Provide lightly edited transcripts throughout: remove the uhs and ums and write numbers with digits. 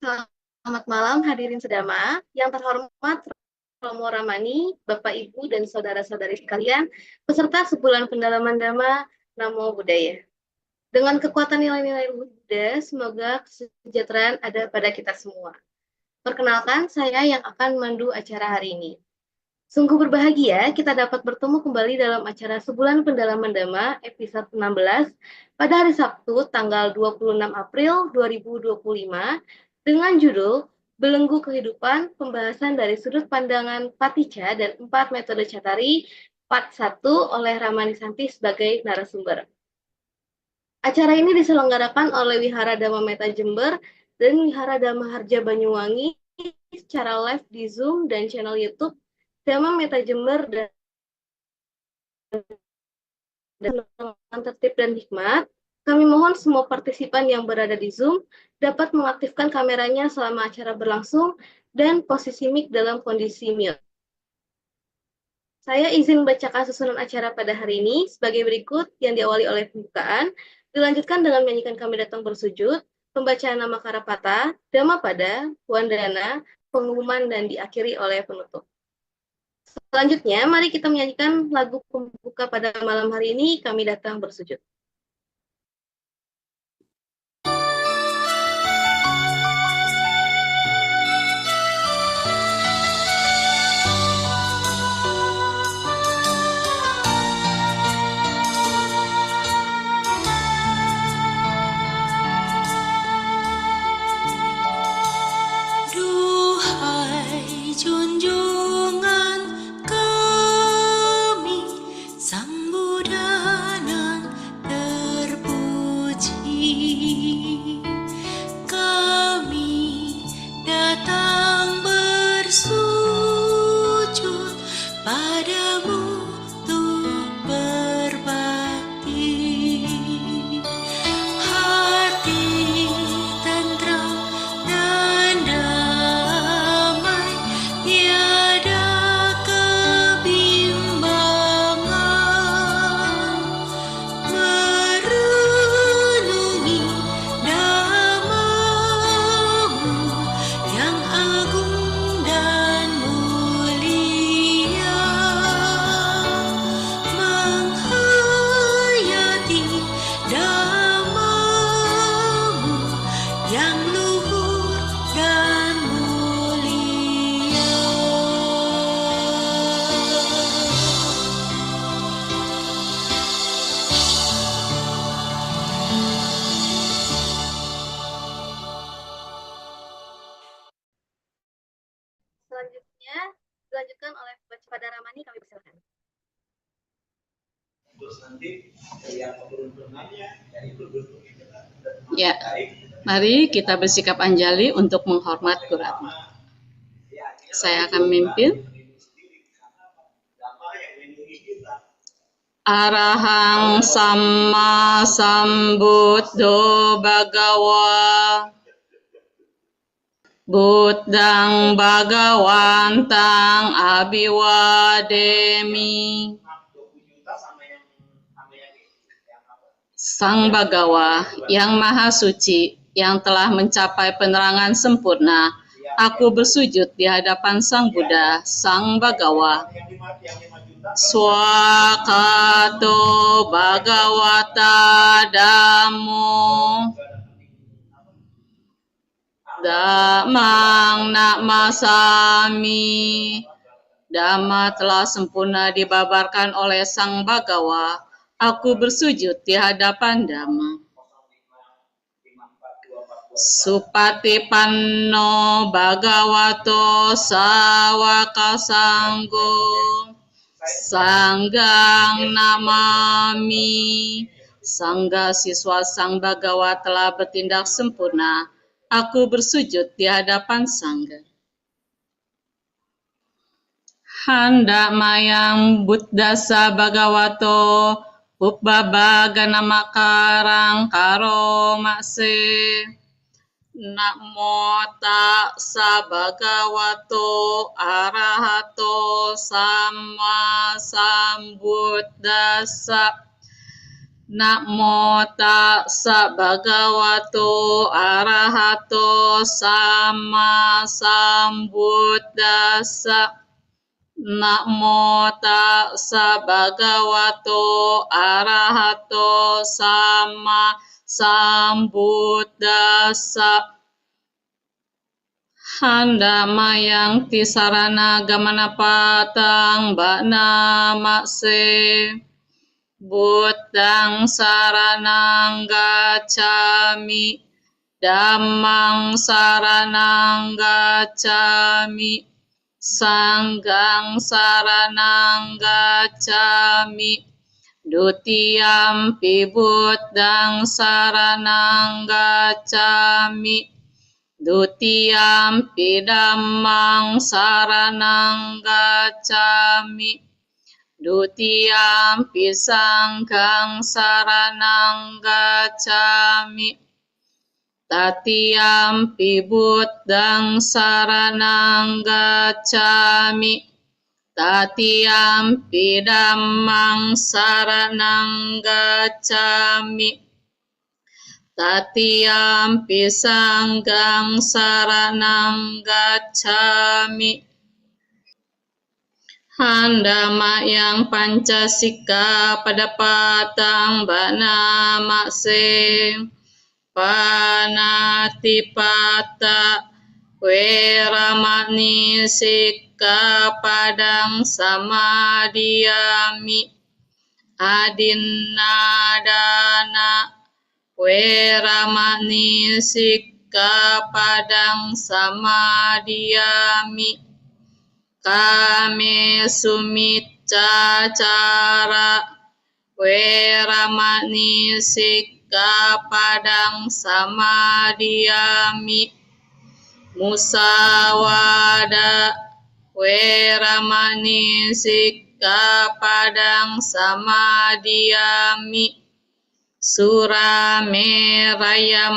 Selamat malam hadirin sedama. Yang terhormat Romo Ramani, Bapak Ibu dan saudara-saudari sekalian, peserta sebulan pendalaman Dhamma Namo Buddhaya. Dengan kekuatan nilai-nilai Buddha, semoga kesejahteraan ada pada kita semua. Perkenalkan, saya yang akan memandu acara hari ini. Sungguh berbahagia kita dapat bertemu kembali dalam acara Sebulan Pendalaman Dhamma episode 16 pada hari Sabtu tanggal 26 April 2025 dengan judul Belenggu Kehidupan, pembahasan dari sudut pandangan Paticca dan 4 metode Cattari part 1 oleh Ramani Santi sebagai narasumber. Acara ini diselenggarakan oleh Wihara Dhamma Metta Jember dan Wihara Dhamma Harja Banyuwangi secara live di Zoom dan channel YouTube Dhamma Metta Jember dan dengan tertib dan hikmat. Kami mohon semua partisipan yang berada di Zoom dapat mengaktifkan kameranya selama acara berlangsung dan posisi mic dalam kondisi mute. Saya izin membacakan susunan acara pada hari ini sebagai berikut yang diawali oleh pembukaan, dilanjutkan dengan menyanyikan Kami Datang Bersujud, pembacaan nama Karapata, Dhammapada, Wandana, pengumuman, dan diakhiri oleh penutup. Selanjutnya, mari kita menyanyikan lagu pembuka pada malam hari ini, Kami Datang Bersujud. Duhai junjungan kami, Sang Buddha nan terpuji, kami datang bersujud padamu untuk berbakti. Hati tentram dan damai, tiada kebimbangan, merenungi namamu yang agung dan mulia, menghayati dhammamu yang luhur dan mulia. Selanjutnya, dilanjutkan oleh Baca Ramani, kami persilakan. Terus nanti yang keberuntungannya itu Ya, mari kita bersikap anjali untuk menghormat Guru Atma. Saya akan memimpin. Arahang Samma Sambuddho Bhagawa Buddhang Bhagawantang Abhiwademi. Sang Bhagawa yang Maha Suci, yang telah mencapai penerangan sempurna, aku bersujud di hadapan Sang Buddha, Sang Bhagawa. Swakato Bhagavata Dhammo Dhammang Namasami. Dhamma telah sempurna dibabarkan oleh Sang Bhagawa. Aku bersujud di hadapan Dhamma. Supatipanno Bhagavato Sawaka Sanggo Sanggang Namami. Sangga siswa Sang Bhagawa telah bertindak sempurna. Aku bersujud di hadapan Sangga. Handamayang Buddhasa Bhagavato Ubbabaganamakkarang karo makse. Namo tassa bhagavato arahato samma sambuddhassa. Namo tassa bhagavato arahato sama sambuddhassa. Namo tassa bhagavato arahato sama sambuddhassa. Handamayang tisarana gamana patang bana makse. Buddhang saranang gacchami. Dhammang saranang gacchami. Sanghang saranang gacchami. Dutiyampi buddhang saranang gacchami. Dutiyampi dhammang saranang gacchami. Dutiyampi sanghang saranang gacchami. Tatiyampi buddhang saranang gacchami. Tatiyampi dhammang saranang gacchami. Tatiyampi sanghang saranang gacchami. Handamayang pancasika pada patang bana makse. Panatipata weramani sikkapadang samadhiyami. Adinnadana weramani sikkapadang samadhiyami. Kame sumiccacara weramani sikkapadang samadhiyami. Musawada weramani sikkapadang samadhiyami. Surameraya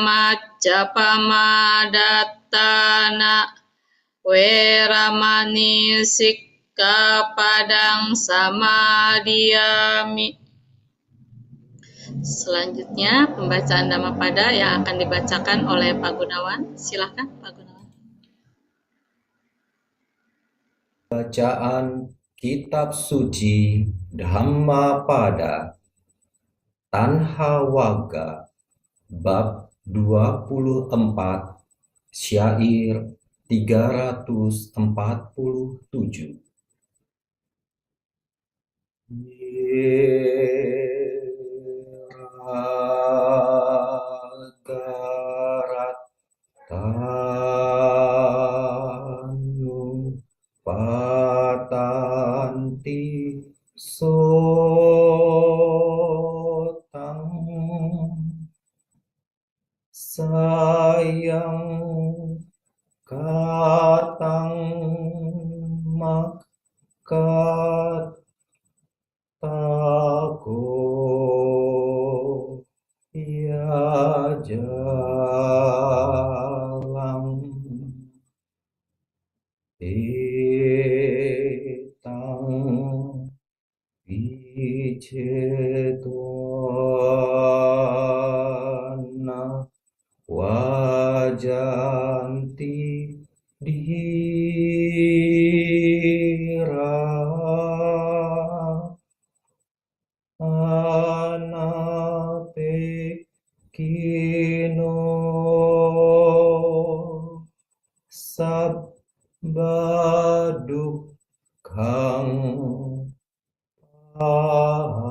majjapamadattana weramani sikkapadang samadhiyami. Selanjutnya pembacaan Dhammapada yang akan dibacakan oleh Pak Gunawan. Silakan Pak Gunawan. Bacaan Kitab Suci Dhammapada Tanha Wagga bab 24 syair 347. Garatanu patanti sotang sayang katang makat tako ya jalang etang vicetona wajanti dira anape kino sabbadukkhang pahaya.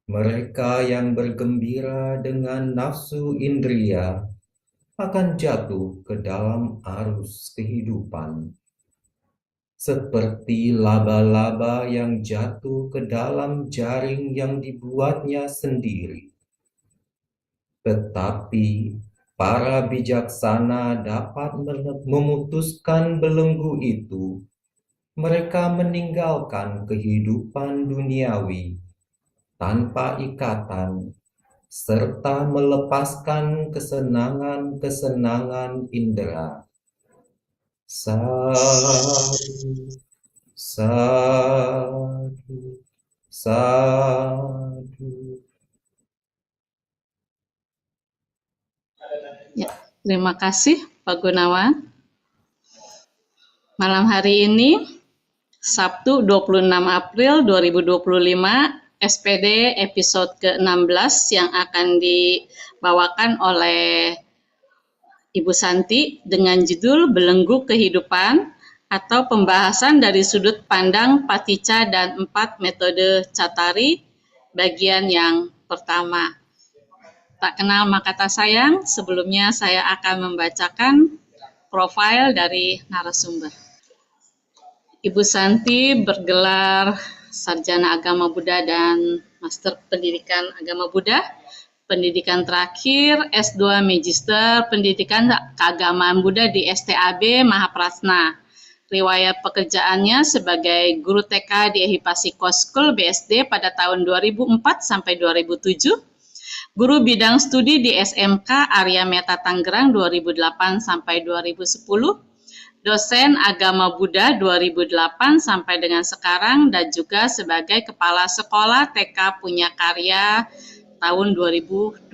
Mereka yang bergembira dengan nafsu indria akan jatuh ke dalam arus kehidupan, seperti laba-laba yang jatuh ke dalam jaring yang dibuatnya sendiri. Tetapi para bijaksana dapat memutuskan belenggu itu. Mereka meninggalkan kehidupan duniawi tanpa ikatan, serta melepaskan kesenangan-kesenangan indera. Saru, Sadu, sadu. Ya, terima kasih Pak Gunawan. Malam hari ini, Sabtu 26 April 2025, SPD episode ke-16 yang akan dibawakan oleh Ibu Santi dengan judul Belenggu Kehidupan atau pembahasan dari sudut pandang Paticca dan 4 metode Cattari, bagian yang pertama. Tak kenal maka tak sayang, sebelumnya saya akan membacakan profil dari narasumber. Ibu Santi bergelar Sarjana Agama Buddha dan Master Pendidikan Agama Buddha. Pendidikan terakhir S2 Magister Pendidikan Keagamaan Buddha di STAB Mahaprasna. Riwayat pekerjaannya sebagai guru TK di Ehipasiko School BSD pada tahun 2004 sampai 2007. Guru bidang studi di SMK Arya Meta Tangerang 2008 sampai 2010. Dosen Agama Buddha 2008 sampai dengan sekarang dan juga sebagai Kepala Sekolah TK Punya Karya tahun 2020.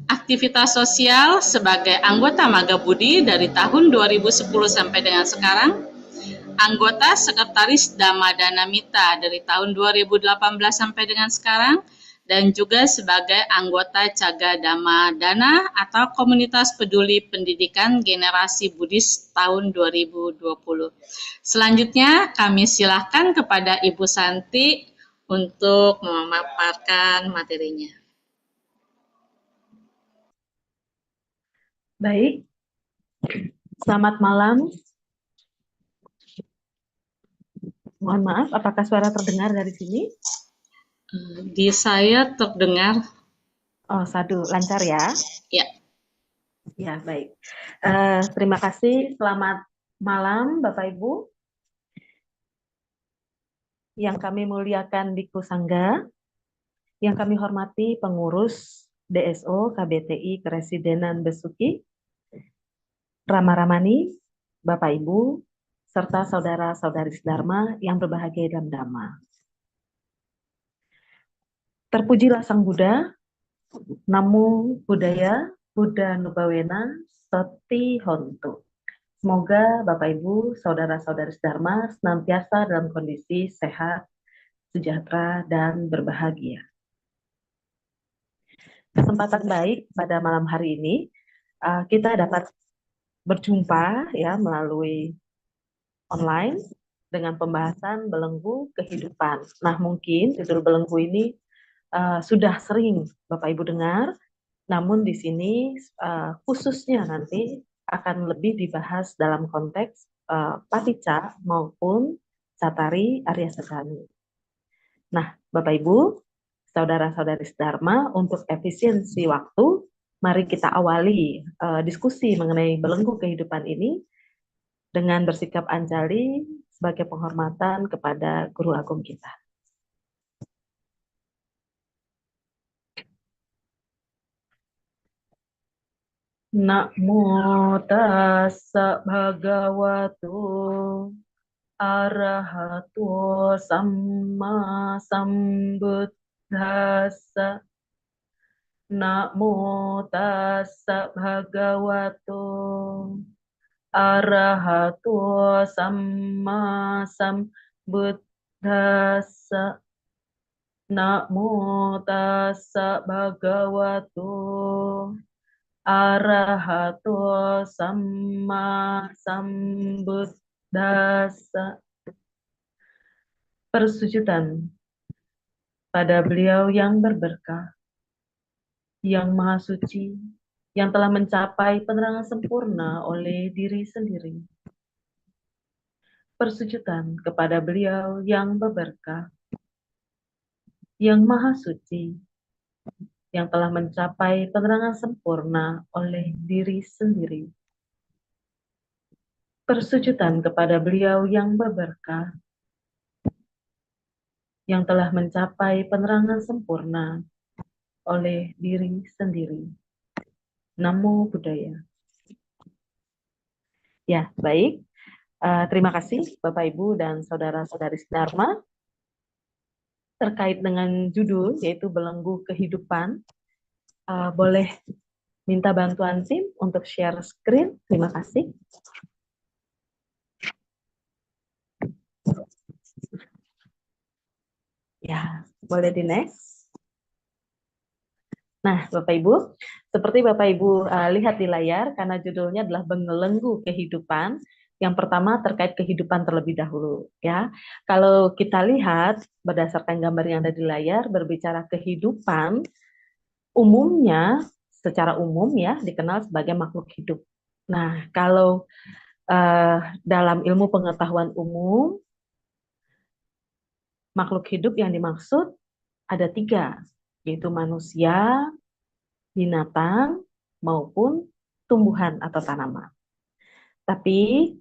Aktivitas sosial sebagai anggota Maga Budi dari tahun 2010 sampai dengan sekarang. Anggota Sekretaris Dhamma Dana Mita dari tahun 2018 sampai dengan sekarang. Dan juga sebagai anggota Caga Dhamma Dana atau Komunitas Peduli Pendidikan Generasi Buddhis tahun 2020. Selanjutnya kami silakan kepada Ibu Santi untuk memaparkan materinya. Baik, selamat malam. Mohon maaf, apakah suara terdengar dari sini? Di saya terdengar. Oh, sadu, lancar ya? Ya. Ya, baik. Terima kasih, selamat malam Bapak Ibu. Yang kami muliakan Bhikkhu Sangga, yang kami hormati pengurus DSO KBTI Keresidenan Besuki, Rama Ramani, Bapak Ibu, serta saudara-saudari Dharma yang berbahagia dalam Dhamma. Terpujilah Sang Buddha, Namo Buddhaya, Buddha Nubawena, Soti Hontu. Semoga Bapak Ibu, saudara-saudari Dharma senantiasa dalam kondisi sehat, sejahtera, dan berbahagia. Kesempatan baik pada malam hari ini, kita dapat berjumpa ya melalui online dengan pembahasan belenggu kehidupan. Nah, mungkin judul belenggu ini sudah sering Bapak Ibu dengar, namun di sini khususnya nanti akan lebih dibahas dalam konteks Paticca maupun Cattari Arya Sekani. Nah, Bapak Ibu, saudara-saudari Dharma, untuk efisiensi waktu, mari kita awali diskusi mengenai belenggu kehidupan ini dengan bersikap anjali sebagai penghormatan kepada Guru Agung kita. Namo tassa bhagavato arahato samma sambuddhassa. Namo tassa bhagavato arahato samma sambuddhassa. Namo tassa bhagavato arahato samma sambuddhassa. Persujudan pada beliau yang berberkah, yang maha suci, yang telah mencapai penerangan sempurna oleh diri sendiri. Persujudan kepada beliau yang berberkah, yang maha suci, yang telah mencapai penerangan sempurna oleh diri sendiri. Persujudan kepada beliau yang berberkah, yang telah mencapai penerangan sempurna oleh diri sendiri. Namo Buddhaya. Ya, baik. Terima kasih Bapak Ibu dan saudara-saudari Dharma terkait dengan judul yaitu belenggu kehidupan. Boleh minta bantuan tim untuk share screen. Terima kasih. Ya, boleh di next. Nah, Bapak Ibu, seperti Bapak Ibu lihat di layar, karena judulnya adalah belenggu kehidupan. Yang pertama terkait kehidupan terlebih dahulu, ya. Kalau kita lihat berdasarkan gambar yang ada di layar, berbicara kehidupan, umumnya, secara umum ya, dikenal sebagai makhluk hidup. Nah, kalau dalam ilmu pengetahuan umum, makhluk hidup yang dimaksud ada 3, yaitu manusia, binatang, maupun tumbuhan atau tanaman. Tapi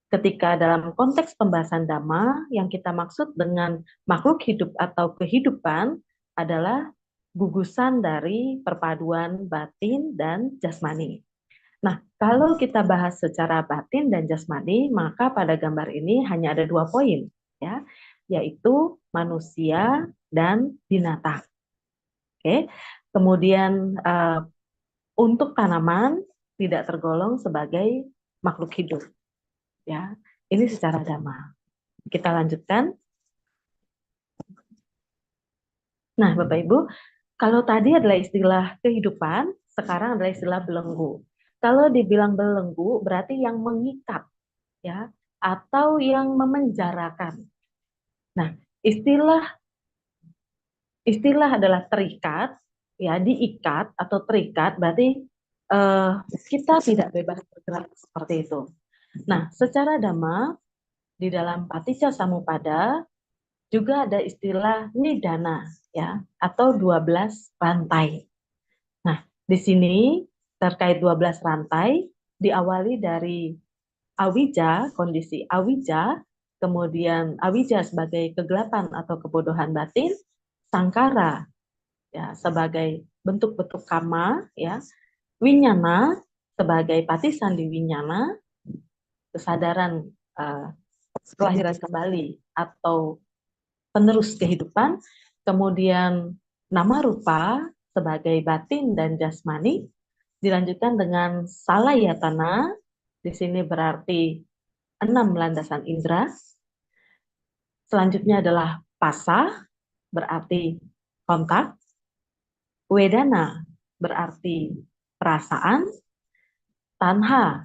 ketika dalam konteks pembahasan Dhamma, yang kita maksud dengan makhluk hidup atau kehidupan adalah gugusan dari perpaduan batin dan jasmani. Nah, kalau kita bahas secara batin dan jasmani, maka pada gambar ini hanya ada 2 poin, ya, yaitu manusia dan binatang. Oke, kemudian untuk tanaman tidak tergolong sebagai makhluk hidup, ya. Ini secara Dhamma. Kita lanjutkan. Nah, Bapak Ibu, kalau tadi adalah istilah kehidupan, sekarang adalah istilah belenggu. Kalau dibilang belenggu berarti yang mengikat, ya, atau yang memenjarakan. Nah, istilah adalah terikat, ya, diikat atau terikat berarti kita tidak bebas bergerak seperti itu. Nah, secara Dhamma di dalam Paticca Samuppada juga ada istilah nidana, ya, atau 12 rantai. Nah, di sini terkait 12 rantai diawali dari awija, kondisi awija, kemudian awija sebagai kegelapan atau kebodohan batin, sangkara ya sebagai bentuk-bentuk kama, ya, winyana sebagai patisan di winyana, kesadaran kelahiran kembali atau penerus kehidupan, kemudian nama rupa sebagai batin dan jasmani, dilanjutkan dengan salayatana, di sini berarti 6 landasan indera. Selanjutnya adalah pasa, berarti kontak. Wedana berarti perasaan. Tanha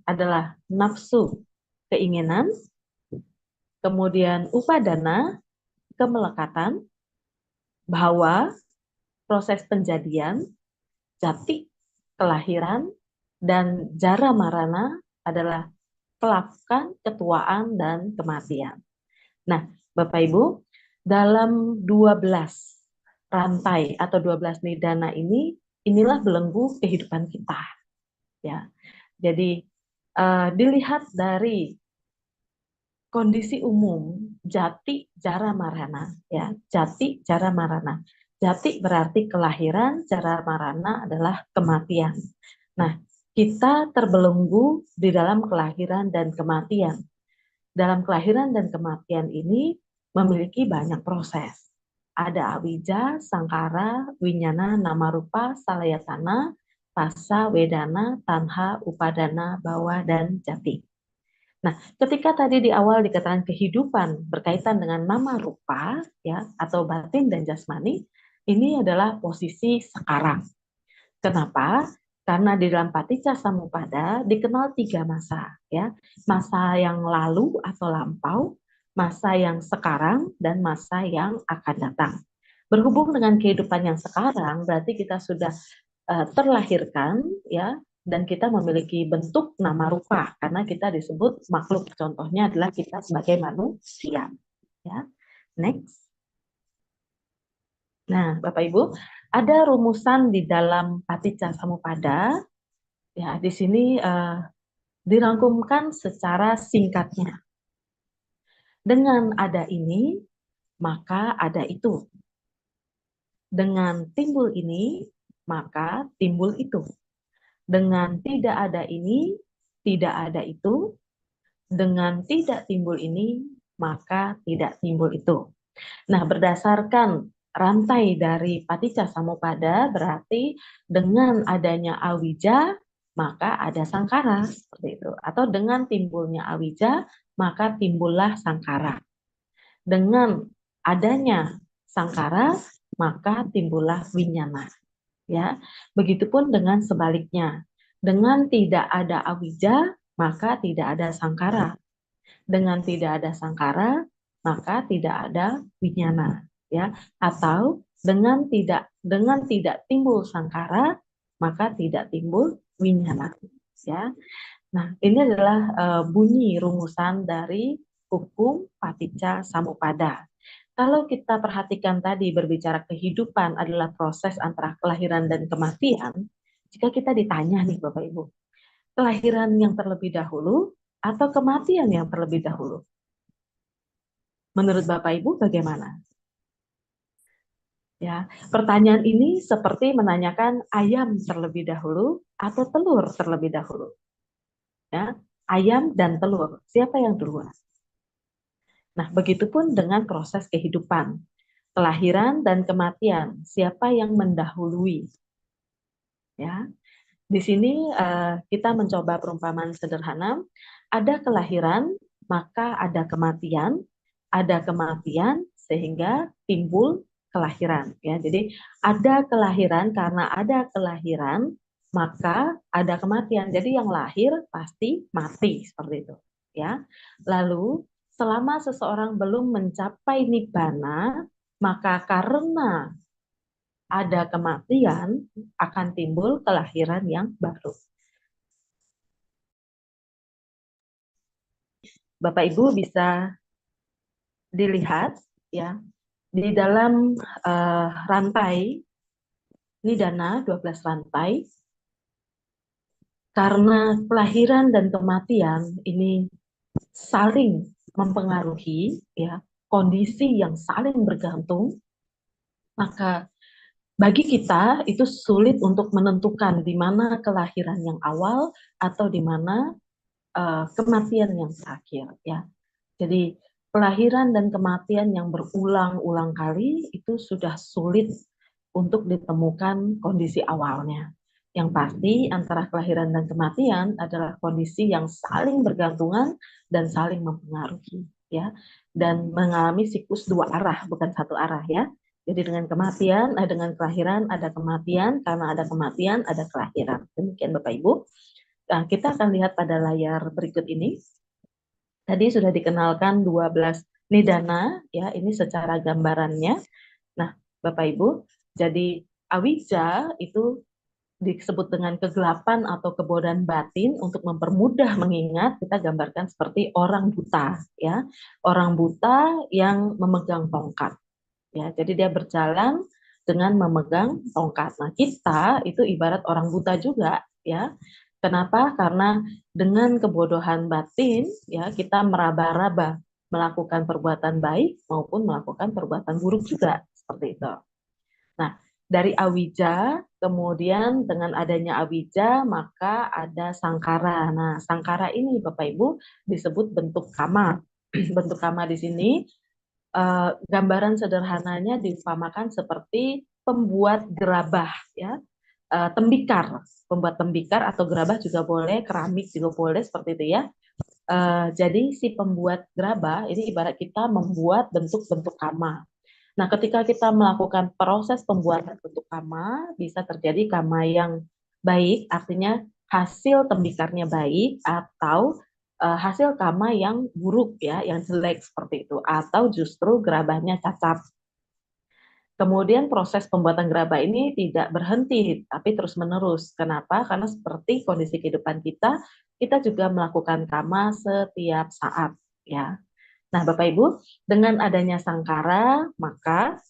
adalah nafsu, keinginan. Kemudian upadana, kemelekatan. Bhawa, proses penjadian. Jati, kelahiran. Dan jara marana adalah kelakuan, ketuaan, dan kematian. Nah, Bapak Ibu, dalam 12 rantai atau 12 nidana ini, inilah belenggu kehidupan kita. Ya, jadi dilihat dari kondisi umum, jati, jara, marana. Ya, jati, jara, marana. Jati berarti kelahiran, jara, marana adalah kematian. Nah, kita terbelenggu di dalam kelahiran dan kematian. Dalam kelahiran dan kematian ini memiliki banyak proses. Ada awija, sangkara, winyana, namarupa, salayatana, pasa, wedana, tanha, upadana, bawa, dan jati. Nah, ketika tadi di awal dikatakan kehidupan berkaitan dengan nama rupa, ya, atau batin dan jasmani, ini adalah posisi sekarang. Kenapa? Karena di dalam Paticca Samuppada dikenal 3 masa, ya. Masa yang lalu atau lampau, masa yang sekarang, dan masa yang akan datang. Berhubung dengan kehidupan yang sekarang, berarti kita sudah terlahirkan, ya, dan kita memiliki bentuk nama rupa karena kita disebut makhluk. Contohnya adalah kita sebagai manusia, ya. Next. Nah, Bapak Ibu, ada rumusan di dalam Paticca Samuppada. Ya, di sini dirangkumkan secara singkatnya. Dengan ada ini, maka ada itu. Dengan timbul ini, maka timbul itu. Dengan tidak ada ini, tidak ada itu. Dengan tidak timbul ini, maka tidak timbul itu. Nah, berdasarkan rantai dari paticca samuppada, berarti dengan adanya awija, maka ada sangkara, seperti itu. Atau dengan timbulnya awija, maka timbullah sangkara. Dengan adanya sangkara, maka timbullah winyana. Ya, begitupun dengan sebaliknya. Dengan tidak ada awija, maka tidak ada sangkara. Dengan tidak ada sangkara, maka tidak ada winyana, ya. Atau dengan tidak timbul sangkara, maka tidak timbul winyana, ya. Nah, ini adalah bunyi rumusan dari hukum paticca samuppada. Kalau kita perhatikan tadi berbicara kehidupan adalah proses antara kelahiran dan kematian, jika kita ditanya nih Bapak Ibu, kelahiran yang terlebih dahulu atau kematian yang terlebih dahulu? Menurut Bapak Ibu bagaimana? Ya, pertanyaan ini seperti menanyakan ayam terlebih dahulu atau telur terlebih dahulu. Ya, ayam dan telur, siapa yang duluan? Nah, begitupun dengan proses kehidupan. Kelahiran dan kematian, siapa yang mendahului? Ya, di sini kita mencoba perumpamaan sederhana. Ada kelahiran, maka ada kematian sehingga timbul kelahiran. Ya, jadi ada kelahiran, karena ada kelahiran, maka ada kematian. Jadi yang lahir pasti mati, seperti itu. Ya, lalu selama seseorang belum mencapai nibbana, maka karena ada kematian, akan timbul kelahiran yang baru. Bapak Ibu bisa dilihat ya, di dalam rantai nidana 12 rantai, karena kelahiran dan kematian ini saling mempengaruhi ya, kondisi yang saling bergantung, maka bagi kita itu sulit untuk menentukan di mana kelahiran yang awal atau di mana kematian yang terakhir, ya. Jadi kelahiran dan kematian yang berulang-ulang kali itu sudah sulit untuk ditemukan kondisi awalnya. Yang pasti antara kelahiran dan kematian adalah kondisi yang saling bergantungan dan saling mempengaruhi, ya. Dan mengalami siklus dua arah, bukan satu arah, ya. Jadi dengan kematian, dengan kelahiran ada kematian, karena ada kematian ada kelahiran. Demikian Bapak Ibu. Nah, kita akan lihat pada layar berikut ini. Tadi sudah dikenalkan 12 nidana, ya, ini secara gambarannya. Nah, Bapak Ibu, jadi awija itu disebut dengan kegelapan atau kebodohan batin. Untuk mempermudah mengingat, kita gambarkan seperti orang buta, ya. Orang buta yang memegang tongkat. Ya, jadi dia berjalan dengan memegang tongkat. Nah, kita itu ibarat orang buta juga, ya. Kenapa? Karena dengan kebodohan batin, ya, kita meraba-raba melakukan perbuatan baik maupun melakukan perbuatan buruk juga, seperti itu. Nah, dari awija, kemudian dengan adanya awija, maka ada sangkara. Nah, sangkara ini Bapak Ibu disebut bentuk kama. Bentuk kama di sini gambaran sederhananya diumpamakan seperti pembuat gerabah, ya, tembikar, pembuat tembikar atau gerabah juga boleh, keramik juga boleh, seperti itu, ya. Jadi si pembuat gerabah ini ibarat kita membuat bentuk-bentuk kama. Nah, ketika kita melakukan proses pembuatan bentuk kama, bisa terjadi kama yang baik, artinya hasil tembikarnya baik, atau hasil kama yang buruk, ya, yang jelek, seperti itu, atau justru gerabahnya cacat. Kemudian proses pembuatan gerabah ini tidak berhenti, tapi terus-menerus. Kenapa? Karena seperti kondisi kehidupan kita juga melakukan kama setiap saat, ya. Nah, Bapak Ibu, dengan adanya sangkara, maka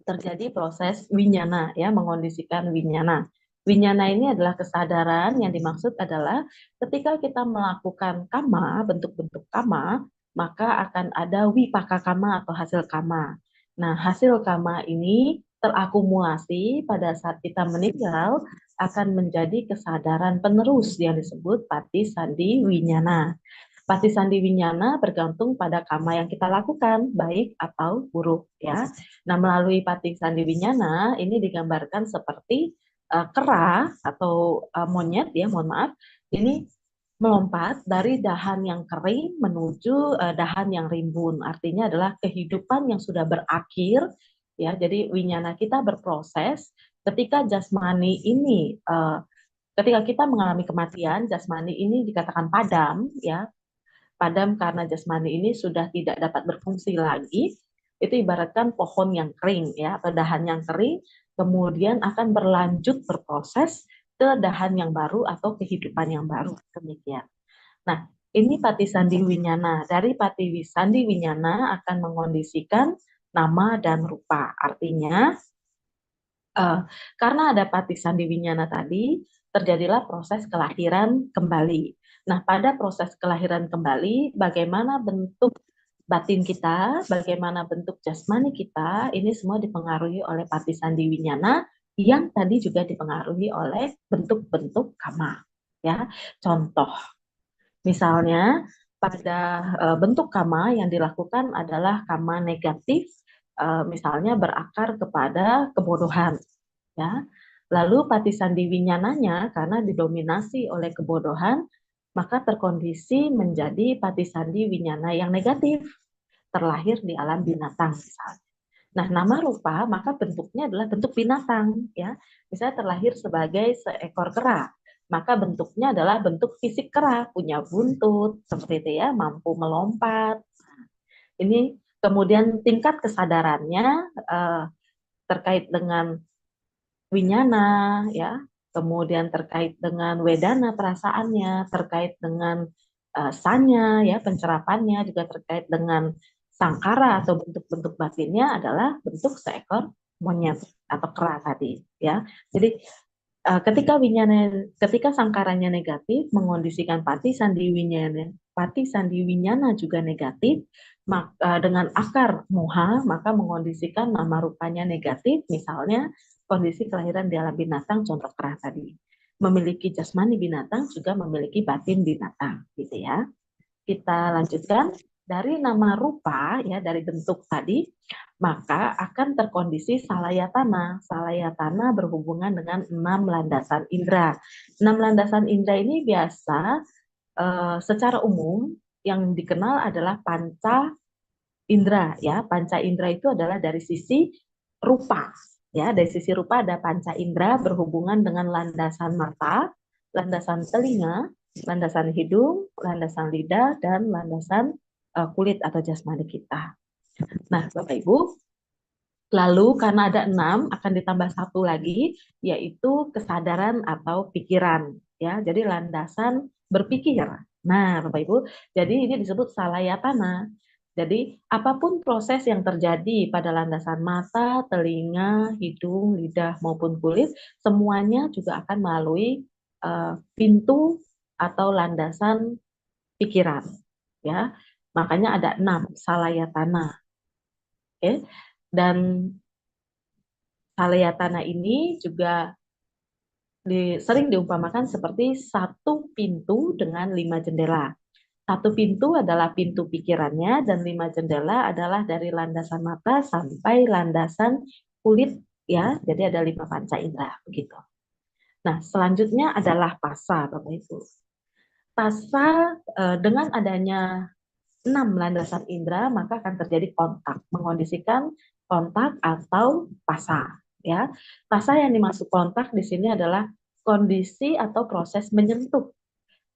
terjadi proses winyana, ya, mengondisikan winyana. Winyana ini adalah kesadaran, yang dimaksud adalah ketika kita melakukan kama, bentuk-bentuk kama, maka akan ada wipaka kama atau hasil kama. Nah, hasil kama ini terakumulasi pada saat kita meninggal akan menjadi kesadaran penerus yang disebut pati sandi winyana. Pati sandi winyana bergantung pada kama yang kita lakukan, baik atau buruk ya. Nah, melalui pati sandi winyana ini digambarkan seperti kera atau monyet ya, mohon maaf, ini melompat dari dahan yang kering menuju dahan yang rimbun. Artinya adalah kehidupan yang sudah berakhir ya. Jadi winyana kita berproses ketika jasmani ini ketika kita mengalami kematian, jasmani ini dikatakan padam ya. Padam karena jasmani ini sudah tidak dapat berfungsi lagi. Itu ibaratkan pohon yang kering ya, atau dahan yang kering, kemudian akan berlanjut berproses ke dahan yang baru atau kehidupan yang baru. Demikian. Nah, ini pati sandi winyana. Dari pati sandi winyana akan mengondisikan nama dan rupa. Artinya, karena ada pati sandi winyana tadi, terjadilah proses kelahiran kembali. Nah, pada proses kelahiran kembali, bagaimana bentuk batin kita, bagaimana bentuk jasmani kita, ini semua dipengaruhi oleh pati sandi winyana yang tadi juga dipengaruhi oleh bentuk-bentuk kama. Ya, contoh, misalnya pada bentuk kama yang dilakukan adalah kama negatif, misalnya berakar kepada kebodohan. Ya, lalu pati sandi winyananya karena didominasi oleh kebodohan, maka terkondisi menjadi pati sandi winyana yang negatif, terlahir di alam binatang misalnya. Nah, nama rupa maka bentuknya adalah bentuk binatang ya. Misalnya terlahir sebagai seekor kera, maka bentuknya adalah bentuk fisik kera, punya buntut seperti itu ya, mampu melompat. Ini kemudian tingkat kesadarannya terkait dengan winyana ya, kemudian terkait dengan wedana perasaannya, terkait dengan sanya ya, pencerapannya, juga terkait dengan sangkara atau bentuk-bentuk batinnya adalah bentuk seekor monyet atau kera tadi ya. Jadi ketika sangkaranya negatif mengondisikan pati sandi winyana juga negatif, maka dengan akar moha maka mengondisikan nama rupanya negatif, misalnya kondisi kelahiran di alam binatang contoh kera tadi. Memiliki jasmani binatang juga memiliki batin binatang gitu ya. Kita lanjutkan. Dari nama rupa ya, dari bentuk tadi, maka akan terkondisi salayatana. Salayatana berhubungan dengan 6 landasan indera. 6 landasan indera ini biasa secara umum yang dikenal adalah panca indera ya. Panca indera itu adalah dari sisi rupa ya. Dari sisi rupa ada panca indera berhubungan dengan landasan mata, landasan telinga, landasan hidung, landasan lidah, dan landasan kulit atau jasmani kita. Nah, Bapak Ibu, lalu karena ada 6 akan ditambah 1 lagi, yaitu kesadaran atau pikiran ya. Jadi landasan berpikir. Nah, Bapak Ibu, jadi ini disebut salayatana. Jadi apapun proses yang terjadi pada landasan mata, telinga, hidung, lidah maupun kulit, semuanya juga akan melalui pintu atau landasan pikiran ya. Makanya ada 6 salayatana. Oke. Dan salayatana ini juga sering diumpamakan seperti satu pintu dengan 5 jendela. Satu pintu adalah pintu pikirannya dan 5 jendela adalah dari landasan mata sampai landasan kulit ya. Jadi ada 5 panca indera begitu. Nah, selanjutnya adalah pasa, Bapak Ibu. Pasa dengan adanya 6 landasan indera maka akan terjadi kontak, mengondisikan kontak atau pasa ya. Pasa yang dimaksud kontak di sini adalah kondisi atau proses menyentuh.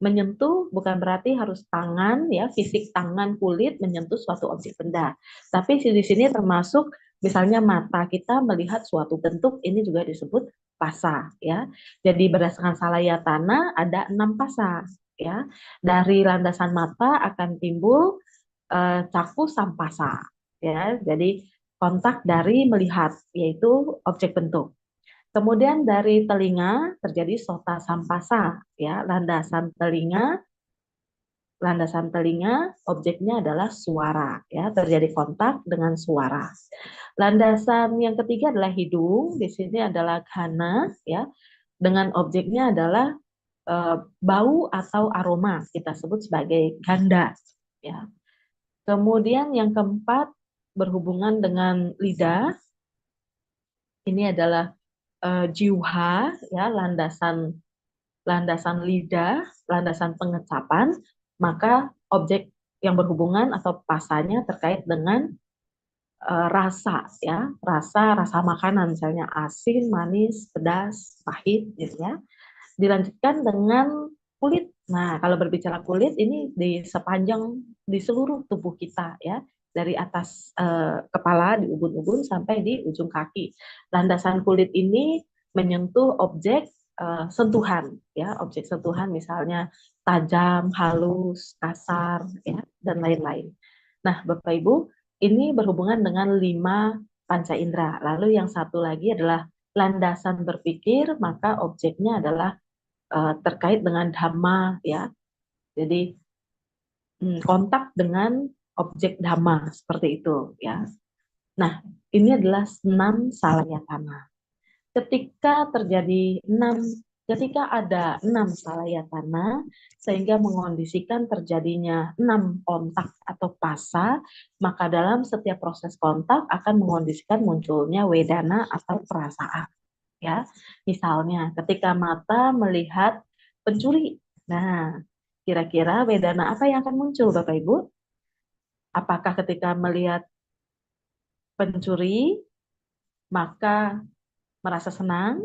Menyentuh bukan berarti harus tangan ya, fisik tangan kulit menyentuh suatu objek benda. Tapi di sini termasuk misalnya mata kita melihat suatu bentuk, ini juga disebut pasa ya. Jadi berdasarkan salayatana ada 6 pasa ya. Dari landasan mata akan timbul caku sampasa ya. Jadi kontak dari melihat yaitu objek bentuk. Kemudian dari telinga terjadi sota sampasa ya. Landasan telinga objeknya adalah suara ya, terjadi kontak dengan suara. Landasan yang ketiga adalah hidung, di sini adalah ghana ya, dengan objeknya adalah bau atau aroma, kita sebut sebagai ganda, ya. Kemudian yang keempat berhubungan dengan lidah. Ini adalah jiwa, ya, landasan lidah, landasan pengecapan. Maka objek yang berhubungan atau pasanya terkait dengan rasa, ya, rasa makanan, misalnya asin, manis, pedas, pahit, gitu ya. Dilanjutkan dengan kulit. Nah, kalau berbicara kulit ini di seluruh tubuh kita, ya, dari atas kepala di ubun-ubun sampai di ujung kaki. Landasan kulit ini menyentuh objek sentuhan, ya, objek sentuhan misalnya tajam, halus, kasar, ya, dan lain-lain. Nah, Bapak Ibu, ini berhubungan dengan 5 panca indera. Lalu yang satu lagi adalah landasan berpikir, maka objeknya adalah terkait dengan dhamma, ya. Jadi kontak dengan objek dhamma seperti itu, ya. Nah, ini adalah 6 salayatana. Ketika ada 6 salayatana sehingga mengondisikan terjadinya 6 kontak atau pasa, maka dalam setiap proses kontak akan mengondisikan munculnya wedana atau perasaan. Ya, misalnya ketika mata melihat pencuri, nah kira-kira wedana apa yang akan muncul, Bapak Ibu? Apakah ketika melihat pencuri maka merasa senang,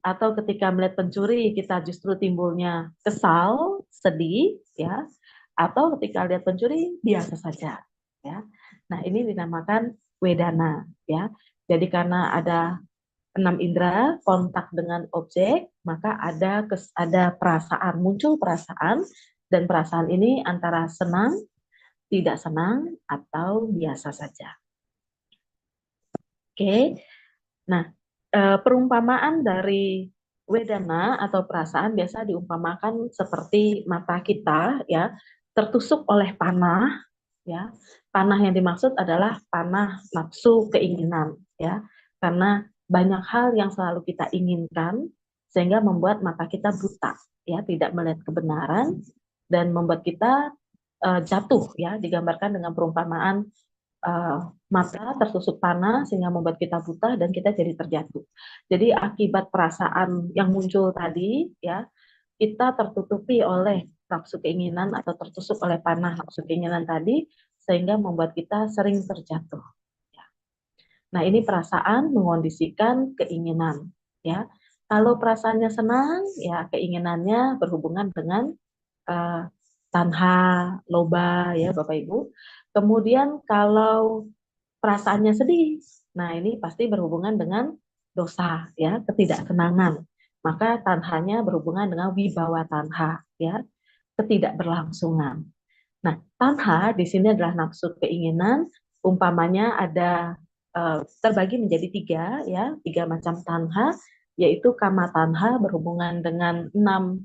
atau ketika melihat pencuri kita justru timbulnya kesal, sedih, ya, atau ketika lihat pencuri biasa saja, ya. Nah, ini dinamakan wedana, ya. Jadi karena ada 6 indera kontak dengan objek, maka ada perasaan, muncul perasaan, dan perasaan ini antara senang, tidak senang, atau biasa saja. Oke. Nah, perumpamaan dari wedana atau perasaan biasa diumpamakan seperti mata kita, ya, tertusuk oleh panah, ya. Panah yang dimaksud adalah panah nafsu keinginan, ya. Karena banyak hal yang selalu kita inginkan sehingga membuat mata kita buta, ya, tidak melihat kebenaran dan membuat kita jatuh, ya. Digambarkan dengan perumpamaan mata tertusuk panah sehingga membuat kita buta dan kita jadi terjatuh. Jadi akibat perasaan yang muncul tadi, ya, kita tertutupi oleh nafsu keinginan atau tertusuk oleh panah nafsu keinginan tadi sehingga membuat kita sering terjatuh. Ya. Nah, ini perasaan mengondisikan keinginan, ya. Kalau perasaannya senang, ya keinginannya berhubungan dengan tanha, loba, ya Bapak Ibu. Kemudian kalau perasaannya sedih, nah ini pasti berhubungan dengan dosa, ya, ketidaksenangan. Maka tanhanya berhubungan dengan wibawa tanha, ya, ketidakberlangsungan. Nah, tanha di sini adalah nafsu keinginan, umpamanya ada terbagi menjadi 3, ya, 3 macam tanha, yaitu kama tanha berhubungan dengan 6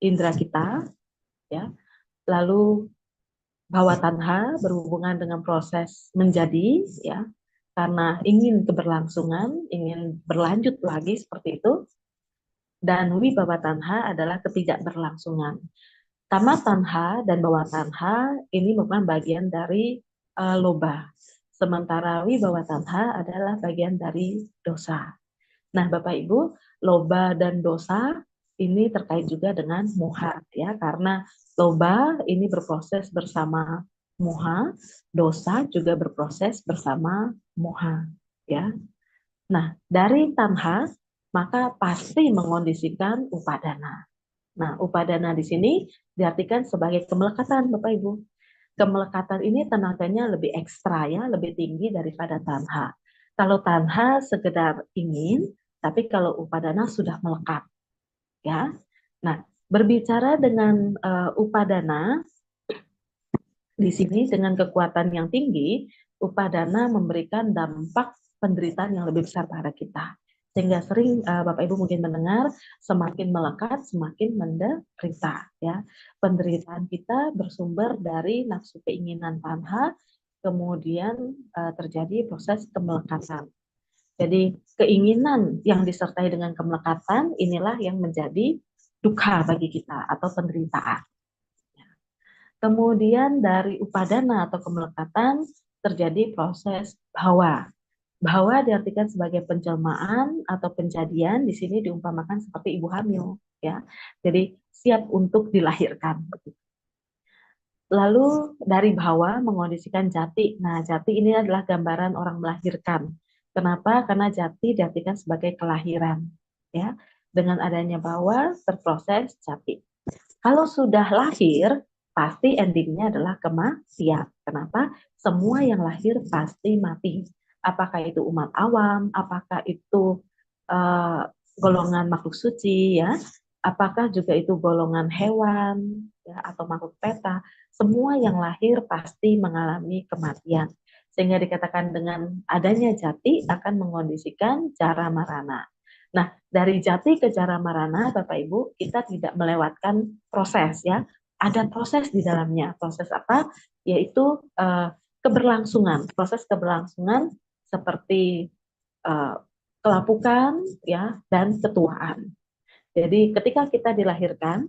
indera kita, ya. Lalu bhawa tanha berhubungan dengan proses menjadi, ya, karena ingin keberlangsungan, ingin berlanjut lagi seperti itu. Dan wibawa tanha adalah ketidakberlangsungan. Kama tanha dan bhawa tanha ini merupakan bagian dari loba. Sementara wibawa tanha adalah bagian dari dosa. Nah, Bapak Ibu, loba dan dosa ini terkait juga dengan moha, ya, karena loba ini berproses bersama moha, dosa juga berproses bersama moha, ya. Nah, dari tanha maka pasti mengondisikan upadana. Nah, upadana di sini diartikan sebagai kemelekatan, Bapak Ibu. Kemelekatan ini tenaganya lebih ekstra, ya, lebih tinggi daripada tanha. Kalau tanha sekedar ingin, tapi kalau upadana sudah melekat, ya. Nah, berbicara dengan upadana di sini dengan kekuatan yang tinggi, upadana memberikan dampak penderitaan yang lebih besar pada kita. Sehingga sering Bapak Ibu mungkin mendengar semakin melekat semakin menderita, ya. Penderitaan kita bersumber dari nafsu keinginan tanha, kemudian terjadi proses kemelekatan. Jadi keinginan yang disertai dengan kemelekatan inilah yang menjadi dukkha bagi kita atau penderitaan. Kemudian dari upadana atau kemelekatan terjadi proses bhava. Bhava diartikan sebagai penjelmaan atau penjadian, di sini diumpamakan seperti ibu hamil, ya. Jadi siap untuk dilahirkan. Lalu dari bhava mengondisikan jati. Nah, jati ini adalah gambaran orang melahirkan. Kenapa? Karena jati diartikan sebagai kelahiran, ya. Dengan adanya bhava terproses jati. Kalau sudah lahir, pasti endingnya adalah kematian. Kenapa? Semua yang lahir pasti mati. Apakah itu umat awam, apakah itu golongan makhluk suci, ya, apakah juga itu golongan hewan, ya, atau makhluk peta, semua yang lahir pasti mengalami kematian. Sehingga dikatakan dengan adanya jati akan mengondisikan jara marana. Nah, dari jati ke jara marana, Bapak Ibu, kita tidak melewatkan proses, ya. Ada proses di dalamnya. Proses apa? Yaitu keberlangsungan. Proses keberlangsungan seperti kelapukan, ya, dan ketuaan. Jadi ketika kita dilahirkan,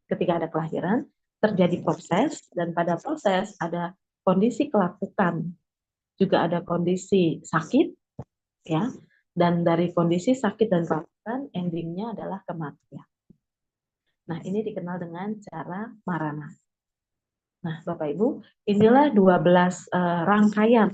ketika ada kelahiran, terjadi proses, dan pada proses ada kondisi kelapukan, juga ada kondisi sakit, ya. Dan dari kondisi sakit dan kelapukan, endingnya adalah kematian. Nah, ini dikenal dengan cara marana. Nah, Bapak Ibu, inilah 12 rangkaian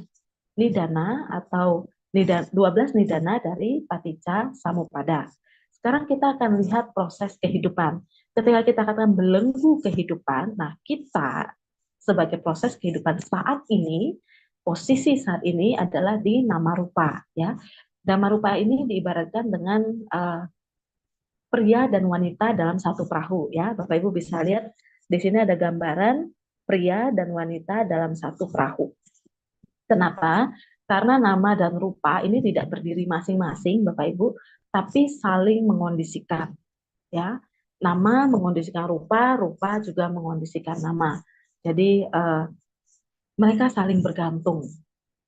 nidana atau 12 nidana dari Paticca Samuppada. Sekarang kita akan lihat proses kehidupan. Ketika kita katakan belenggu kehidupan, nah kita sebagai proses kehidupan saat ini, posisi saat ini adalah di nama rupa, ya. Nama rupa ini diibaratkan dengan pria dan wanita dalam satu perahu, ya. Bapak Ibu bisa lihat di sini ada gambaran pria dan wanita dalam satu perahu. Kenapa? Karena nama dan rupa ini tidak berdiri masing-masing, Bapak Ibu, tapi saling mengondisikan, ya. Nama mengondisikan rupa, rupa juga mengondisikan nama. Jadi mereka saling bergantung.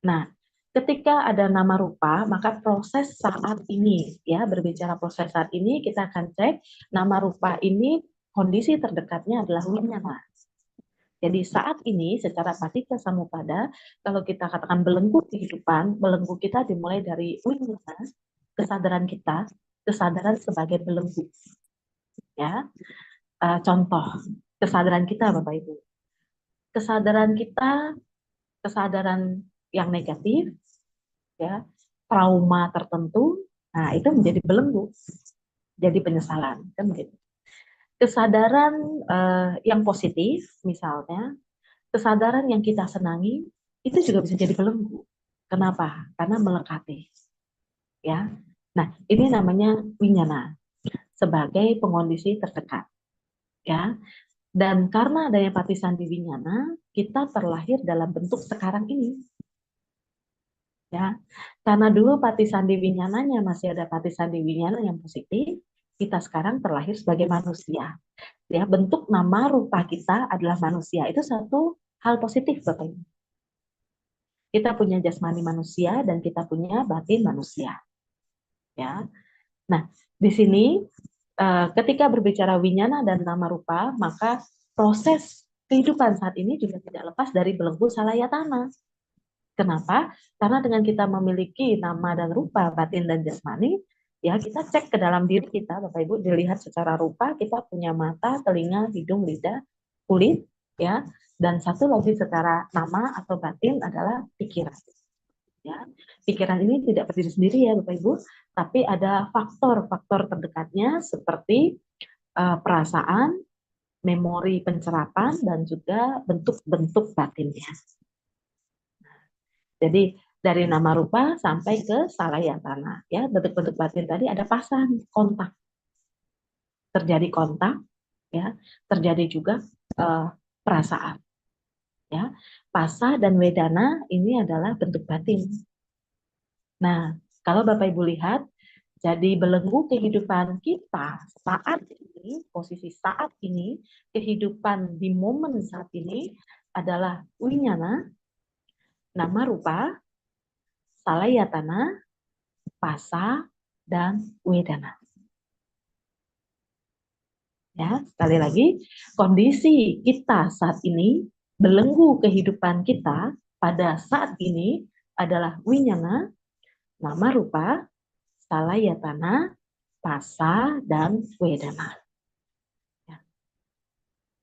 Nah, ketika ada nama rupa, maka proses saat ini, ya, berbicara proses saat ini, kita akan cek nama rupa ini kondisi terdekatnya adalah winyana. Jadi saat ini secara Paticca Samuppada, kalau kita katakan belenggu kehidupan, belenggu kita dimulai dari winyana, kesadaran kita, kesadaran sebagai belenggu. Ya, contoh kesadaran kita, Bapak Ibu. Kesadaran kita, kesadaran yang negatif, ya, trauma tertentu, nah itu menjadi belenggu, jadi penyesalan, kan begitu. Kesadaran yang positif, misalnya, kesadaran yang kita senangi, itu juga bisa jadi belenggu. Kenapa? Karena melekati, ya. Nah, ini namanya winyana sebagai pengondisi terdekat, ya. Dan karena adanya patisandi winyana, kita terlahir dalam bentuk sekarang ini. Ya, karena dulu patisandi winyananya masih ada patisandi winyana yang positif, kita sekarang terlahir sebagai manusia. Ya, bentuk nama rupa kita adalah manusia. Itu satu hal positif, Bapak Ibu. Kita punya jasmani manusia dan kita punya batin manusia. Ya. Nah, di sini ketika berbicara winyana dan nama rupa, maka proses kehidupan saat ini juga tidak lepas dari belenggu salayatana. Kenapa? Karena dengan kita memiliki nama dan rupa, batin dan jasmani, ya kita cek ke dalam diri kita, Bapak Ibu, dilihat secara rupa, kita punya mata, telinga, hidung, lidah, kulit, ya. Dan satu lagi secara nama atau batin adalah pikiran. Ya. Pikiran ini tidak berdiri sendiri ya, Bapak Ibu, tapi ada faktor-faktor terdekatnya seperti perasaan, memori pencerapan, dan juga bentuk-bentuk batinnya. Jadi dari nama rupa sampai ke salayatana, ya, bentuk-bentuk batin tadi ada pasan, kontak, terjadi kontak, ya, terjadi juga perasaan, ya, pasa dan wedana ini adalah bentuk batin. Nah, kalau Bapak Ibu lihat, jadi belenggu kehidupan kita saat ini, posisi saat ini, kehidupan di momen saat ini adalah winyana, nama rupa, salayatana, pasa, dan wedana. Ya, sekali lagi, kondisi kita saat ini, belenggu kehidupan kita pada saat ini adalah winyana, nama rupa, salayatana, pasa, dan wedana.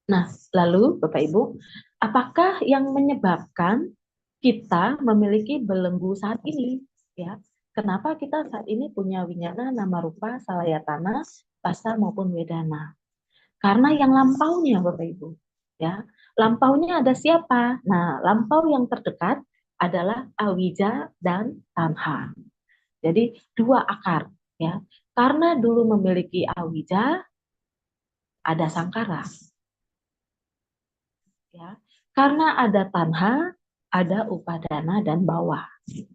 Nah, lalu Bapak Ibu, apakah yang menyebabkan kita memiliki belenggu saat ini? Ya, kenapa kita saat ini punya winyana, nama rupa, salayatana, pasa maupun wedana? Karena yang lampaunya Bapak Ibu, ya, lampaunya ada siapa? Nah, lampau yang terdekat adalah awija dan tanha. Jadi dua akar, ya. Karena dulu memiliki awija, ada sangkara. Ya, karena ada tanha, ada upadana dan bawah,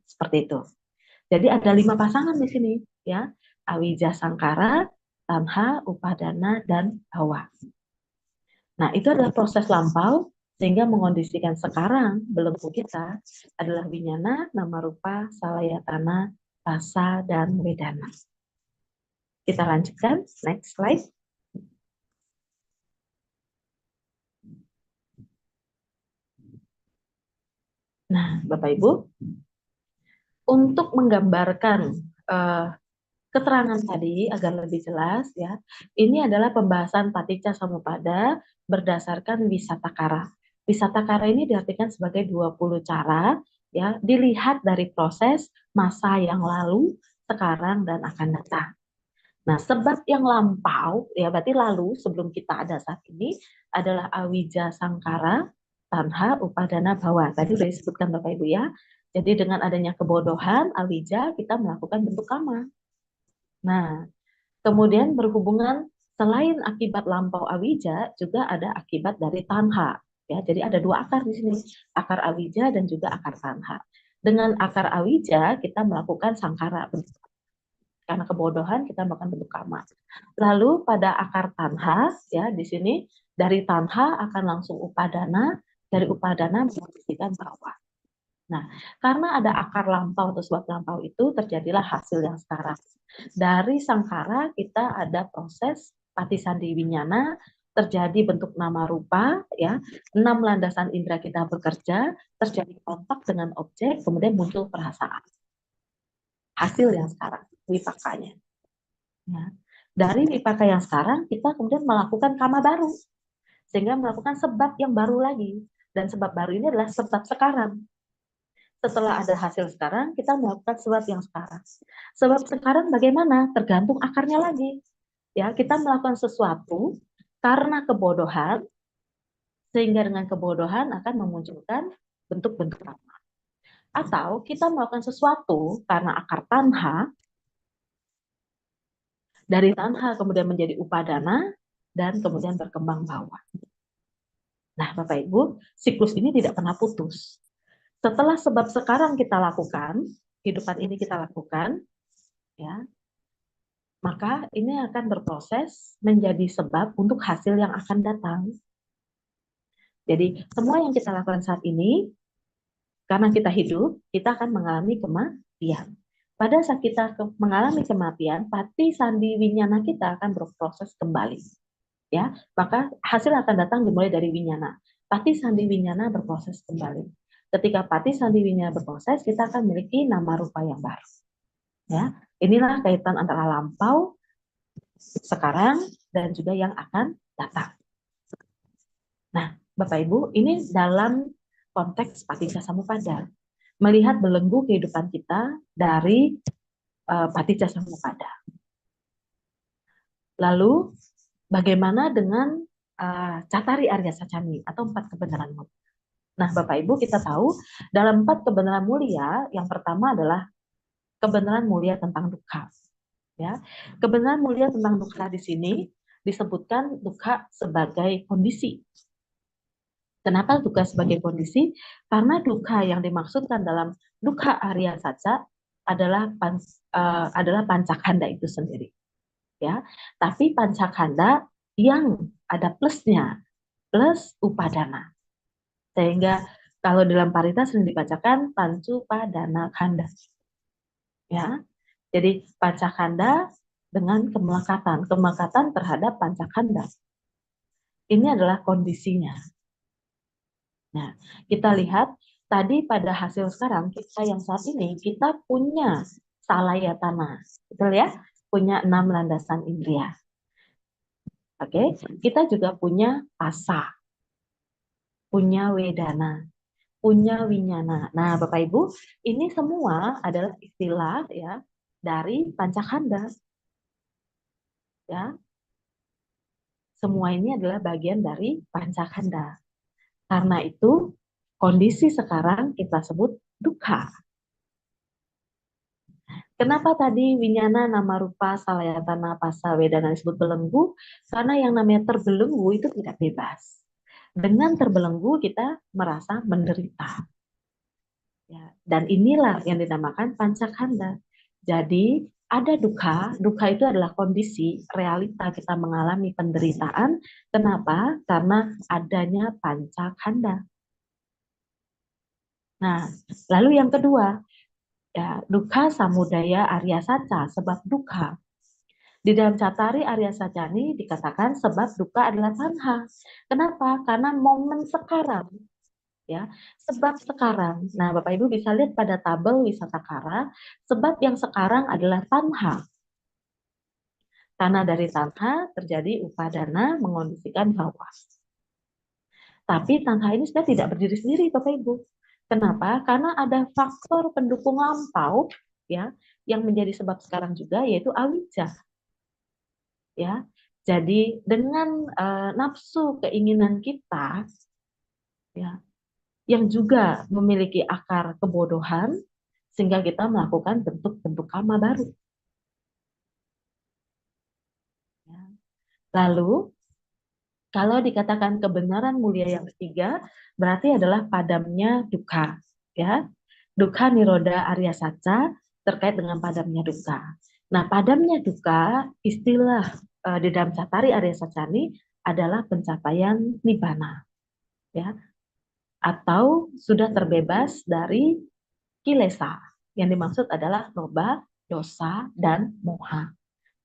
seperti itu. Jadi ada 5 pasangan di sini, ya, awija sangkara, tanha, upadana dan bawah. Nah, itu adalah proses lampau sehingga mengondisikan sekarang belenggu kita adalah winyana, nama rupa, salayatana, pasa dan wedana. Kita lanjutkan, next slide. Nah, Bapak Ibu, untuk menggambarkan keterangan tadi agar lebih jelas, ya, ini adalah pembahasan paticca samuppada berdasarkan wisatakara. Wisatakara ini diartikan sebagai 20 cara, ya, dilihat dari proses masa yang lalu, sekarang dan akan datang. Nah, sebab yang lampau, ya, berarti lalu sebelum kita ada saat ini adalah awija sangkara, tanha, upadana, bawa. Tadi sudah disebutkan Bapak Ibu, ya. Jadi dengan adanya kebodohan, awija, kita melakukan bentuk kama. Nah, kemudian berhubungan selain akibat lampau awija, juga ada akibat dari tanha. Ya, jadi ada 2 akar di sini, akar awija dan juga akar tanha. Dengan akar awija kita melakukan sangkara, karena kebodohan kita melakukan bentuk kama. Lalu pada akar tanha, ya, di sini dari tanha akan langsung upadana, dari upadana mengondisikan bawah. Nah, karena ada akar lampau atau sebab lampau itu, terjadilah hasil yang sekarang. Dari sangkara kita ada proses patisandi winyana, terjadi bentuk nama rupa, ya, 6 landasan indera kita bekerja, terjadi kontak dengan objek, kemudian muncul perasaan. Hasil yang sekarang, wipakanya. Ya. Dari wipaka yang sekarang, kita kemudian melakukan kama baru, sehingga melakukan sebab yang baru lagi. Dan sebab baru ini adalah sebab sekarang. Setelah ada hasil sekarang, kita melakukan sebab yang sekarang. Sebab sekarang bagaimana? Tergantung akarnya lagi. Ya, kita melakukan sesuatu karena kebodohan, sehingga dengan kebodohan akan memunculkan bentuk-bentuk kama. Atau kita melakukan sesuatu karena akar tanha, dari tanha kemudian menjadi upadana, dan kemudian berkembang bawah. Nah, Bapak Ibu, siklus ini tidak pernah putus. Setelah sebab sekarang kita lakukan, kehidupan ini kita lakukan, ya, maka ini akan berproses menjadi sebab untuk hasil yang akan datang. Jadi semua yang kita lakukan saat ini, karena kita hidup, kita akan mengalami kematian. Pada saat kita mengalami kematian, pati sandi winyana kita akan berproses kembali. Ya, maka hasil akan datang dimulai dari winyana. Pati sandi winyana berproses kembali. Ketika pati sandi winyana berproses, kita akan memiliki nama rupa yang baru. Ya, inilah kaitan antara lampau, sekarang, dan juga yang akan datang. Nah, Bapak Ibu, ini dalam konteks paticca samuppada, melihat belenggu kehidupan kita dari paticca samuppada. Lalu, bagaimana dengan Cattari Arya Sacani atau 4 kebenaran mulia? Nah, Bapak Ibu, kita tahu dalam 4 kebenaran mulia, yang pertama adalah kebenaran mulia tentang dukkha. Ya, kebenaran mulia tentang dukkha di sini disebutkan dukkha sebagai kondisi. Kenapa dukkha sebagai kondisi? Karena dukkha yang dimaksudkan dalam dukkha Arya Saca adalah pancakanda itu sendiri. Ya, tapi pancakanda yang ada plusnya, plus upadana. Sehingga kalau dalam parita sering dibacakan pancu padana kanda. Ya, jadi pancakanda dengan kemelekatan terhadap pancakanda. Ini adalah kondisinya. Nah, kita lihat tadi pada hasil sekarang kita yang saat ini kita punya salayatana, betul ya? Punya 6 landasan indria. Oke, kita juga punya asa, punya wedana, punya winyana. Nah, Bapak Ibu, ini semua adalah istilah ya dari pancakanda. Ya, semua ini adalah bagian dari pancakanda. Karena itu, kondisi sekarang kita sebut dukkha. Kenapa tadi winyana, nama rupa, salayatana, pasa, wedana disebut belenggu? Karena yang namanya terbelenggu itu tidak bebas. Dengan terbelenggu kita merasa menderita. Ya, dan inilah yang dinamakan pancakanda. Jadi ada dukkha, dukkha itu adalah kondisi, realita kita mengalami penderitaan. Kenapa? Karena adanya pancakanda. Nah, lalu yang kedua, ya, dukkha samudaya arya saca, sebab dukkha. Di dalam Catari Arya Sacani dikatakan sebab dukkha adalah tanha. Kenapa? Karena momen sekarang, ya, sebab sekarang. Nah, Bapak Ibu bisa lihat pada tabel wisata kara, sebab yang sekarang adalah tanha. Karena dari tanha terjadi upadana mengondisikan bahwa. Tapi tanha ini sebenarnya tidak berdiri sendiri, Bapak Ibu. Kenapa? Karena ada faktor pendukung lampau, ya, yang menjadi sebab sekarang juga, yaitu awija. Ya, jadi dengan nafsu keinginan kita, ya, yang juga memiliki akar kebodohan, sehingga kita melakukan bentuk-bentuk karma baru. Ya. Lalu, kalau dikatakan kebenaran mulia yang ketiga, berarti adalah padamnya dukkha. Ya, dukkha niroda arya saca terkait dengan padamnya dukkha. Nah, padamnya dukkha, istilah di dalam Catari Arya Sacani adalah pencapaian nibbana. Ya, atau sudah terbebas dari kilesa. Yang dimaksud adalah loba, dosa, dan moha.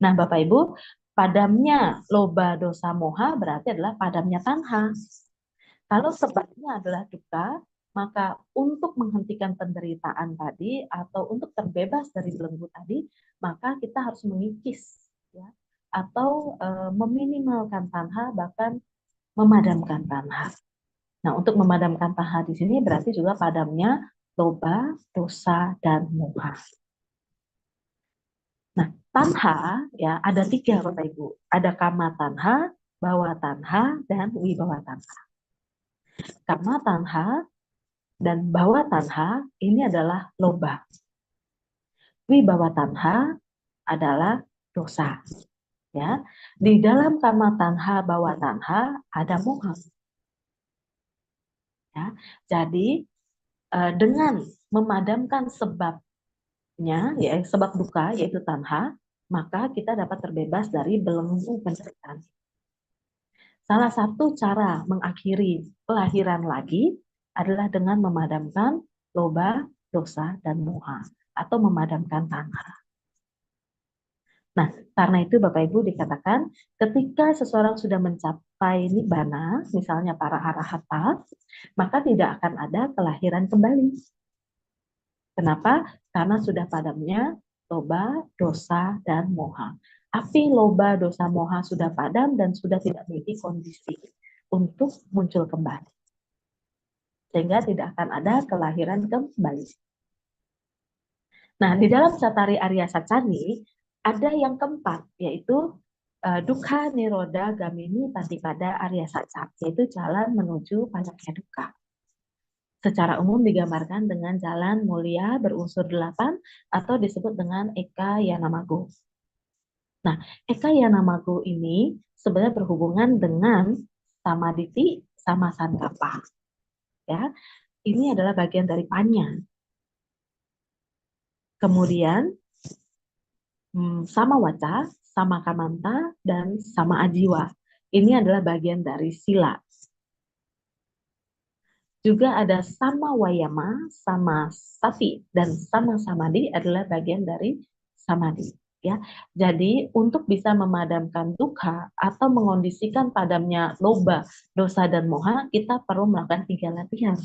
Nah, Bapak Ibu, padamnya loba, dosa, moha berarti adalah padamnya tanha. Kalau sebabnya adalah dukkha, maka untuk menghentikan penderitaan tadi atau untuk terbebas dari belenggu tadi, maka kita harus mengikis, ya, atau meminimalkan tanha, bahkan memadamkan tanha. Nah, untuk memadamkan tanha di sini berarti juga padamnya loba, dosa, dan moha. Nah, tanha ya ada 3, Bapak Ibu. Ada kama tanha, bawa tanha, dan wibawa tanha. Kama tanha dan bawa tanha ini adalah loba. Wibawa tanha adalah dosa. Ya, di dalam kama tanha, bawa tanha ada moha. Ya, jadi dengan memadamkan sebabnya, ya, sebab dukkha yaitu tanha, maka kita dapat terbebas dari belenggu penderitaan. Salah satu cara mengakhiri kelahiran lagi adalah dengan memadamkan loba, dosa, dan moha, atau memadamkan tanha. Nah, karena itu Bapak Ibu dikatakan ketika seseorang sudah mencapai nibbana, misalnya para arahata, maka tidak akan ada kelahiran kembali. Kenapa? Karena sudah padamnya loba, dosa, dan moha. Api loba, dosa, moha sudah padam dan sudah tidak memiliki kondisi untuk muncul kembali. Sehingga tidak akan ada kelahiran kembali. Nah, di dalam Catari Arya Sacani ada yang keempat, yaitu dukkha niroda gamini patipada Arya Saca, yaitu jalan menuju panjangnya dukkha. Secara umum digambarkan dengan jalan mulia berunsur 8 atau disebut dengan Eka Yanamago. Nah, Eka Yanamago ini sebenarnya berhubungan dengan samaditi sama sankappa. Ya, ini adalah bagian dari panya. Kemudian sama waca, sama kamanta, dan sama ajiwa. Ini adalah bagian dari sila. Juga ada sama wayama, sama sati, dan sama samadhi adalah bagian dari samadhi. ya. Jadi untuk bisa memadamkan dukkha atau mengondisikan padamnya loba, dosa dan moha, kita perlu melakukan 3 latihan,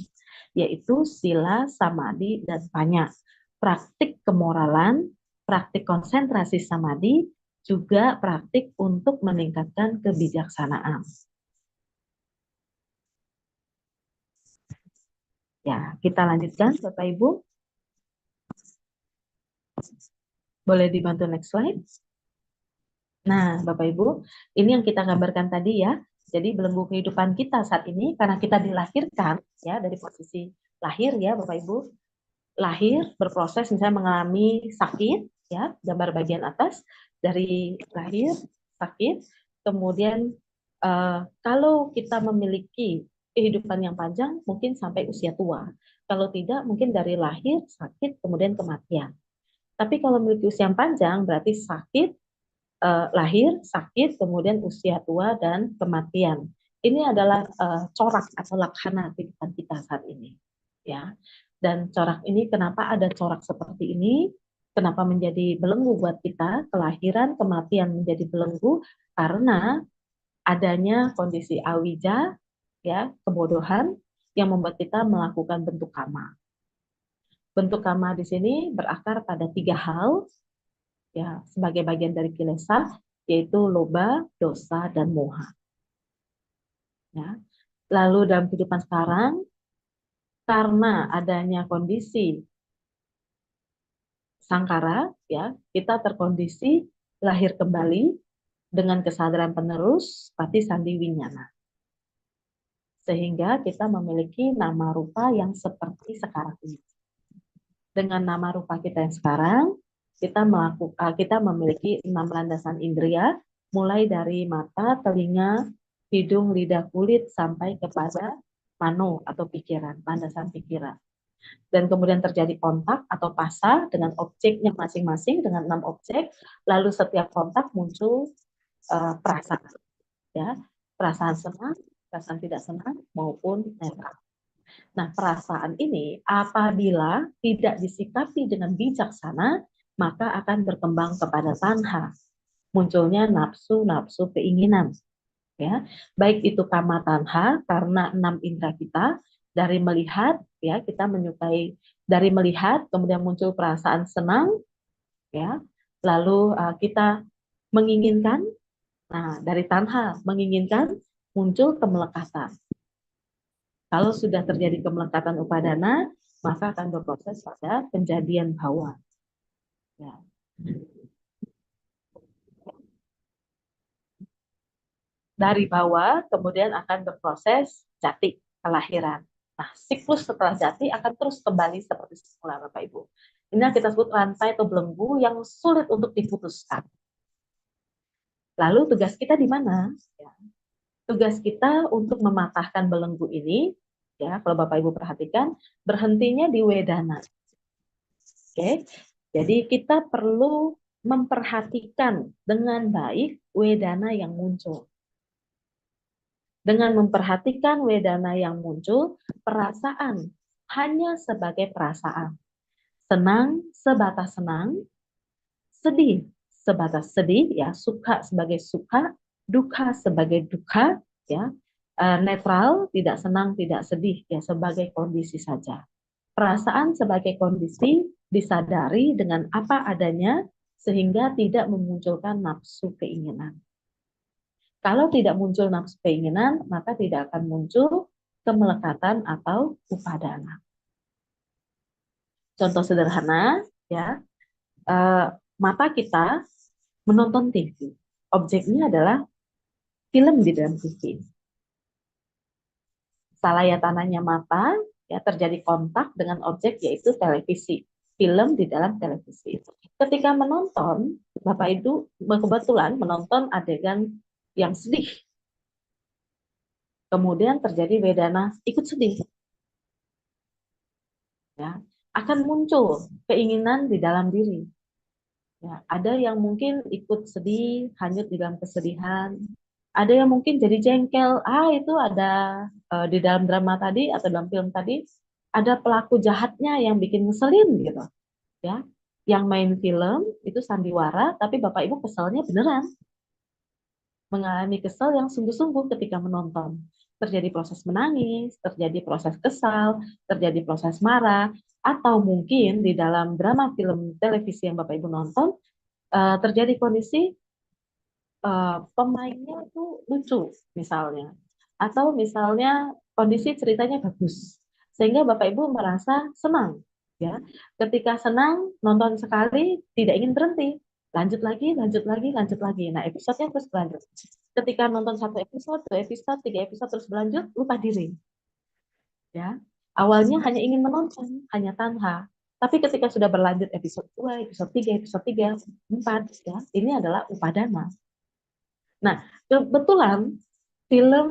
yaitu sila, samadhi, dan panya. Praktik kemoralan, praktik konsentrasi samadhi, juga praktik untuk meningkatkan kebijaksanaan. Ya, kita lanjutkan Bapak Ibu. Boleh dibantu next slide. Nah, Bapak Ibu, ini yang kita gambarkan tadi ya. Jadi belenggu kehidupan kita saat ini karena kita dilahirkan ya dari posisi lahir ya Bapak Ibu. Lahir berproses misalnya mengalami sakit ya, gambar bagian atas dari lahir sakit, kemudian kalau kita memiliki kehidupan yang panjang mungkin sampai usia tua. Kalau tidak mungkin dari lahir sakit kemudian kematian. Tapi kalau memiliki usia yang panjang berarti sakit, lahir, sakit, kemudian usia tua dan kematian. Ini adalah corak atau laksana kehidupan kita saat ini, ya. Dan corak ini kenapa ada corak seperti ini? Kenapa menjadi belenggu buat kita? Kelahiran, kematian menjadi belenggu karena adanya kondisi awija, ya, kebodohan yang membuat kita melakukan bentuk kama. Bentuk kama di sini berakar pada 3 hal. Ya, sebagai bagian dari kilesa, yaitu loba, dosa, dan moha. Ya. Lalu dalam kehidupan sekarang, karena adanya kondisi sangkara, ya, kita terkondisi lahir kembali dengan kesadaran penerus, pati sandi winyana. Sehingga kita memiliki nama rupa yang seperti sekarang ini. Dengan nama rupa kita yang sekarang, kita memiliki 6 landasan indera, mulai dari mata, telinga, hidung, lidah, kulit, sampai kepada mano atau pikiran, landasan pikiran. Dan kemudian terjadi kontak atau pasa dengan objeknya masing-masing, dengan 6 objek, lalu setiap kontak muncul perasaan. Ya, perasaan senang, perasaan tidak senang, maupun netral. Nah, perasaan ini apabila tidak disikapi dengan bijaksana, maka akan berkembang kepada tanha. Munculnya nafsu-nafsu keinginan. Ya, baik itu kama tanha karena 6 indera kita, dari melihat ya, kita menyukai dari melihat kemudian muncul perasaan senang ya. Lalu kita menginginkan, nah dari tanha menginginkan muncul kemelekatan. Kalau sudah terjadi kemelekatan upadana, maka akan berproses pada penjadian bhawa. Ya. Dari bawah kemudian akan berproses jati, kelahiran. Nah, siklus setelah jati akan terus kembali seperti semula, Bapak Ibu. Ini yang kita sebut rantai atau belenggu yang sulit untuk diputuskan. Lalu tugas kita di mana? Ya. Tugas kita untuk mematahkan belenggu ini, ya, kalau Bapak Ibu perhatikan, berhentinya di wedana. Oke. Jadi kita perlu memperhatikan dengan baik wedana yang muncul. Dengan memperhatikan wedana yang muncul, perasaan hanya sebagai perasaan. Senang sebatas senang, sedih sebatas sedih, ya, suka sebagai suka, duka sebagai duka, ya, netral, tidak senang, tidak sedih, ya, sebagai kondisi saja. Perasaan sebagai kondisi disadari dengan apa adanya sehingga tidak memunculkan nafsu keinginan. Kalau tidak muncul nafsu keinginan, maka tidak akan muncul kemelekatan atau upadana. Contoh sederhana, ya, mata kita menonton TV. Objeknya adalah film di dalam TV. Salayatananya mata, ya, terjadi kontak dengan objek yaitu televisi, film di dalam televisi. Ketika menonton, Bapak Ibu kebetulan menonton adegan yang sedih, kemudian terjadi wedana ikut sedih, ya, akan muncul keinginan di dalam diri. Ya, ada yang mungkin ikut sedih, hanyut di dalam kesedihan. Ada yang mungkin jadi jengkel, itu ada di dalam drama tadi atau dalam film tadi ada pelaku jahatnya yang bikin ngeselin gitu, ya, yang main film itu sandiwara, tapi Bapak Ibu keselnya beneran. Mengalami kesal yang sungguh-sungguh ketika menonton. Terjadi proses menangis, terjadi proses kesal, terjadi proses marah, atau mungkin di dalam drama film televisi yang Bapak Ibu nonton, terjadi kondisi pemainnya tuh lucu misalnya. Atau misalnya kondisi ceritanya bagus. Sehingga Bapak Ibu merasa senang. Ya, ketika senang, nonton sekali, tidak ingin berhenti. Lanjut lagi, lanjut lagi, lanjut lagi. Nah, episodenya terus berlanjut. Ketika nonton 1 episode, 2 episode, 3 episode terus berlanjut, lupa diri. Ya, awalnya hanya ingin menonton, hanya tanha. Tapi ketika sudah berlanjut episode 2, episode 3, episode 3, 4, ya, ini adalah upadana. Nah, kebetulan film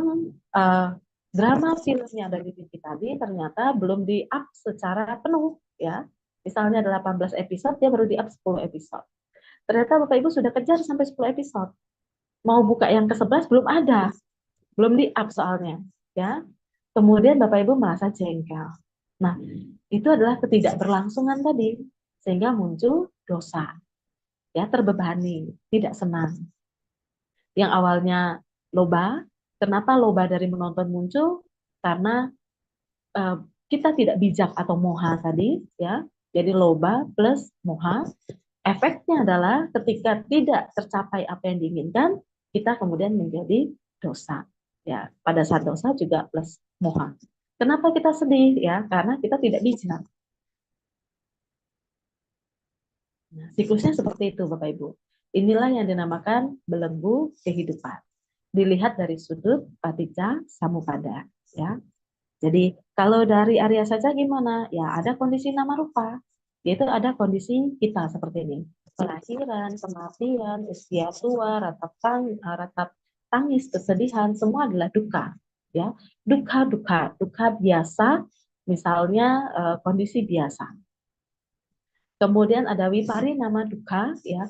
drama filmnya dari TV tadi ternyata belum di-up secara penuh, ya. Misalnya 18 episode, dia baru di-up 10 episode. Ternyata Bapak Ibu sudah kejar sampai 10 episode. Mau buka yang ke-11 belum ada. Belum di-up soalnya, ya. Kemudian Bapak Ibu merasa jengkel. Nah, itu adalah ketidakberlangsungan tadi, sehingga muncul dosa. Ya, terbebani, tidak senang. Yang awalnya loba, kenapa loba dari menonton muncul? Karena kita tidak bijak atau moha tadi, ya. Jadi loba plus moha. Efeknya adalah ketika tidak tercapai apa yang diinginkan, kita kemudian menjadi dosa. Ya, pada saat dosa juga plus moha. Kenapa kita sedih? Ya, karena kita tidak bijak. Nah, siklusnya seperti itu, Bapak Ibu. Inilah yang dinamakan belenggu kehidupan. Dilihat dari sudut paticca samuppada, ya. Jadi kalau dari Arya saja gimana? Ya ada kondisi nama rupa, yaitu ada kondisi kita seperti ini. Kelahiran, kematian, usia tua, ratap tangis, kesedihan, semua adalah duka. Ya, duka biasa, misalnya kondisi biasa. Kemudian ada wipari nama duka, ya,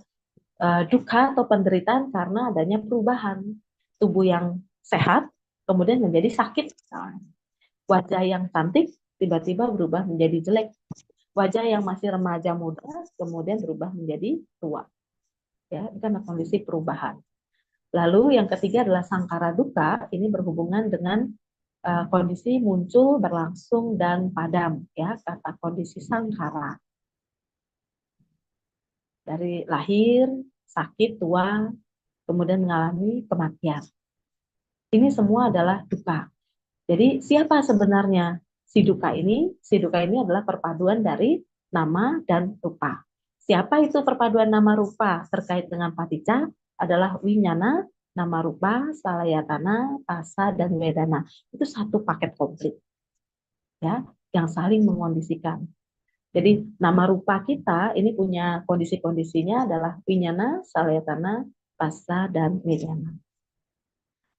duka atau penderitaan karena adanya perubahan tubuh yang sehat, kemudian menjadi sakit. Wajah yang cantik tiba-tiba berubah menjadi jelek. Wajah yang masih remaja muda kemudian berubah menjadi tua. Ya, ini kan kondisi perubahan. Lalu yang ketiga adalah sangkara duka, ini berhubungan dengan kondisi muncul, berlangsung dan padam, ya, kata kondisi sangkara. Dari lahir, sakit, tua, kemudian mengalami kematian. Ini semua adalah duka. Jadi siapa sebenarnya si duka ini? Si duka ini adalah perpaduan dari nama dan rupa. Siapa itu perpaduan nama rupa terkait dengan paticca? Adalah winyana, nama rupa, salayatana, pasa, dan wedana. Itu satu paket komplit, ya, yang saling mengkondisikan. Jadi nama rupa kita ini punya kondisi-kondisinya adalah winyana, salayatana, pasa, dan wedana.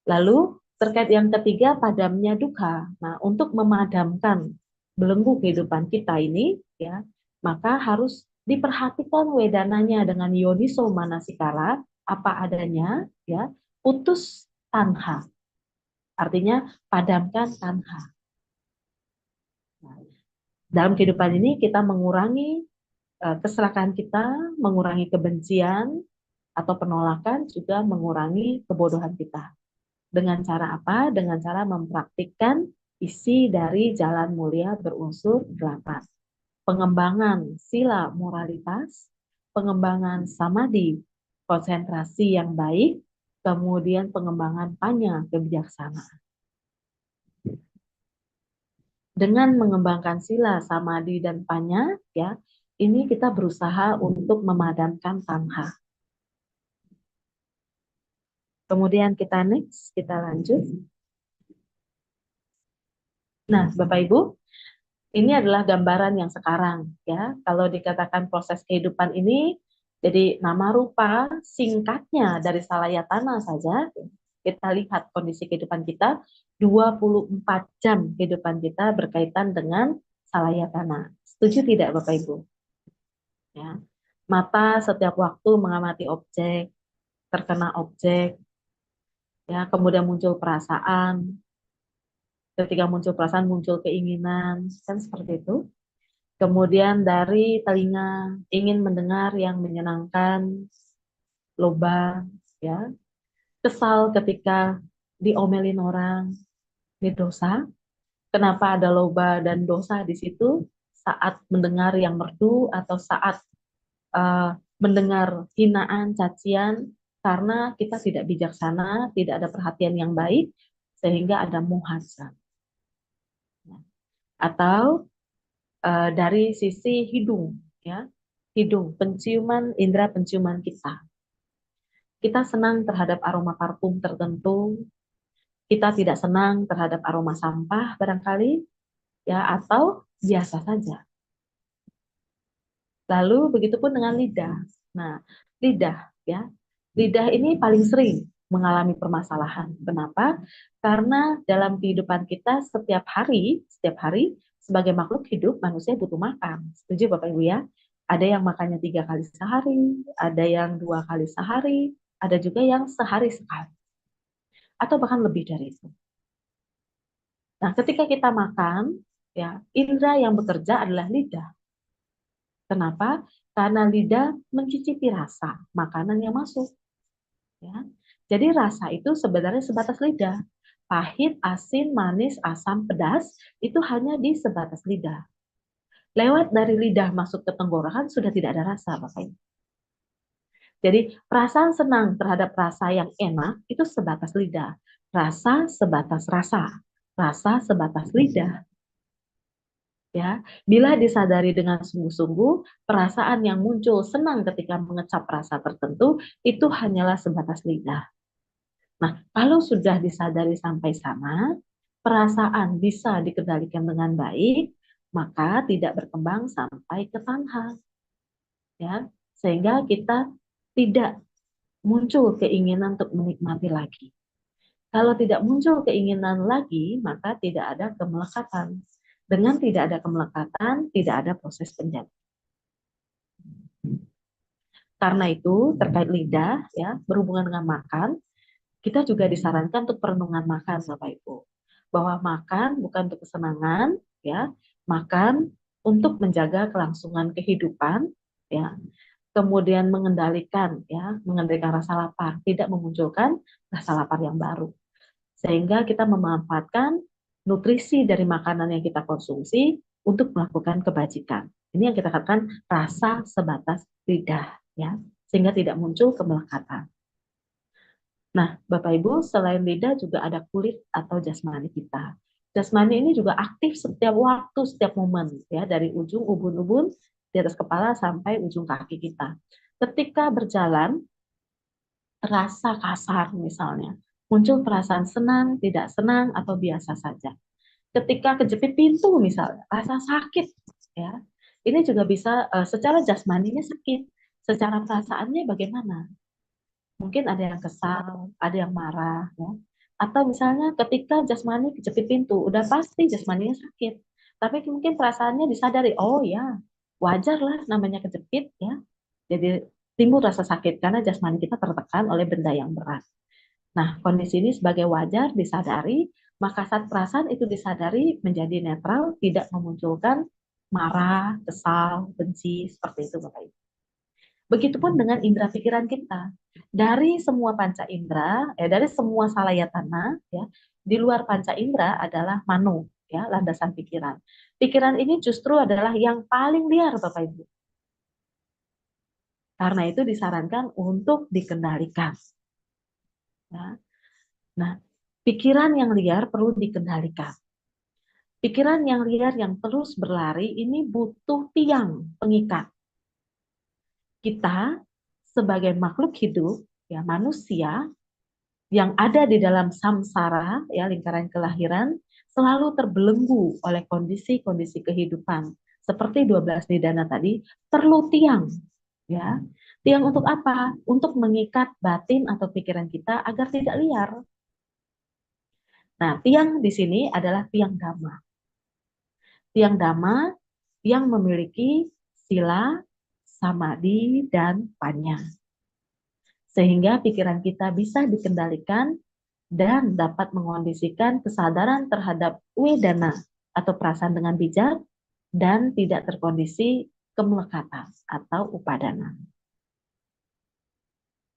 Lalu terkait yang ketiga, padamnya duka. Nah, untuk memadamkan belenggu kehidupan kita ini, ya, maka harus diperhatikan wedananya dengan yoniso manasikara, apa adanya, ya, putus tanha. Artinya padamkan tanha. Nah, dalam kehidupan ini kita mengurangi keserakahan kita, mengurangi kebencian atau penolakan, juga mengurangi kebodohan kita. Dengan cara apa? Dengan cara mempraktikkan isi dari jalan mulia berunsur 8. Pengembangan sila moralitas, pengembangan samadhi, konsentrasi yang baik, kemudian pengembangan panya kebijaksanaan. Dengan mengembangkan sila, samadhi, dan panya, ya, ini kita berusaha untuk memadamkan tanha. Kemudian kita lanjut. Nah, Bapak Ibu, ini adalah gambaran yang sekarang, ya. Kalau dikatakan proses kehidupan ini, jadi nama rupa singkatnya dari salayatana saja, kita lihat kondisi kehidupan kita, 24 jam kehidupan kita berkaitan dengan salayatana. Setuju tidak Bapak Ibu? Ya. Mata setiap waktu mengamati objek, terkena objek, ya, kemudian muncul perasaan, ketika muncul perasaan muncul keinginan, kan seperti itu. Kemudian dari telinga ingin mendengar yang menyenangkan, loba, ya. Kesal ketika diomelin orang, ini dosa. Kenapa ada loba dan dosa di situ? Saat mendengar yang merdu atau saat mendengar hinaan, cacian, karena kita tidak bijaksana, tidak ada perhatian yang baik, sehingga ada muhasab. Atau dari sisi hidung, ya, hidung, penciuman, indera penciuman kita. Kita senang terhadap aroma parfum tertentu, kita tidak senang terhadap aroma sampah barangkali, ya, atau biasa saja. Lalu begitupun dengan lidah. Nah, lidah, ya, lidah ini paling sering mengalami permasalahan. Kenapa? Karena dalam kehidupan kita setiap hari sebagai makhluk hidup manusia butuh makan. Setuju Bapak Ibu ya? Ada yang makannya 3 kali sehari, ada yang 2 kali sehari, ada juga yang sehari sekali, atau bahkan lebih dari itu. Nah, ketika kita makan, ya, indera yang bekerja adalah lidah. Kenapa? Karena lidah mencicipi rasa makanan yang masuk. Ya. Jadi rasa itu sebenarnya sebatas lidah. Pahit, asin, manis, asam, pedas itu hanya di sebatas lidah. Lewat dari lidah masuk ke tenggorokan sudah tidak ada rasa, Bapak Ibu. Jadi perasaan senang terhadap rasa yang enak itu sebatas lidah. Rasa sebatas rasa. Rasa sebatas lidah. Ya, bila disadari dengan sungguh-sungguh, perasaan yang muncul senang ketika mengecap rasa tertentu itu hanyalah sebatas lidah. Nah, kalau sudah disadari sampai sana, perasaan bisa dikendalikan dengan baik, maka tidak berkembang sampai ke tanha. Ya, sehingga kita tidak muncul keinginan untuk menikmati lagi. Kalau tidak muncul keinginan lagi, maka tidak ada kemelekatan. Dengan tidak ada kemelekatan, tidak ada proses penjadian. Karena itu, terkait lidah, ya, berhubungan dengan makan, kita juga disarankan untuk perenungan makan, Bapak Ibu. Bahwa makan bukan untuk kesenangan, ya, makan untuk menjaga kelangsungan kehidupan, ya. Kemudian mengendalikan rasa lapar, tidak memunculkan rasa lapar yang baru. Sehingga kita memanfaatkan nutrisi dari makanan yang kita konsumsi untuk melakukan kebajikan. Ini yang kita katakan rasa sebatas lidah, ya, sehingga tidak muncul kemelekatan. Nah, Bapak Ibu, selain lidah juga ada kulit atau jasmani kita. Jasmani ini juga aktif setiap waktu, setiap momen, ya, dari ujung ubun-ubun di atas kepala sampai ujung kaki kita. Ketika berjalan, terasa kasar misalnya, muncul perasaan senang, tidak senang, atau biasa saja. Ketika kejepit pintu misalnya, rasa sakit, ya, ini juga bisa secara jasmaninya sakit, secara perasaannya bagaimana? Mungkin ada yang kesal, ada yang marah, ya. Atau misalnya ketika jasmani kejepit pintu, udah pasti jasmaninya sakit, tapi mungkin perasaannya disadari, oh ya, wajar lah namanya kejepit, ya. Jadi timbul rasa sakit karena jasmani kita tertekan oleh benda yang berat. Nah, kondisi ini sebagai wajar disadari, maka saat perasaan itu disadari menjadi netral, tidak memunculkan marah, kesal, benci, seperti itu Bapak Ibu. Begitupun dengan indera pikiran kita. Dari semua panca indera, dari semua salayatana, ya, di luar panca indera adalah mano, ya, landasan pikiran. Pikiran ini justru adalah yang paling liar Bapak Ibu. Karena itu disarankan untuk dikendalikan. Ya. Nah, pikiran yang liar perlu dikendalikan. Pikiran yang liar yang terus berlari ini butuh tiang pengikat. Kita sebagai makhluk hidup, ya, manusia yang ada di dalam samsara, ya, lingkaran kelahiran, selalu terbelenggu oleh kondisi-kondisi kehidupan. Seperti 12 nidana tadi, perlu tiang, ya. Tiang untuk apa? Untuk mengikat batin atau pikiran kita agar tidak liar. Nah, tiang di sini adalah tiang dhamma. Tiang dhamma yang memiliki sila, samadhi, dan panya. Sehingga pikiran kita bisa dikendalikan dan dapat mengondisikan kesadaran terhadap wedana atau perasaan dengan bijak, dan tidak terkondisi kemelekatan atau upadana.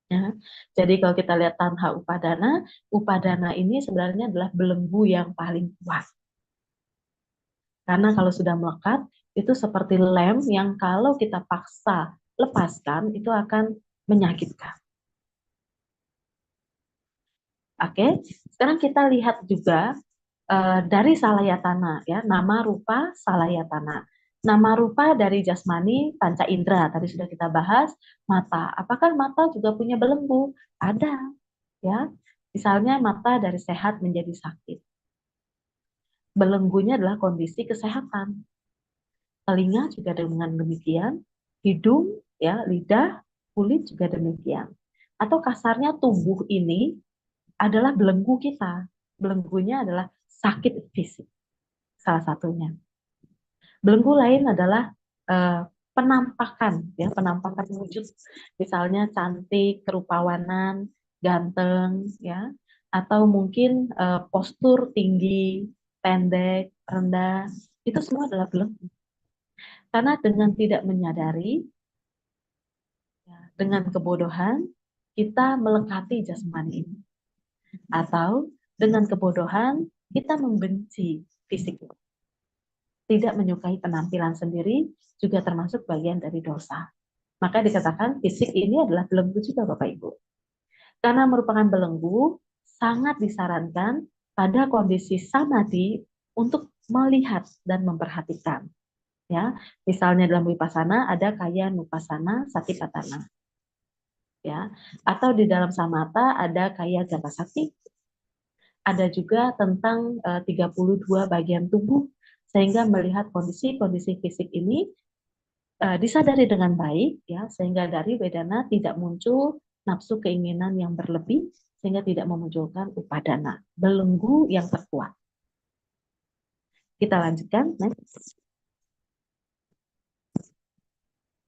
Ya. Jadi kalau kita lihat tanha upadana ini sebenarnya adalah belenggu yang paling kuat. Karena kalau sudah melekat, itu seperti lem yang kalau kita paksa lepaskan, itu akan menyakitkan. Oke, sekarang kita lihat juga dari salayatana, ya, nama rupa salayatana. Nama rupa dari jasmani panca indera, tadi sudah kita bahas, mata. Apakah mata juga punya belenggu? Ada, ya. Misalnya mata dari sehat menjadi sakit. Belenggunya adalah kondisi kesehatan. Telinga juga dengan demikian, hidung, ya, lidah, kulit juga demikian. Atau kasarnya tubuh ini adalah belenggu kita. Belenggunya adalah sakit fisik, salah satunya. Belenggu lain adalah penampakan, ya, penampakan wujud, misalnya cantik, kerupawanan, ganteng, ya, atau mungkin postur tinggi, pendek, rendah, itu semua adalah belenggu. Karena dengan tidak menyadari, ya, dengan kebodohan, kita melekati jasmani ini. Atau dengan kebodohan, kita membenci fisik. Tidak menyukai penampilan sendiri juga termasuk bagian dari dosa. Maka dikatakan fisik ini adalah belenggu juga Bapak Ibu. Karena merupakan belenggu, sangat disarankan pada kondisi samadhi untuk melihat dan memperhatikan. Ya, misalnya dalam vipassana ada kaya nupasana satipatthana. Ya, atau di dalam samatha ada kaya gatasati. Ada juga tentang 32 bagian tubuh, sehingga melihat kondisi-kondisi fisik ini disadari dengan baik, ya, sehingga dari wedana tidak muncul nafsu keinginan yang berlebih, sehingga tidak memunculkan upadana, belenggu yang terkuat. Kita lanjutkan, next.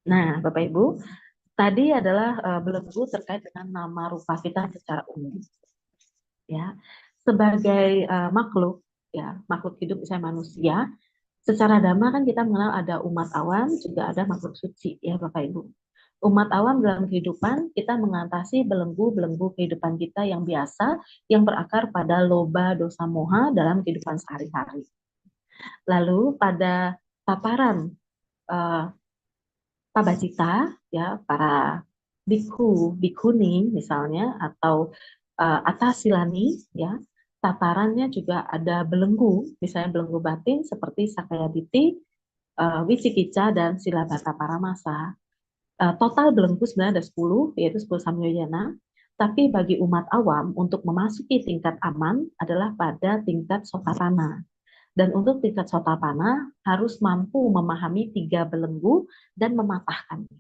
Nah, Bapak Ibu, tadi adalah belenggu terkait dengan nama rupa kita secara umum. Ya, sebagai makhluk, ya, makhluk hidup misalnya manusia, secara dhamma kan kita mengenal ada umat awam, juga ada makhluk suci, ya Bapak Ibu. Umat awam dalam kehidupan, kita mengatasi belenggu-belenggu kehidupan kita yang biasa, yang berakar pada loba, dosa, moha dalam kehidupan sehari-hari. Lalu pada tataran pabacita, ya, para bikhu, bikhuni misalnya, atau atasilani, ya, tatarannya juga ada belenggu, misalnya belenggu batin seperti sakayaditi, wicikica, dan silabata paramasa. Total belenggu sebenarnya ada 10, yaitu 10 samyojana, tapi bagi umat awam untuk memasuki tingkat aman adalah pada tingkat sotapanna. Dan untuk tingkat sotapanna harus mampu memahami 3 belenggu dan mematahkannya.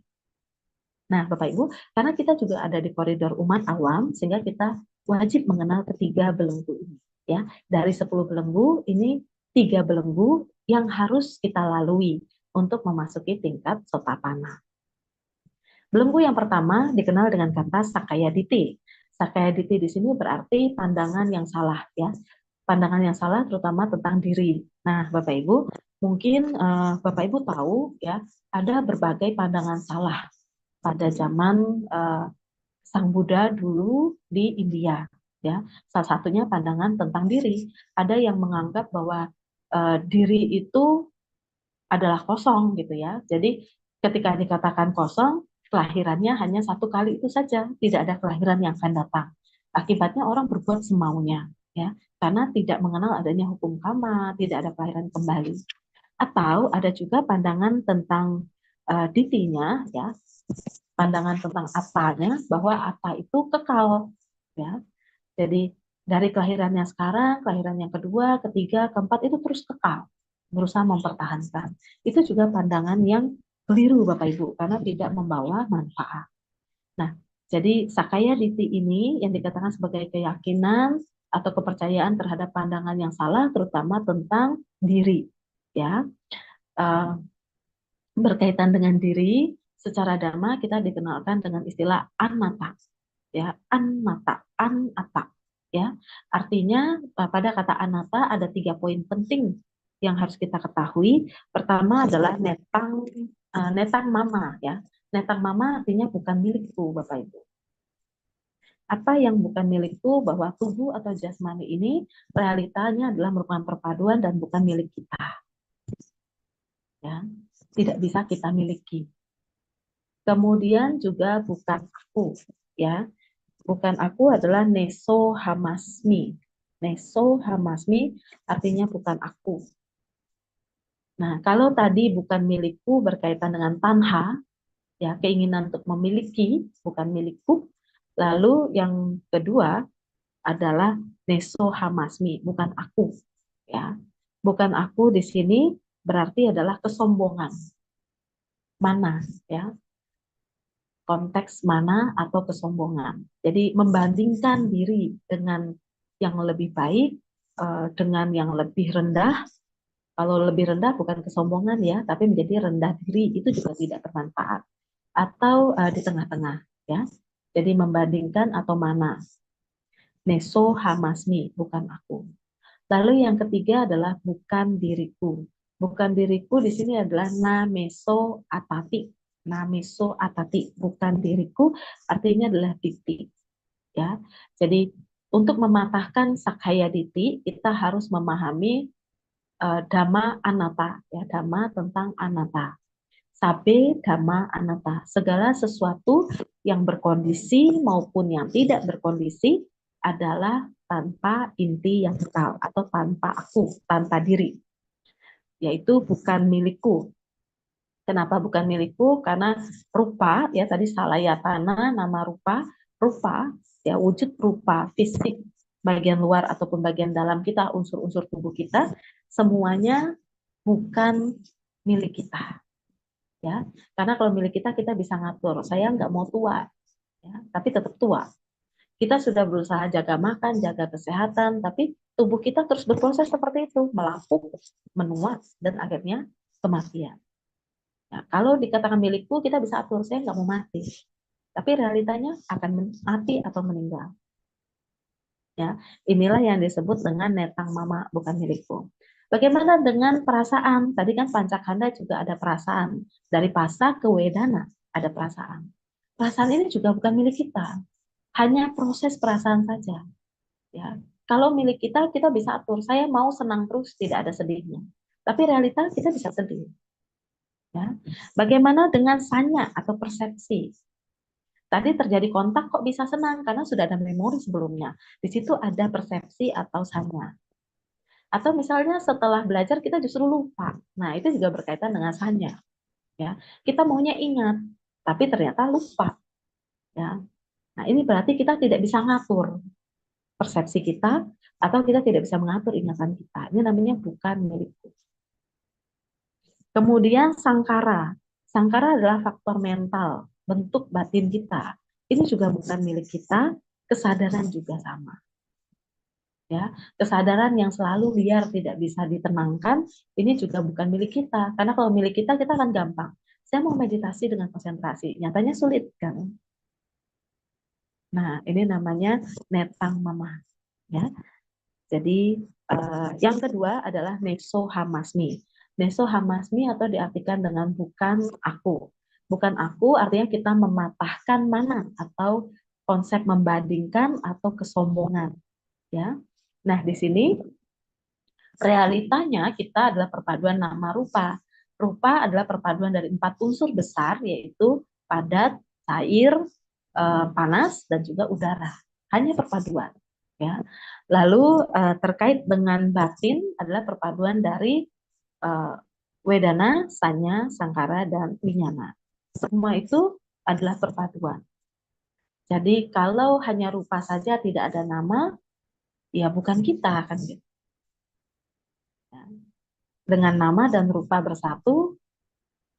Nah, Bapak Ibu, karena kita juga ada di koridor umat awam, sehingga kita wajib mengenal ketiga belenggu ini. Ya, dari 10 belenggu, ini 3 belenggu yang harus kita lalui untuk memasuki tingkat sotapanna. Belenggu yang pertama dikenal dengan kata sakayaditi. Sakayaditi di sini berarti pandangan yang salah, ya. Pandangan yang salah terutama tentang diri. Nah, Bapak Ibu, mungkin Bapak Ibu tahu, ya, ada berbagai pandangan salah pada zaman Sang Buddha dulu di India, ya. Salah satunya pandangan tentang diri. Ada yang menganggap bahwa diri itu adalah kosong, gitu ya. Jadi ketika dikatakan kosong, kelahirannya hanya 1 kali itu saja, tidak ada kelahiran yang akan datang. Akibatnya orang berbuat semaunya, ya, karena tidak mengenal adanya hukum karma, tidak ada kelahiran kembali. Atau ada juga pandangan tentang ditinya, ya, pandangan tentang apanya, bahwa apa itu kekal, ya. Jadi dari kelahirannya sekarang, kelahiran yang kedua, ketiga, keempat itu terus kekal, berusaha mempertahankan. Itu juga pandangan yang keliru Bapak Ibu, karena tidak membawa manfaat. Nah, jadi sakayaditi ini yang dikatakan sebagai keyakinan atau kepercayaan terhadap pandangan yang salah, terutama tentang diri, ya. Berkaitan dengan diri, secara dhamma kita dikenalkan dengan istilah anmata, ya, anmata, anata, ya. Artinya pada kata anatta ada 3 poin penting yang harus kita ketahui. Pertama adalah netang mama ya. Netang mama artinya bukan milikku, Bapak Ibu. Apa yang bukan milikku, bahwa tubuh atau jasmani ini realitanya adalah merupakan perpaduan dan bukan milik kita. Ya, tidak bisa kita miliki. Kemudian juga bukan aku, ya. Bukan aku adalah neso hamasmi. Neso hamasmi artinya bukan aku. Nah, kalau tadi bukan milikku berkaitan dengan tanha, ya, keinginan untuk memiliki, bukan milikku. Lalu yang kedua adalah neso hamasmi, bukan aku, ya. Bukan aku di sini berarti adalah kesombongan. Mana, ya? Konteks mana atau kesombongan. Jadi membandingkan diri dengan yang lebih baik dengan yang lebih rendah. Kalau lebih rendah bukan kesombongan ya, tapi menjadi rendah diri, itu juga tidak bermanfaat. Atau di tengah-tengah ya. Jadi membandingkan atau mana. Neso hamasmi, bukan aku. Lalu yang ketiga adalah bukan diriku. Bukan diriku di sini adalah nameso atati. Nameso atati, bukan diriku, artinya adalah diti. Ya, jadi untuk mematahkan sakkaya diti, kita harus memahami dhamma anatta, ya, dhamma tentang anatta. Sabe dhamma anatta, segala sesuatu yang berkondisi maupun yang tidak berkondisi adalah tanpa inti yang kekal atau tanpa aku, tanpa diri, yaitu bukan milikku. Kenapa bukan milikku? Karena rupa, ya tadi salayatana, nama rupa, rupa, ya wujud rupa, fisik, bagian luar ataupun bagian dalam kita, unsur-unsur tubuh kita, semuanya bukan milik kita. Ya, karena kalau milik kita bisa ngatur. Saya nggak mau tua, ya, tapi tetap tua. Kita sudah berusaha jaga makan, jaga kesehatan, tapi tubuh kita terus berproses seperti itu, melapuk, menua, dan akhirnya kematian. Nah, kalau dikatakan milikku, kita bisa atur, saya nggak mau mati. Tapi realitanya akan mati atau meninggal. Ya, inilah yang disebut dengan netang mama, bukan milikku. Bagaimana dengan perasaan? Tadi kan pancakanda juga ada perasaan. Dari pasa ke wedana ada perasaan. Perasaan ini juga bukan milik kita. Hanya proses perasaan saja. Ya, kalau milik kita bisa atur. Saya mau senang terus, tidak ada sedihnya. Tapi realita kita bisa sedih. Ya. Bagaimana dengan sanya atau persepsi? Tadi terjadi kontak kok bisa senang karena sudah ada memori sebelumnya. Di situ ada persepsi atau sanya. Atau misalnya setelah belajar kita justru lupa. Nah, itu juga berkaitan dengan sanya. Ya, kita maunya ingat, tapi ternyata lupa. Ya. Nah, ini berarti kita tidak bisa ngatur persepsi kita atau kita tidak bisa mengatur ingatan kita. Ini namanya bukan milikku. Kemudian sangkara. Sangkara adalah faktor mental, bentuk batin kita. Ini juga bukan milik kita, kesadaran juga sama. Ya, kesadaran yang selalu liar tidak bisa ditenangkan, ini juga bukan milik kita. Karena kalau milik kita akan gampang. Saya mau meditasi dengan konsentrasi, nyatanya sulit kan? Nah, ini namanya netang mama. Ya, jadi yang kedua adalah neso hamasmi. Neso hamasmi atau diartikan dengan bukan aku. Bukan aku artinya kita mematahkan mana atau konsep membandingkan atau kesombongan. Ya. Nah, di sini realitanya kita adalah perpaduan nama rupa. Rupa adalah perpaduan dari 4 unsur besar, yaitu padat, cair, panas, dan juga udara. Hanya perpaduan. Ya. Lalu terkait dengan batin adalah perpaduan dari wedana, sanya, sangkara, dan winyana. Semua itu adalah perpaduan. Jadi kalau hanya rupa saja tidak ada nama, ya bukan kita kan gitu. Dengan nama dan rupa bersatu,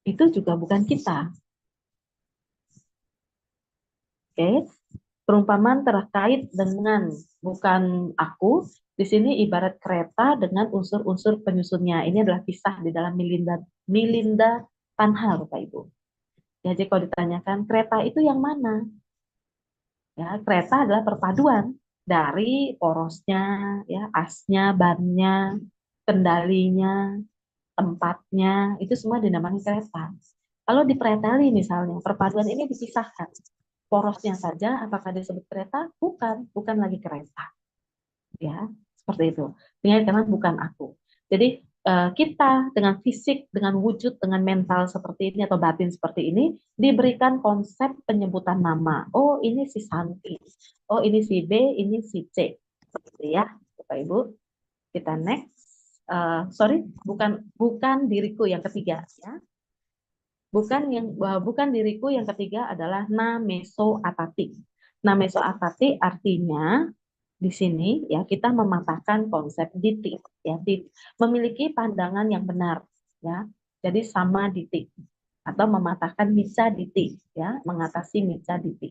itu juga bukan kita. Oke, perumpamaan terkait dengan bukan aku, di sini ibarat kereta dengan unsur-unsur penyusunnya. Ini adalah kisah di dalam Milinda Tanha, Bapak Ibu. Ya, jadi kalau ditanyakan kereta itu yang mana? Ya, kereta adalah perpaduan dari porosnya, ya, asnya, bannya, kendalinya, tempatnya, itu semua dinamakan kereta. Kalau di preteli misalnya, perpaduan ini dipisahkan. Porosnya saja, apakah disebut kereta? Bukan, bukan lagi kereta. Ya, seperti itu. Ini karena bukan aku. Jadi kita dengan fisik, dengan wujud, dengan mental seperti ini atau batin seperti ini diberikan konsep penyebutan nama. Oh, ini si Santi. Oh, ini si B, ini si C. Seperti ya, Bapak Ibu. Kita next. Sorry, bukan diriku yang ketiga ya. Bukan diriku yang ketiga adalah nameso atati. Nameso atati artinya di sini ya kita mematahkan konsep diti ya, memiliki pandangan yang benar ya. Jadi sama diti atau mematahkan mica diti ya, mengatasi mica diti.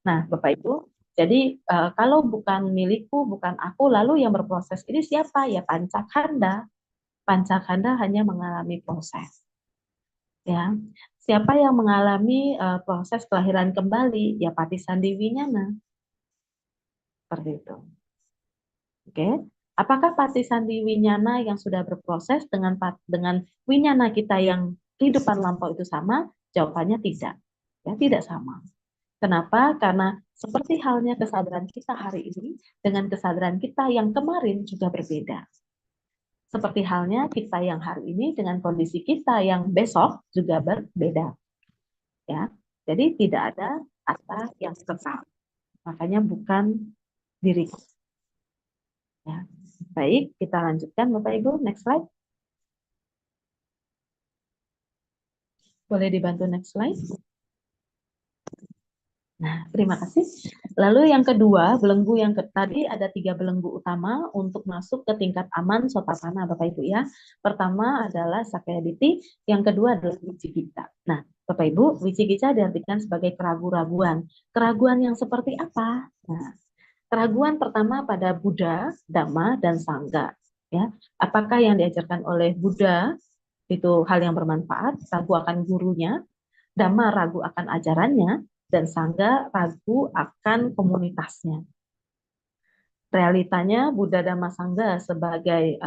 Nah, Bapak Ibu, jadi kalau bukan milikku, bukan aku, lalu yang berproses ini siapa? Ya pancakanda. Pancakanda hanya mengalami proses. Ya, siapa yang mengalami proses kelahiran kembali? Ya Patisandi Winyana. Seperti itu. Oke, apakah Patisandi Winyana yang sudah berproses dengan Winyana kita yang kehidupan lampau itu sama? Jawabannya tidak. Ya, tidak sama. Kenapa? Karena seperti halnya kesadaran kita hari ini dengan kesadaran kita yang kemarin juga berbeda. Seperti halnya kita yang hari ini dengan kondisi kita yang besok juga berbeda. Ya, jadi tidak ada kata yang kekal. Makanya bukan diriku. Ya. Baik, kita lanjutkan Bapak Ibu. Next slide. Boleh dibantu next slide. Nah, terima kasih. Lalu yang kedua, belenggu yang tadi ada 3 belenggu utama untuk masuk ke tingkat aman Sotapanna, Bapak Ibu ya. Pertama adalah Sakyaditi, yang kedua adalah Wicikita. Nah, Bapak Ibu, Wicikita diartikan sebagai keraguan-raguan. Keraguan yang seperti apa? Nah, keraguan pertama pada Buddha, Dhamma, dan Sangha. Ya, apakah yang diajarkan oleh Buddha itu hal yang bermanfaat, ragu akan gurunya, Dhamma ragu akan ajarannya, dan Sangha ragu akan komunitasnya. Realitanya Buddha Dhamma Sangha sebagai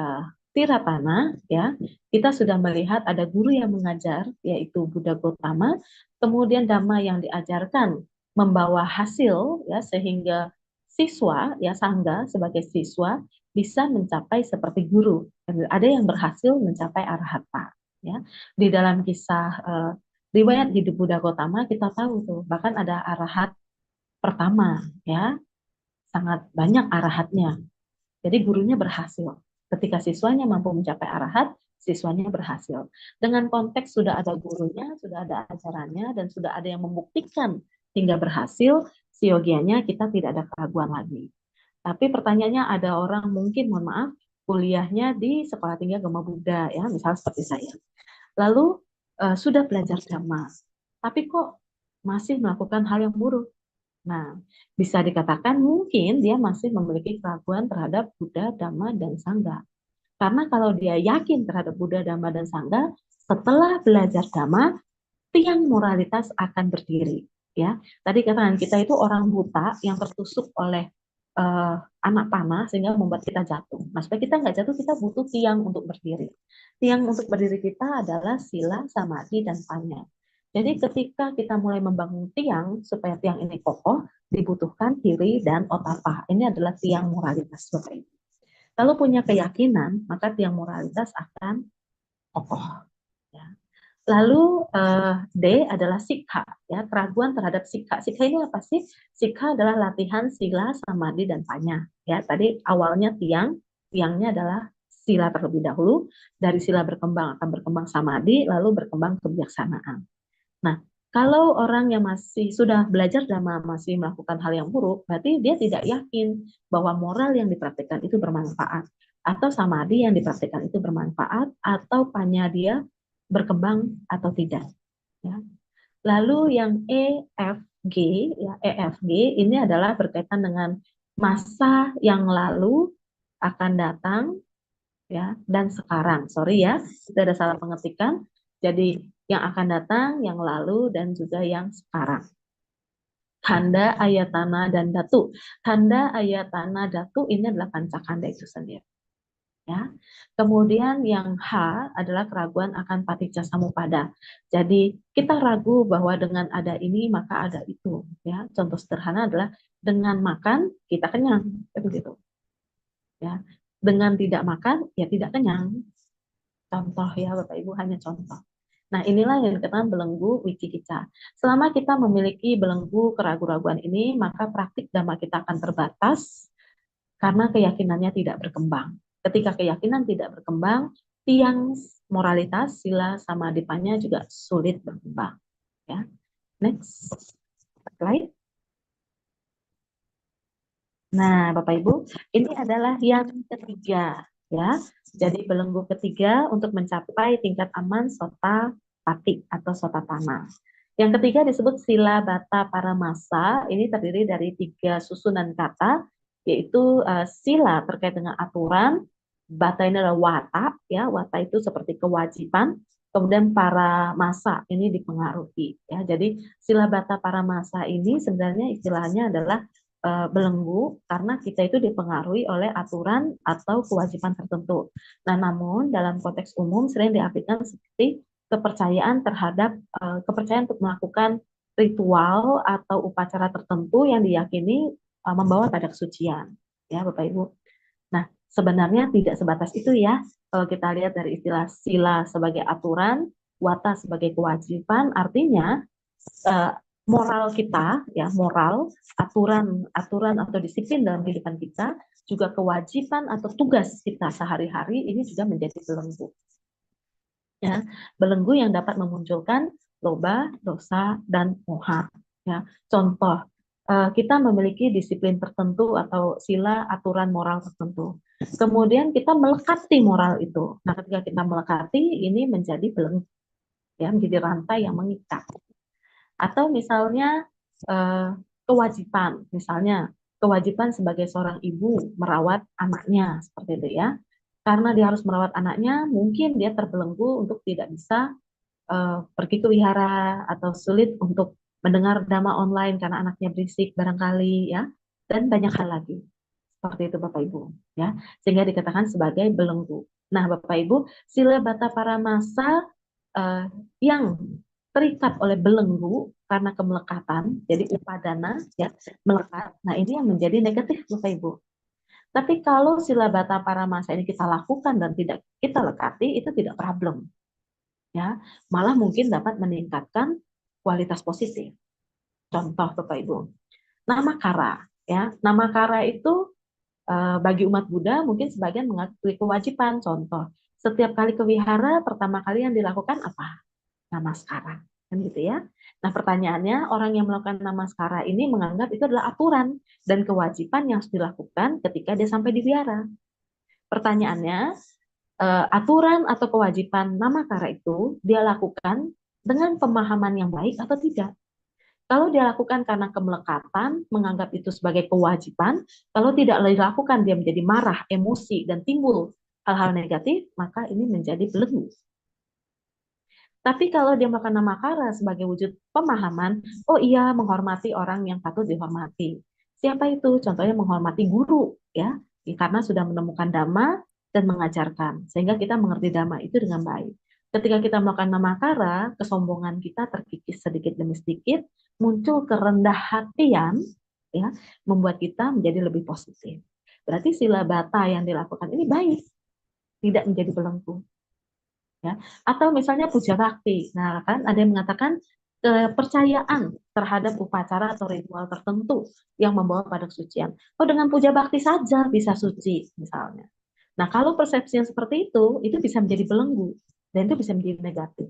Tiratana, ya kita sudah melihat ada guru yang mengajar yaitu Buddha Gautama, kemudian Dhamma yang diajarkan membawa hasil ya sehingga siswa ya Sangha sebagai siswa bisa mencapai seperti guru. Ada yang berhasil mencapai arhata. Ya di dalam kisah riwayat hidup Buddha Gautama kita tahu tuh bahkan ada arahat pertama ya sangat banyak arahatnya. Jadi gurunya berhasil. Ketika siswanya mampu mencapai arahat, siswanya berhasil. Dengan konteks sudah ada gurunya, sudah ada ajarannya, dan sudah ada yang membuktikan hingga berhasil, siogianya kita tidak ada keraguan lagi. Tapi pertanyaannya ada orang mungkin, mohon maaf, kuliahnya di Sekolah Tinggi Agama Buddha, ya, misal seperti saya. Lalu sudah belajar Dhamma, tapi kok masih melakukan hal yang buruk. Nah, bisa dikatakan mungkin dia masih memiliki keraguan terhadap Buddha, Dhamma, dan Sangha. Karena kalau dia yakin terhadap Buddha, Dhamma, dan Sangha, setelah belajar Dhamma, tiang moralitas akan berdiri. Ya, tadi katakan kita itu orang buta yang tertusuk oleh anak panah sehingga membuat kita jatuh. Nah, supaya kita nggak jatuh, kita butuh tiang untuk berdiri. Tiang untuk berdiri kita adalah sila, samadhi, dan panya. Jadi ketika kita mulai membangun tiang, supaya tiang ini kokoh, dibutuhkan hiri dan otapa. Ini adalah tiang moralitas. Kalau punya keyakinan, maka tiang moralitas akan kokoh. Ya. Lalu D adalah sikha, ya keraguan terhadap sikha. Sikha ini apa sih? Sikha adalah latihan sila, samadhi, dan panya. Ya tadi awalnya tiangnya adalah sila terlebih dahulu. Dari sila akan berkembang samadhi, lalu berkembang kebijaksanaan. Nah, kalau orang yang masih sudah belajar Dhamma masih melakukan hal yang buruk, berarti dia tidak yakin bahwa moral yang dipraktikkan itu bermanfaat, atau samadhi yang dipraktikkan itu bermanfaat, atau panya dia berkembang atau tidak. Ya. Lalu yang EFG, ya EFG ini adalah berkaitan dengan masa yang lalu akan datang, ya dan sekarang. Sorry ya, itu ada salah pengetikan. Jadi yang akan datang, yang lalu, dan juga yang sekarang. Khanda, ayatana, dan datu. Khanda, ayatana, datu ini adalah pancakanda itu sendiri. Ya. Kemudian yang H adalah keraguan akan paticca samuppada. Jadi kita ragu bahwa dengan ada ini maka ada itu. Ya. Contoh sederhana adalah dengan makan kita kenyang, begitu. Ya. Dengan tidak makan ya tidak kenyang. Contoh ya Bapak Ibu, hanya contoh. Nah, inilah yang dikatakan belenggu wicikicca. Selama kita memiliki belenggu keraguan-raguan ini, maka praktik dhamma kita akan terbatas karena keyakinannya tidak berkembang. Ketika keyakinan tidak berkembang, tiang moralitas, sila sama dipanya juga sulit berkembang. Ya. Next slide. Nah, Bapak Ibu, ini adalah yang ketiga, ya. Jadi belenggu ketiga untuk mencapai tingkat aman sota pati atau sota tana. Yang ketiga disebut sila bata paramasa. Ini terdiri dari 3 susunan kata, yaitu sila terkait dengan aturan, bata ini adalah wata, ya. Wata itu seperti kewajiban. Kemudian para masa ini dipengaruhi, ya. Jadi sila bata paramasa ini sebenarnya istilahnya adalah belenggu karena kita itu dipengaruhi oleh aturan atau kewajiban tertentu. Nah, namun dalam konteks umum sering diartikan seperti kepercayaan terhadap kepercayaan untuk melakukan ritual atau upacara tertentu yang diyakini membawa pada kesucian, ya Bapak Ibu. Nah, sebenarnya tidak sebatas itu ya. Kalau kita lihat dari istilah sila sebagai aturan, wata sebagai kewajiban, artinya moral kita, ya moral, aturan atau disiplin dalam kehidupan kita, juga kewajiban atau tugas kita sehari-hari ini juga menjadi belenggu. Ya, belenggu yang dapat memunculkan loba, dosa, dan moha. Ya, contoh, kita memiliki disiplin tertentu atau sila aturan moral tertentu. Kemudian kita melekati moral itu. Nah, ketika kita melekati, ini menjadi belenggu, ya, menjadi rantai yang mengikat. Atau misalnya kewajiban, misalnya kewajiban sebagai seorang ibu merawat anaknya, seperti itu ya. Karena dia harus merawat anaknya, mungkin dia terbelenggu untuk tidak bisa pergi ke wihara atau sulit untuk mendengar dhamma online karena anaknya berisik barangkali ya, dan banyak hal lagi. Seperti itu Bapak Ibu, ya. Sehingga dikatakan sebagai belenggu. Nah, Bapak Ibu, sila bata paramasa yang terikat oleh belenggu karena kemelekatan, jadi upadana, ya, melekat. Nah, ini yang menjadi negatif, Bapak Ibu. Tapi kalau sila bata paramasa ini kita lakukan dan tidak kita lekati, itu tidak problem. Ya, malah mungkin dapat meningkatkan kualitas positif. Contoh, Bapak Ibu, nama kara, ya, nama kara itu bagi umat Buddha mungkin sebagian mengakui kewajiban. Contoh, setiap kali ke wihara, pertama kali yang dilakukan apa? Namaskara, kan gitu ya. Nah, pertanyaannya, orang yang melakukan namaskara ini menganggap itu adalah aturan dan kewajiban yang harus dilakukan ketika dia sampai di wihara. Pertanyaannya, aturan atau kewajiban namaskara itu dia lakukan dengan pemahaman yang baik atau tidak? Kalau dia lakukan karena kemelekatan, menganggap itu sebagai kewajiban, kalau tidak dilakukan dia menjadi marah, emosi, dan timbul hal-hal negatif, maka ini menjadi belenggu. Tapi kalau dia melakukan namakara sebagai wujud pemahaman, oh iya menghormati orang yang patut dihormati. Siapa itu? Contohnya menghormati guru, ya, karena sudah menemukan dhamma dan mengajarkan, sehingga kita mengerti dhamma itu dengan baik. Ketika kita melakukan namakara, kesombongan kita terkikis sedikit demi sedikit, muncul kerendah hatian, ya, membuat kita menjadi lebih positif. Berarti sila bata yang dilakukan ini baik, tidak menjadi belenggu. Ya. Atau misalnya puja bakti. Nah, kan ada yang mengatakan kepercayaan terhadap upacara atau ritual tertentu yang membawa pada kesucian. Oh, dengan puja bakti saja bisa suci, misalnya. Nah, kalau persepsi yang seperti itu bisa menjadi belenggu dan itu bisa menjadi negatif.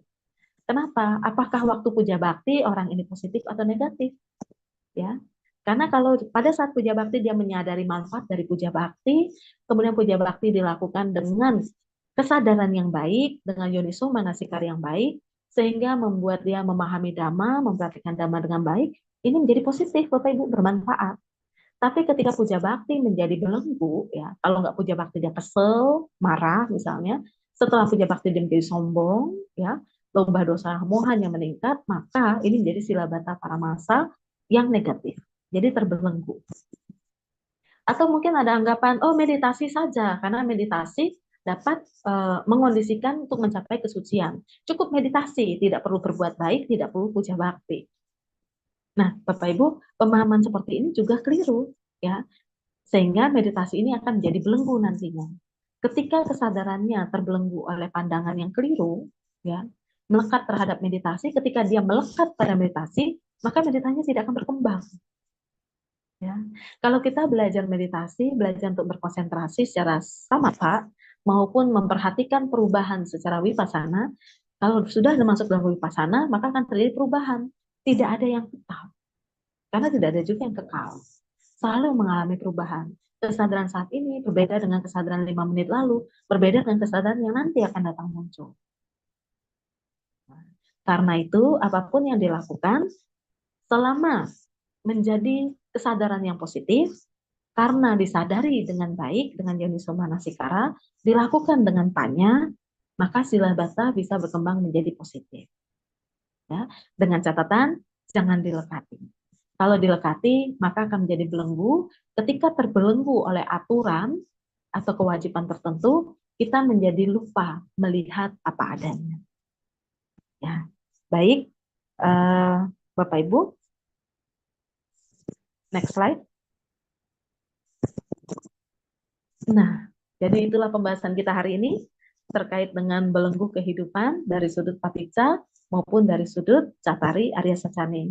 Kenapa? Apakah waktu puja bakti orang ini positif atau negatif? Ya. Karena kalau pada saat puja bakti dia menyadari manfaat dari puja bakti, kemudian puja bakti dilakukan dengan kesadaran yang baik, dengan yoniso manasikara yang baik, sehingga membuat dia memahami dhamma, mempraktikkan dhamma dengan baik, ini menjadi positif, Bapak Ibu, bermanfaat. Tapi ketika puja bakti menjadi belenggu, ya, kalau nggak puja bakti dia kesel, marah misalnya, setelah puja bakti dia menjadi sombong, ya, lomba dosa mohan yang meningkat, maka ini menjadi sila bata paramasa yang negatif, jadi terbelenggu. Atau mungkin ada anggapan, oh meditasi saja, karena meditasi dapat mengondisikan untuk mencapai kesucian. Cukup meditasi, tidak perlu berbuat baik, tidak perlu puja bakti. Nah, Bapak Ibu, pemahaman seperti ini juga keliru, ya. Sehingga meditasi ini akan menjadi belenggu nantinya. Ketika kesadarannya terbelenggu oleh pandangan yang keliru, ya, melekat terhadap meditasi, ketika dia melekat pada meditasi, maka meditasinya tidak akan berkembang. Ya. Kalau kita belajar meditasi, belajar untuk berkonsentrasi secara samatha, maupun memperhatikan perubahan secara vipassana, kalau sudah masuk dalam vipassana, maka akan terjadi perubahan. Tidak ada yang tetap, karena tidak ada juga yang kekal. Selalu mengalami perubahan. Kesadaran saat ini berbeda dengan kesadaran 5 menit lalu, berbeda dengan kesadaran yang nanti akan datang muncul. Karena itu, apapun yang dilakukan, selama menjadi kesadaran yang positif, karena disadari dengan baik, dengan yoniso manasikara, dilakukan dengan panya, maka silabata bisa berkembang menjadi positif. Ya, dengan catatan, jangan dilekati. Kalau dilekati, maka akan menjadi belenggu. Ketika terbelenggu oleh aturan atau kewajiban tertentu, kita menjadi lupa melihat apa adanya. Ya, baik, Bapak Ibu. Next slide. Nah, jadi itulah pembahasan kita hari ini terkait dengan belenggu kehidupan dari sudut Paticca maupun dari sudut Cattari Arya Sacani.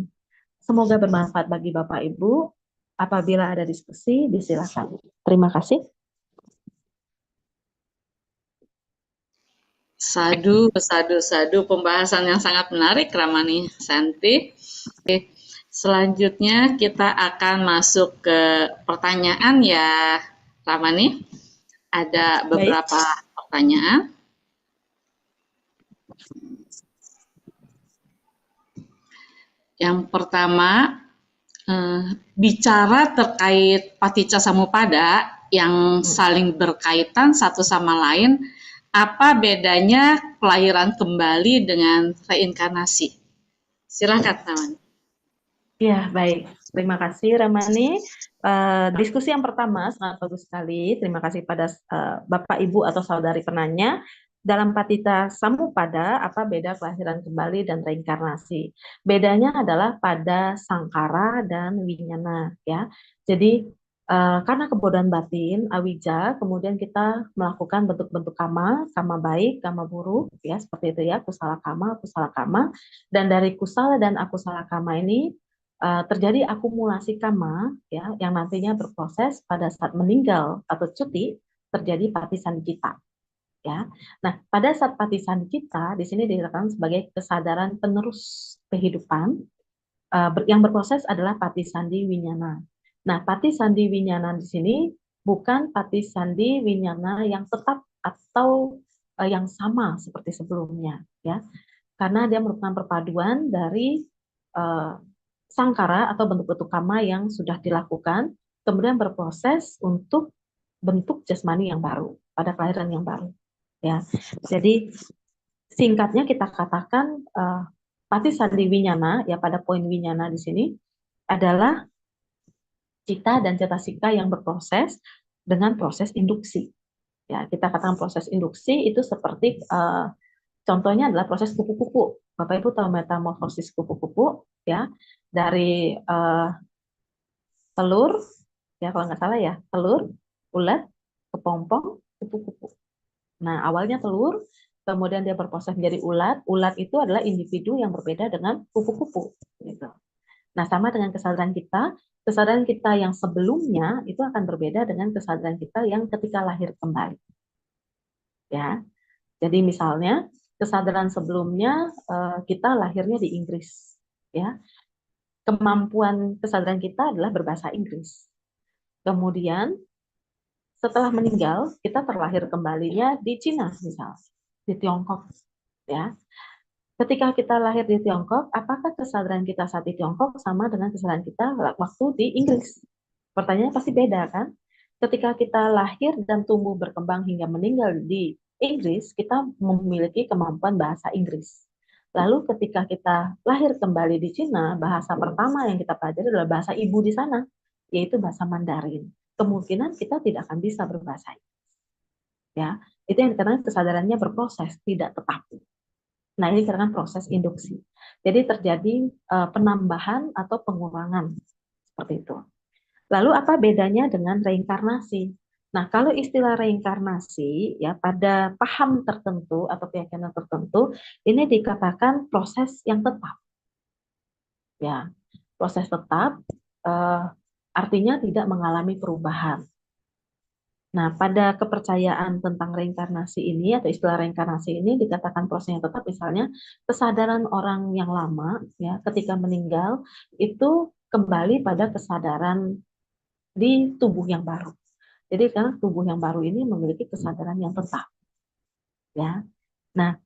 Semoga bermanfaat bagi Bapak Ibu. Apabila ada diskusi, disilakan. Terima kasih. Sadu, sadu, sadu. Pembahasan yang sangat menarik, Ramani Santi. Oke. Selanjutnya kita akan masuk ke pertanyaan ya, Ramani. Ada beberapa pertanyaan. Yang pertama, bicara terkait Paticca Samuppada yang saling berkaitan satu sama lain, apa bedanya kelahiran kembali dengan reinkarnasi? Silakan, Ramani. Ya, baik. Terima kasih, Ramani. Diskusi yang pertama sangat bagus sekali. Terima kasih pada Bapak, Ibu, atau saudari penanya. Dalam Paticca Samuppada, apa beda kelahiran kembali dan reinkarnasi? Bedanya adalah pada sangkara dan winyana, ya. Jadi karena kebodohan batin, awija, kemudian kita melakukan bentuk-bentuk kama baik, kama buruk, ya seperti itu ya, kusala kama, dan dari kusala dan akusala kama ini terjadi akumulasi kama, ya, yang nantinya berproses pada saat meninggal atau cuti terjadi patisandhikita. Ya. Nah, pada saat patisandhikita di sini dikatakan sebagai kesadaran penerus kehidupan yang berproses adalah patisandhi winyana. Nah, patisandhi winyana di sini bukan patisandhi winyana yang tetap atau yang sama seperti sebelumnya, ya, karena dia merupakan perpaduan dari sangkara atau bentuk-bentuk kama yang sudah dilakukan, kemudian berproses untuk bentuk jasmani yang baru pada kelahiran yang baru. Ya, jadi singkatnya kita katakan patisandhi winyana, ya pada poin winyana di sini adalah cita dan cetasika yang berproses dengan proses induksi. Ya, kita katakan proses induksi itu seperti contohnya adalah proses kupu-kupu. Bapak Ibu tahu metamorfosis kupu-kupu, ya, dari telur, ya kalau nggak salah ya, telur, ulat, kepompong, kupu-kupu. Nah, awalnya telur, kemudian dia berproses menjadi ulat. Ulat itu adalah individu yang berbeda dengan kupu-kupu. Gitu. Nah, sama dengan kesadaran kita yang sebelumnya itu akan berbeda dengan kesadaran kita yang ketika lahir kembali. Ya, jadi misalnya kesadaran sebelumnya kita lahirnya di Inggris, ya. Kemampuan kesadaran kita adalah berbahasa Inggris. Kemudian setelah meninggal kita terlahir kembalinya di Cina misalnya, di Tiongkok, ya. Ketika kita lahir di Tiongkok, apakah kesadaran kita saat di Tiongkok sama dengan kesadaran kita waktu di Inggris? Pertanyaannya pasti beda kan? Ketika kita lahir dan tumbuh berkembang hingga meninggal di Inggris, kita memiliki kemampuan bahasa Inggris. Lalu ketika kita lahir kembali di Cina, bahasa pertama yang kita pelajari adalah bahasa ibu di sana, yaitu bahasa Mandarin. Kemungkinan kita tidak akan bisa berbahasa Inggris. Ya, Itu yang dikatakan kesadarannya berproses, tidak tetap. Nah, ini dikatakan proses induksi. Jadi terjadi penambahan atau pengurangan seperti itu. Lalu apa bedanya dengan reinkarnasi? Nah, kalau istilah reinkarnasi ya pada paham tertentu atau keyakinan tertentu ini dikatakan proses yang tetap. Ya, proses tetap artinya tidak mengalami perubahan. Nah, pada kepercayaan tentang reinkarnasi ini atau istilah reinkarnasi ini dikatakan proses yang tetap, misalnya kesadaran orang yang lama ya ketika meninggal itu kembali pada kesadaran di tubuh yang baru. Jadi karena tubuh yang baru ini memiliki kesadaran yang tetap. Ya. Nah,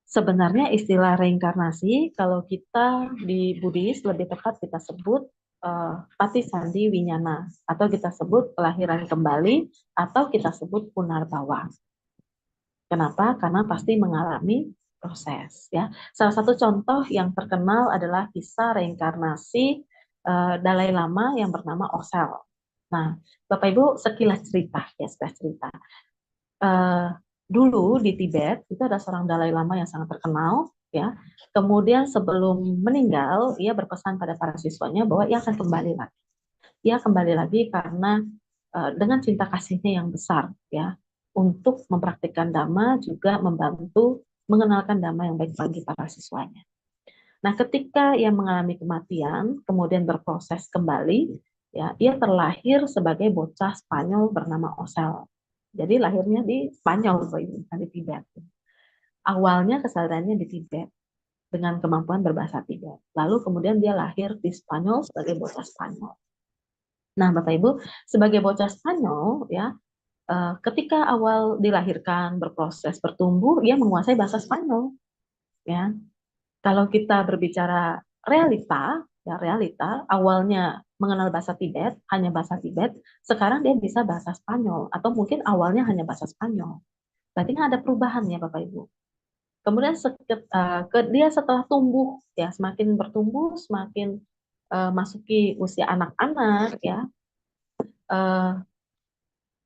sebenarnya istilah reinkarnasi kalau kita di Buddhis lebih tepat kita sebut pati sandi winyana atau kita sebut kelahiran kembali atau kita sebut punarbawa. Kenapa? Karena pasti mengalami proses ya. Salah satu contoh yang terkenal adalah kisah reinkarnasi Dalai Lama yang bernama Osel. Nah, Bapak Ibu sekilas cerita ya, sekilas cerita. Dulu di Tibet itu ada seorang Dalai Lama yang sangat terkenal ya. Kemudian sebelum meninggal ia berpesan pada para siswanya bahwa ia akan kembali lagi. Ia kembali lagi karena dengan cinta kasihnya yang besar ya untuk mempraktikkan Dhamma juga membantu mengenalkan Dhamma yang baik bagi para siswanya. Nah, ketika ia mengalami kematian, kemudian berproses kembali, ya, ia terlahir sebagai bocah Spanyol bernama Osel. Jadi lahirnya di Spanyol, bukan di Tibet. Awalnya kesadarannya di Tibet dengan kemampuan berbahasa Tibet. Lalu kemudian dia lahir di Spanyol sebagai bocah Spanyol. Nah, Bapak Ibu, sebagai bocah Spanyol, ya, ketika awal dilahirkan, berproses, bertumbuh, ia menguasai bahasa Spanyol. Ya, kalau kita berbicara realita, ya realita, awalnya mengenal bahasa Tibet, hanya bahasa Tibet, sekarang dia bisa bahasa Spanyol, atau mungkin awalnya hanya bahasa Spanyol. Berarti kan ada perubahan ya Bapak Ibu. Kemudian dia setelah tumbuh, ya semakin bertumbuh, semakin masuki usia anak-anak, ya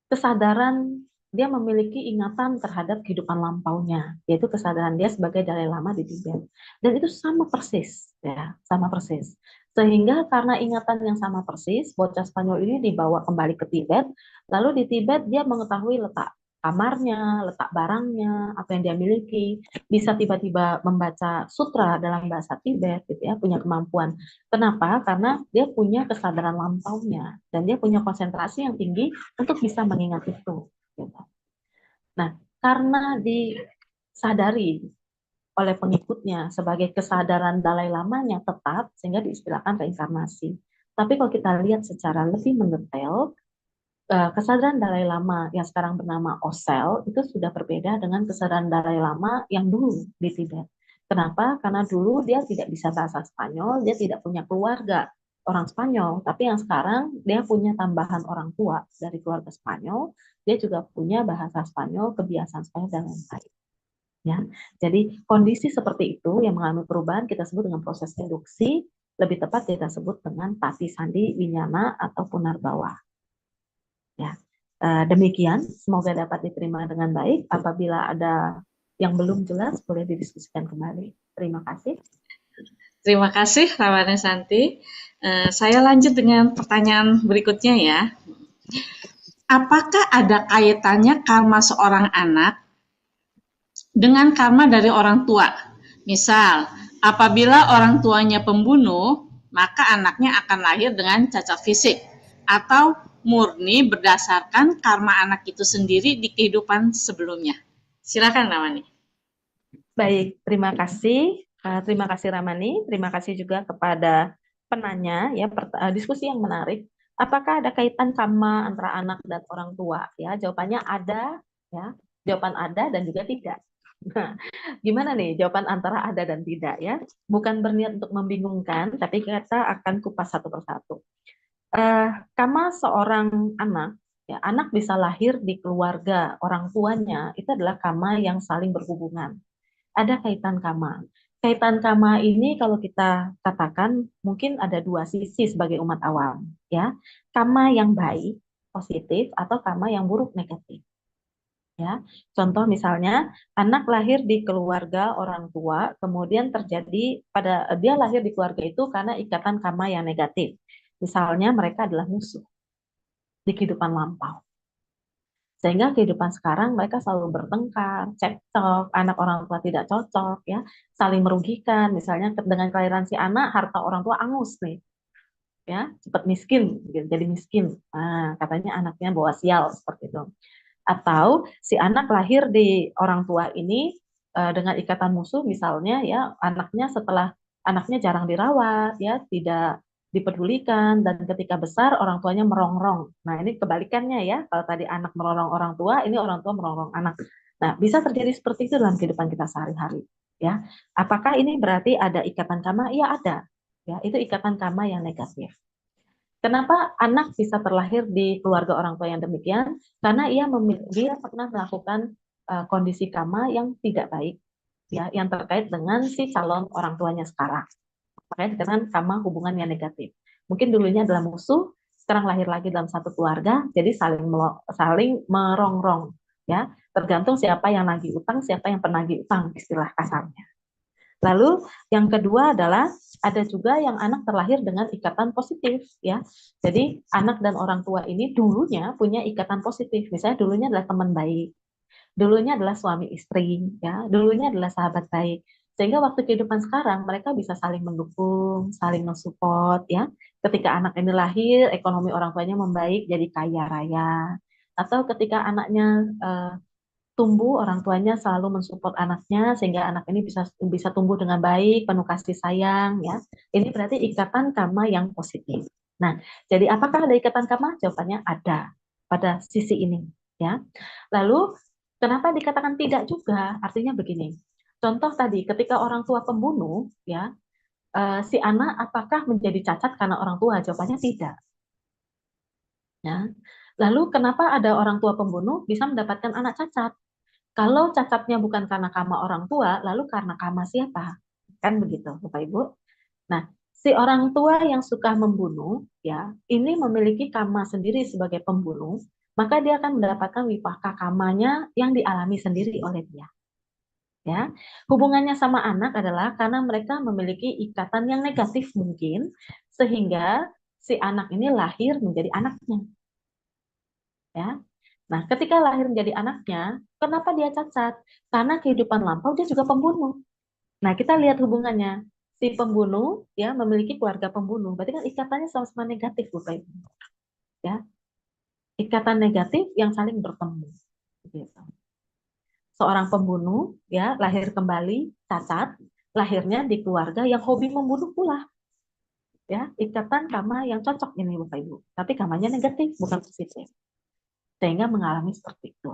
kesadaran dia memiliki ingatan terhadap kehidupan lampaunya, yaitu kesadaran dia sebagai Dalai Lama di Tibet. Dan itu sama persis, ya, sama persis. Sehingga karena ingatan yang sama persis, bocah Spanyol ini dibawa kembali ke Tibet, lalu di Tibet dia mengetahui letak kamarnya, letak barangnya, apa yang dia miliki, bisa tiba-tiba membaca sutra dalam bahasa Tibet, gitu ya, punya kemampuan. Kenapa? Karena dia punya kesadaran lampaunya dan dia punya konsentrasi yang tinggi untuk bisa mengingat itu. Gitu. Nah, karena disadari oleh pengikutnya sebagai kesadaran Dalai Lamanya tetap, sehingga diistilahkan reinkarnasi. Tapi kalau kita lihat secara lebih mendetail, kesadaran Dalai Lama yang sekarang bernama Osel itu sudah berbeda dengan kesadaran Dalai Lama yang dulu di Tibet. Kenapa? Karena dulu dia tidak bisa bahasa Spanyol, dia tidak punya keluarga orang Spanyol, tapi yang sekarang dia punya tambahan orang tua dari keluarga Spanyol, dia juga punya bahasa Spanyol, kebiasaan Spanyol, dan lain-lain. Ya, jadi kondisi seperti itu yang mengalami perubahan kita sebut dengan proses induksi, lebih tepat kita sebut dengan pati sandi winyana atau punarbawa. Ya, demikian. Semoga dapat diterima dengan baik. Apabila ada yang belum jelas, boleh didiskusikan kembali. Terima kasih. Terima kasih, Ramani Santi. Saya lanjut dengan pertanyaan berikutnya ya. Apakah ada kaitannya karma seorang anak dengan karma dari orang tua? Misal, apabila orang tuanya pembunuh, maka anaknya akan lahir dengan cacat fisik. Atau murni berdasarkan karma anak itu sendiri di kehidupan sebelumnya. Silakan Ramani. Baik, terima kasih. Terima kasih Ramani. Terima kasih juga kepada penanya ya diskusi yang menarik. Apakah ada kaitan karma antara anak dan orang tua? Ya, jawabannya ada ya. Jawaban ada dan juga tidak. Nah, gimana nih jawaban antara ada dan tidak ya? Bukan berniat untuk membingungkan, tapi kita akan kupas satu persatu. Karma seorang anak, ya, anak bisa lahir di keluarga orang tuanya, itu adalah karma yang saling berhubungan. Ada kaitan karma. Kaitan karma ini kalau kita katakan mungkin ada dua sisi sebagai umat awam, ya. Karma yang baik, positif, atau karma yang buruk, negatif. Ya, contoh misalnya anak lahir di keluarga orang tua, kemudian terjadi pada dia lahir di keluarga itu karena ikatan karma yang negatif. Misalnya mereka adalah musuh di kehidupan lampau. Sehingga kehidupan sekarang mereka selalu bertengkar, cekcok, anak orang tua tidak cocok, ya, saling merugikan. Misalnya dengan kelahiran si anak, harta orang tua angus nih, ya, cepat miskin, jadi miskin. Nah, katanya anaknya bawa sial seperti itu. Atau si anak lahir di orang tua ini dengan ikatan musuh, misalnya, ya, anaknya jarang dirawat, ya, tidak dipedulikan, dan ketika besar orang tuanya merongrong. Nah, ini kebalikannya, ya. Kalau tadi anak merongrong orang tua, ini orang tua merongrong anak. Nah, bisa terjadi seperti itu dalam kehidupan kita sehari-hari, ya. Apakah ini berarti ada ikatan karma? Iya, ada. Ya, itu ikatan karma yang negatif. Kenapa anak bisa terlahir di keluarga orang tua yang demikian? Karena dia pernah melakukan kondisi karma yang tidak baik, ya, yang terkait dengan si calon orang tuanya sekarang, terkait dengan karma hubungan yang negatif. Mungkin dulunya adalah musuh, sekarang lahir lagi dalam satu keluarga, jadi saling merongrong, ya. Tergantung siapa yang nagih utang, siapa yang penagih utang, istilah kasarnya. Lalu yang kedua adalah ada juga yang anak terlahir dengan ikatan positif, ya. Jadi anak dan orang tua ini dulunya punya ikatan positif. Misalnya dulunya adalah teman baik, dulunya adalah suami istri, ya, dulunya adalah sahabat baik. Sehingga waktu kehidupan sekarang mereka bisa saling mendukung, saling mensupport, ya. Ketika anak ini lahir, ekonomi orang tuanya membaik, jadi kaya raya. Atau ketika anaknya tumbuh, orang tuanya selalu mensupport anaknya sehingga anak ini bisa bisa tumbuh dengan baik, penuh kasih sayang, ya. Ini berarti ikatan karma yang positif. Nah, jadi apakah ada ikatan karma? Jawabannya ada pada sisi ini, ya. Lalu kenapa dikatakan tidak juga? Artinya begini. Contoh tadi ketika orang tua pembunuh, ya, si anak apakah menjadi cacat karena orang tua? Jawabannya tidak, ya. Lalu kenapa ada orang tua pembunuh bisa mendapatkan anak cacat? Kalau cacatnya bukan karena karma orang tua, lalu karena karma siapa? Kan begitu, Bapak Ibu. Nah, si orang tua yang suka membunuh, ya, ini memiliki karma sendiri sebagai pembunuh, maka dia akan mendapatkan wipaka karmanya yang dialami sendiri oleh dia. Ya, hubungannya sama anak adalah karena mereka memiliki ikatan yang negatif mungkin, sehingga si anak ini lahir menjadi anaknya. Ya, nah, ketika lahir menjadi anaknya, kenapa dia cacat? Karena kehidupan lampau dia juga pembunuh. Nah, kita lihat hubungannya. Si pembunuh, ya, memiliki keluarga pembunuh. Berarti kan ikatannya sama-sama negatif, Bapak Ibu. Ya, ikatan negatif yang saling bertemu. Gitu. Seorang pembunuh, ya, lahir kembali cacat, lahirnya di keluarga yang hobi membunuh pula. Ya, ikatan karma yang cocok ini, Bapak Ibu. Tapi karmanya negatif, bukan positif. Sehingga mengalami seperti itu,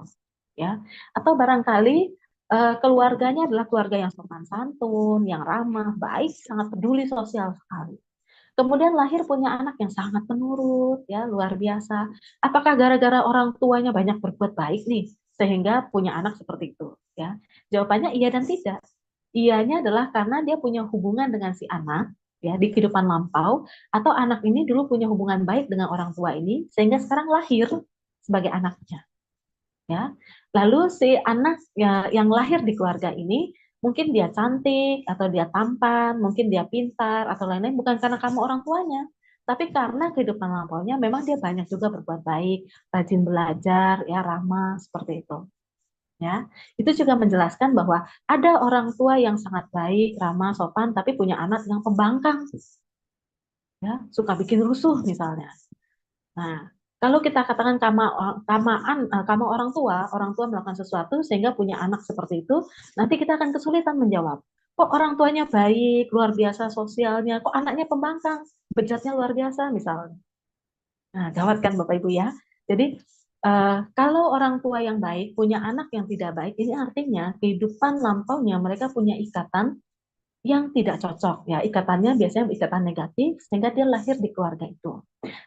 ya. Atau barangkali keluarganya adalah keluarga yang sopan santun, yang ramah, baik, sangat peduli sosial sekali. Kemudian lahir punya anak yang sangat penurut, ya, luar biasa. Apakah gara-gara orang tuanya banyak berbuat baik nih sehingga punya anak seperti itu, ya? Jawabannya iya dan tidak. Iyanya adalah karena dia punya hubungan dengan si anak, ya, di kehidupan lampau, atau anak ini dulu punya hubungan baik dengan orang tua ini sehingga sekarang lahir sebagai anaknya, ya. Lalu si anak yang lahir di keluarga ini mungkin dia cantik atau dia tampan, mungkin dia pintar atau lain-lain, bukan karena kamu orang tuanya, tapi karena kehidupan lampaunya memang dia banyak juga berbuat baik, rajin belajar, ya, ramah seperti itu, ya. Itu juga menjelaskan bahwa ada orang tua yang sangat baik, ramah, sopan, tapi punya anak yang pembangkang, ya, suka bikin rusuh misalnya. Nah, kalau kita katakan karma orang tua melakukan sesuatu sehingga punya anak seperti itu, nanti kita akan kesulitan menjawab. Kok orang tuanya baik, luar biasa sosialnya, kok anaknya pembangkang, bejatnya luar biasa misalnya. Nah, gawat kan Bapak Ibu, ya. Jadi kalau orang tua yang baik punya anak yang tidak baik, ini artinya kehidupan lampaunya mereka punya ikatan yang tidak cocok, ya. Ikatannya biasanya ikatan negatif sehingga dia lahir di keluarga itu.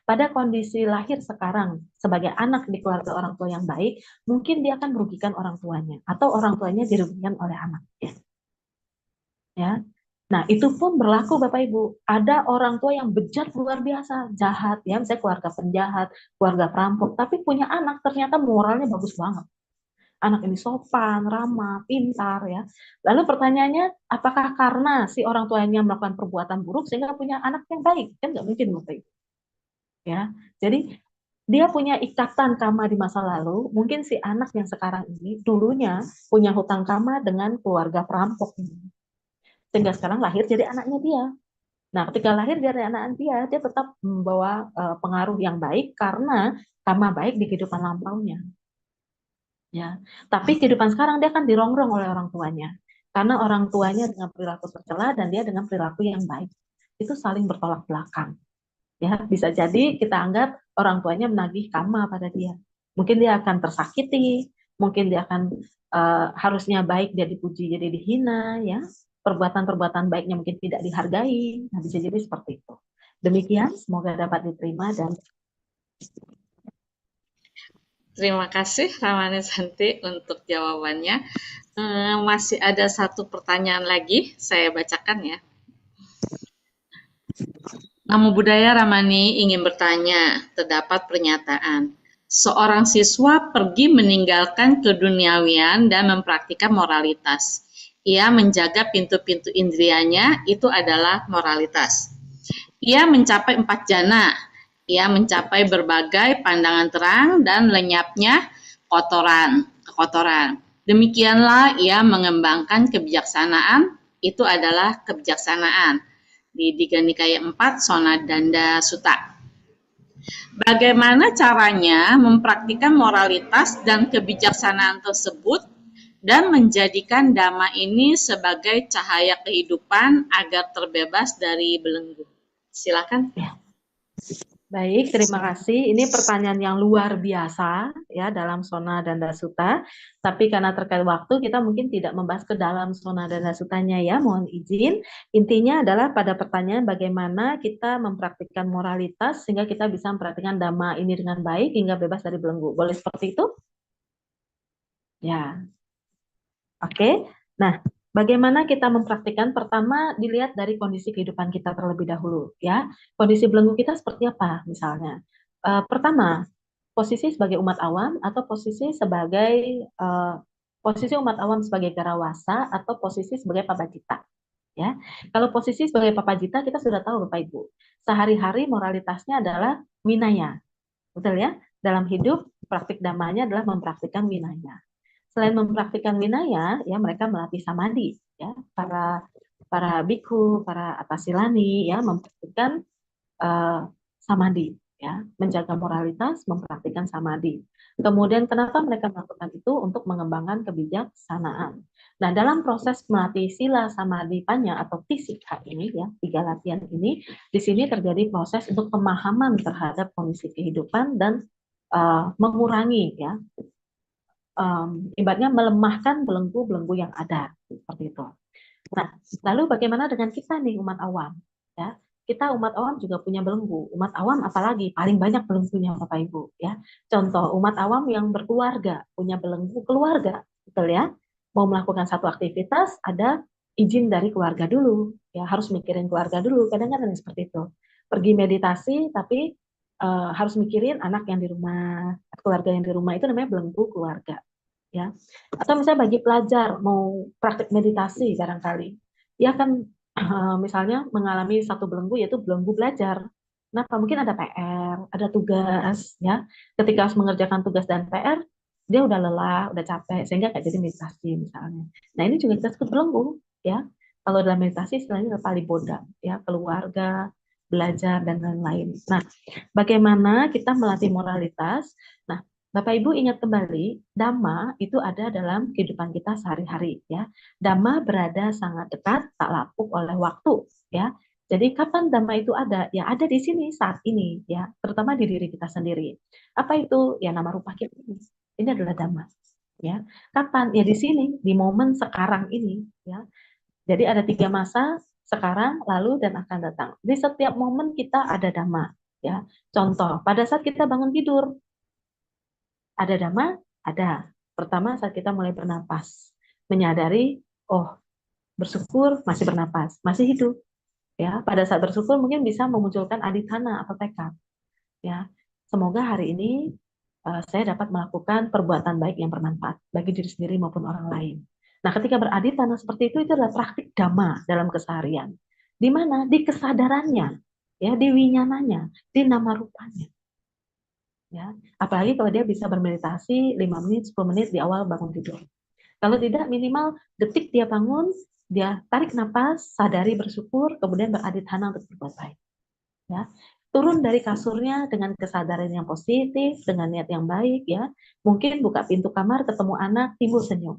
Pada kondisi lahir sekarang sebagai anak di keluarga orang tua yang baik, mungkin dia akan merugikan orang tuanya atau orang tuanya dirugikan oleh anaknya, ya. Nah, itu pun berlaku Bapak Ibu. Ada orang tua yang bejat luar biasa, jahat, ya, misalnya keluarga penjahat, keluarga perampok, tapi punya anak ternyata moralnya bagus banget. anak ini sopan, ramah, pintar ya. Lalu pertanyaannya, apakah karena si orang tuanya melakukan perbuatan buruk sehingga punya anak yang baik? Kan nggak mungkin Bapak Ibu. Ya, jadi dia punya ikatan karma di masa lalu. Mungkin si anak yang sekarang ini dulunya punya hutang karma dengan keluarga perampok ini, sehingga sekarang lahir jadi anaknya dia. Nah, ketika lahir dari anak dia tetap membawa pengaruh yang baik karena karma baik di kehidupan lampaunya. Ya, tapi kehidupan sekarang dia kan dirongrong oleh orang tuanya. Karena orang tuanya dengan perilaku tercela dan dia dengan perilaku yang baik. Itu saling bertolak belakang. Ya, bisa jadi kita anggap orang tuanya menagih karma pada dia. Mungkin dia akan tersakiti, mungkin dia akan harusnya baik dia dipuji jadi dihina, ya. Perbuatan-perbuatan baiknya mungkin tidak dihargai. Nah, bisa jadi seperti itu. Demikian, semoga dapat diterima dan Terima kasih Ramani Santi untuk jawabannya. Masih ada satu pertanyaan lagi, saya bacakan ya. Namo Buddhaya Ramani ingin bertanya, terdapat pernyataan. Seorang siswa pergi meninggalkan keduniawian dan mempraktikkan moralitas. Ia menjaga pintu-pintu indrianya, itu adalah moralitas. Ia mencapai 4 jana. Ia mencapai berbagai pandangan terang dan lenyapnya kekotoran. Demikianlah ia mengembangkan kebijaksanaan, itu adalah kebijaksanaan. Di Digha Nikaya 4, Sonadanda Sutta. Bagaimana caranya mempraktikkan moralitas dan kebijaksanaan tersebut dan menjadikan Dhamma ini sebagai cahaya kehidupan agar terbebas dari belenggu? Silakan. baik, terima kasih. Ini pertanyaan yang luar biasa ya dalam Sonadanda Sutta. Tapi karena terkait waktu kita mungkin tidak membahas ke dalam Sonadanda Suttanya ya, mohon izin. Intinya adalah pada pertanyaan bagaimana kita mempraktikkan moralitas sehingga kita bisa mempraktikkan Dhamma ini dengan baik hingga bebas dari belenggu. Boleh seperti itu? Ya. Oke. Nah, bagaimana kita mempraktikkan? Pertama dilihat dari kondisi kehidupan kita terlebih dahulu ya. Kondisi belenggu kita seperti apa misalnya? Pertama, posisi sebagai umat awam atau posisi sebagai posisi umat awam sebagai garawasa atau posisi sebagai papajita ya. Kalau posisi sebagai papajita kita sudah tahu Bapak Ibu. Sehari-hari moralitasnya adalah winaya. Betul ya? Dalam hidup praktik damanya adalah mempraktikkan winaya. Selain mempraktikkan winaya, ya mereka melatih samadhi, ya para bhikkhu, para atasilani, ya mempraktikkan samadhi, ya menjaga moralitas, mempraktikkan samadhi. Kemudian kenapa mereka melakukan itu? Untuk mengembangkan kebijaksanaan. Nah, dalam proses melatih sila, samadhi, panya atau tisika ini, ya 3 latihan ini, di sini terjadi proses untuk pemahaman terhadap kondisi kehidupan dan mengurangi, ya. Ibaratnya melemahkan belenggu-belenggu yang ada seperti itu. Nah, lalu bagaimana dengan kita nih umat awam? Ya, kita umat awam juga punya belenggu. Umat awam apalagi paling banyak belenggunya Bapak Ibu. Ya, contoh umat awam yang berkeluarga punya belenggu keluarga, betul ya? Mau melakukan satu aktivitas ada izin dari keluarga dulu. Ya, harus mikirin keluarga dulu. Kadang-kadang seperti itu. Pergi meditasi tapi harus mikirin anak yang di rumah, keluarga yang di rumah, itu namanya belenggu keluarga. Ya. Atau misalnya bagi pelajar mau praktik meditasi barangkali, ya kan misalnya mengalami satu belenggu yaitu belenggu belajar. Kenapa? Mungkin ada PR, ada tugas, ya. Ketika harus mengerjakan tugas dan PR, dia udah lelah, udah capek, sehingga nggak jadi meditasi misalnya. Nah ini juga kita sebut belenggu, ya. Kalau dalam meditasi istilahnya paliboda, ya keluarga, belajar dan lain-lain. Nah, bagaimana kita melatih moralitas? Nah, Bapak Ibu ingat kembali, Dhamma itu ada dalam kehidupan kita sehari-hari ya. Dhamma berada sangat dekat, tak lapuk oleh waktu ya. Jadi kapan Dhamma itu ada? Ya ada di sini saat ini ya, terutama di diri kita sendiri. Apa itu? Ya nama rupa kita ini. Ini adalah Dhamma ya. Kapan? Ya di sini, di momen sekarang ini ya. Jadi ada 3 masa, sekarang, lalu, dan akan datang. Di setiap momen kita ada Dhamma. Ya. Contoh, pada saat kita bangun tidur, ada Dhamma? Ada. Pertama, saat kita mulai bernapas. Menyadari, oh, bersyukur masih bernapas, masih hidup. Ya, pada saat bersyukur mungkin bisa memunculkan adithana atau tekad. Ya, semoga hari ini saya dapat melakukan perbuatan baik yang bermanfaat bagi diri sendiri maupun orang lain. Nah, ketika beraditana seperti itu adalah praktik dhamma dalam keseharian. Di mana? Di kesadarannya, ya, di winyananya, di nama rupanya. Ya, apalagi kalau dia bisa bermeditasi 5 menit, 10 menit di awal bangun tidur. Kalau tidak, minimal detik dia bangun, dia tarik napas, sadari bersyukur, kemudian beraditana untuk berbuat baik. Ya, turun dari kasurnya dengan kesadaran yang positif, dengan niat yang baik, ya. Mungkin buka pintu kamar, ketemu anak, timbul senyum.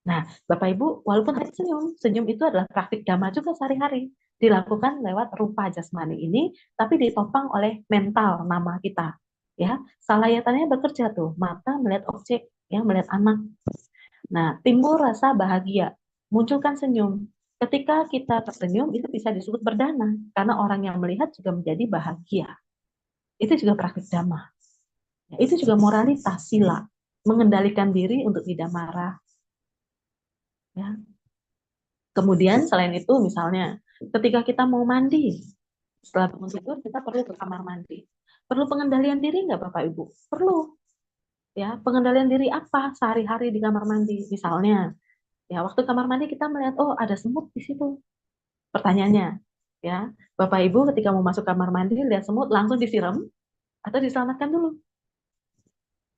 Nah, Bapak Ibu, walaupun hanya senyum, senyum itu adalah praktik dhamma juga sehari-hari. Dilakukan lewat rupa jasmani ini, tapi ditopang oleh mental nama kita. Ya, salayatannya bekerja tuh, mata melihat objek, ya, melihat anak. Nah, timbul rasa bahagia, munculkan senyum. Ketika kita tersenyum, itu bisa disebut berdana, karena orang yang melihat juga menjadi bahagia. Itu juga praktik dhamma. Ya, itu juga moralitas, sila, mengendalikan diri untuk tidak marah. Ya. Kemudian selain itu, misalnya, ketika kita mau mandi, setelah bangun tidur, kita perlu ke kamar mandi. Perlu pengendalian diri nggak Bapak Ibu? Perlu. Ya, pengendalian diri apa sehari-hari di kamar mandi? Misalnya, ya, waktu kamar mandi kita melihat, oh, ada semut di situ. Pertanyaannya, ya, Bapak Ibu ketika mau masuk kamar mandi lihat semut langsung disiram atau diselamatkan dulu.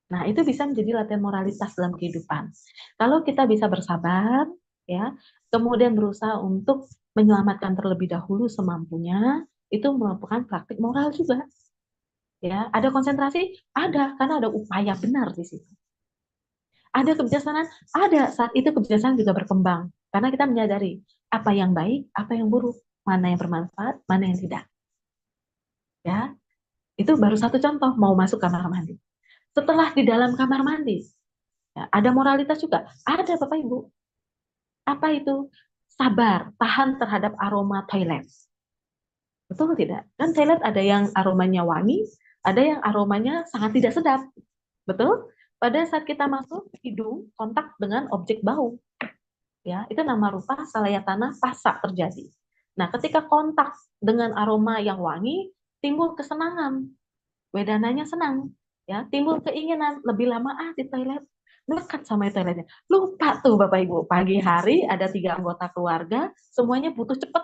Nah, itu bisa menjadi latihan moralitas dalam kehidupan. Kalau kita bisa bersabar, ya, kemudian berusaha untuk menyelamatkan terlebih dahulu semampunya, itu merupakan praktik moral juga. Ya, ada konsentrasi, ada karena ada upaya benar di situ. Ada kebijaksanaan, ada, saat itu kebijaksanaan juga berkembang karena kita menyadari apa yang baik, apa yang buruk, mana yang bermanfaat, mana yang tidak. Ya, itu baru satu contoh mau masuk kamar mandi. Setelah di dalam kamar mandi, ya, ada moralitas juga. Ada Bapak Ibu. Apa itu? Sabar, tahan terhadap aroma toilet. Betul tidak? Kan toilet ada yang aromanya wangi, ada yang aromanya sangat tidak sedap. Betul? Pada saat kita masuk, hidung kontak dengan objek bau. Ya, itu nama rupa salayatana pasa terjadi. Nah, ketika kontak dengan aroma yang wangi, timbul kesenangan. Wedananya senang. Ya, timbul keinginan lebih lama di toilet. Dekat sama toiletnya. Lupa tuh Bapak Ibu, pagi hari ada 3 anggota keluarga, semuanya butuh cepet.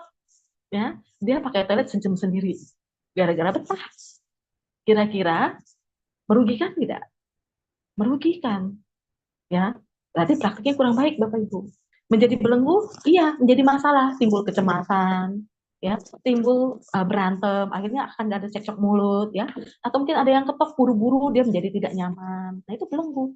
Ya, dia pakai toilet sejam sendiri. Gara-gara betah. Kira-kira merugikan tidak? Merugikan. Ya, berarti praktiknya kurang baik Bapak Ibu. Menjadi belenggu, iya, menjadi masalah, timbul kecemasan, ya, timbul berantem, akhirnya akan ada cekcok mulut, ya, atau mungkin ada yang ketok buru-buru, dia menjadi tidak nyaman. Nah, itu belenggu.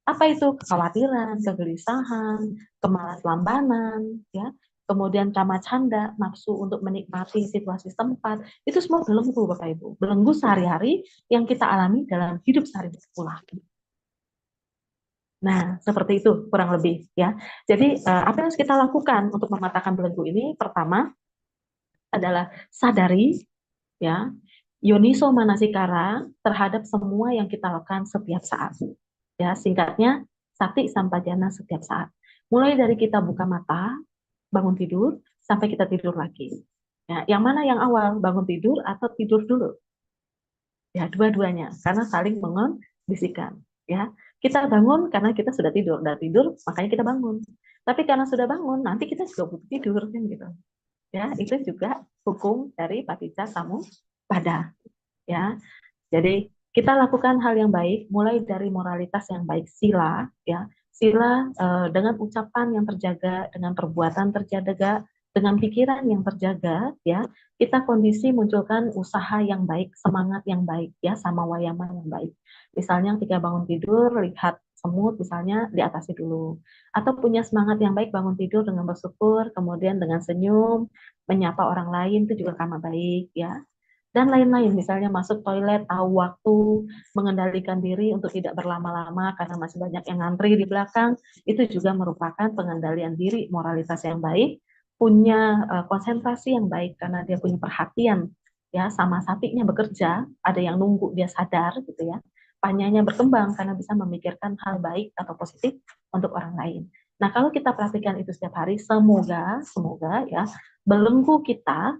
Apa itu? Kekhawatiran, kegelisahan, kemalaslambanan, ya, kemudian cama canda, nafsu untuk menikmati situasi setempat, itu semua belenggu Bapak Ibu. Belenggu sehari-hari yang kita alami dalam hidup sehari-hari pula. Nah, seperti itu kurang lebih ya. Jadi apa yang harus kita lakukan untuk mematahkan belenggu ini? Pertama adalah sadari ya, yoniso manasikara terhadap semua yang kita lakukan setiap saat. Ya, singkatnya sati sampajana setiap saat. Mulai dari kita buka mata, bangun tidur sampai kita tidur lagi. Ya, yang mana yang awal, bangun tidur atau tidur dulu? Ya, dua-duanya karena saling mengondisikan ya. Kita bangun karena kita sudah tidur, makanya kita bangun. Tapi karena sudah bangun, nanti kita juga butuh tidur kan gitu. Ya, itu juga hukum dari paticca samuppada. Ya. Jadi kita lakukan hal yang baik mulai dari moralitas yang baik, sila ya. Sila dengan ucapan yang terjaga, dengan perbuatan terjaga, dengan pikiran yang terjaga ya. Kita kondisi munculkan usaha yang baik, semangat yang baik ya, sama wayama yang baik. Misalnya ketika bangun tidur, lihat semut misalnya diatasi dulu. Atau punya semangat yang baik bangun tidur dengan bersyukur, kemudian dengan senyum, menyapa orang lain itu juga karma baik ya. Dan lain-lain, misalnya masuk toilet, tahu waktu, mengendalikan diri untuk tidak berlama-lama karena masih banyak yang ngantri di belakang, itu juga merupakan pengendalian diri, moralitas yang baik, punya konsentrasi yang baik karena dia punya perhatian ya, sama sapinya bekerja, ada yang nunggu dia sadar gitu ya. Panyanya berkembang karena bisa memikirkan hal baik atau positif untuk orang lain. Nah, kalau kita praktikkan itu setiap hari, semoga ya belenggu kita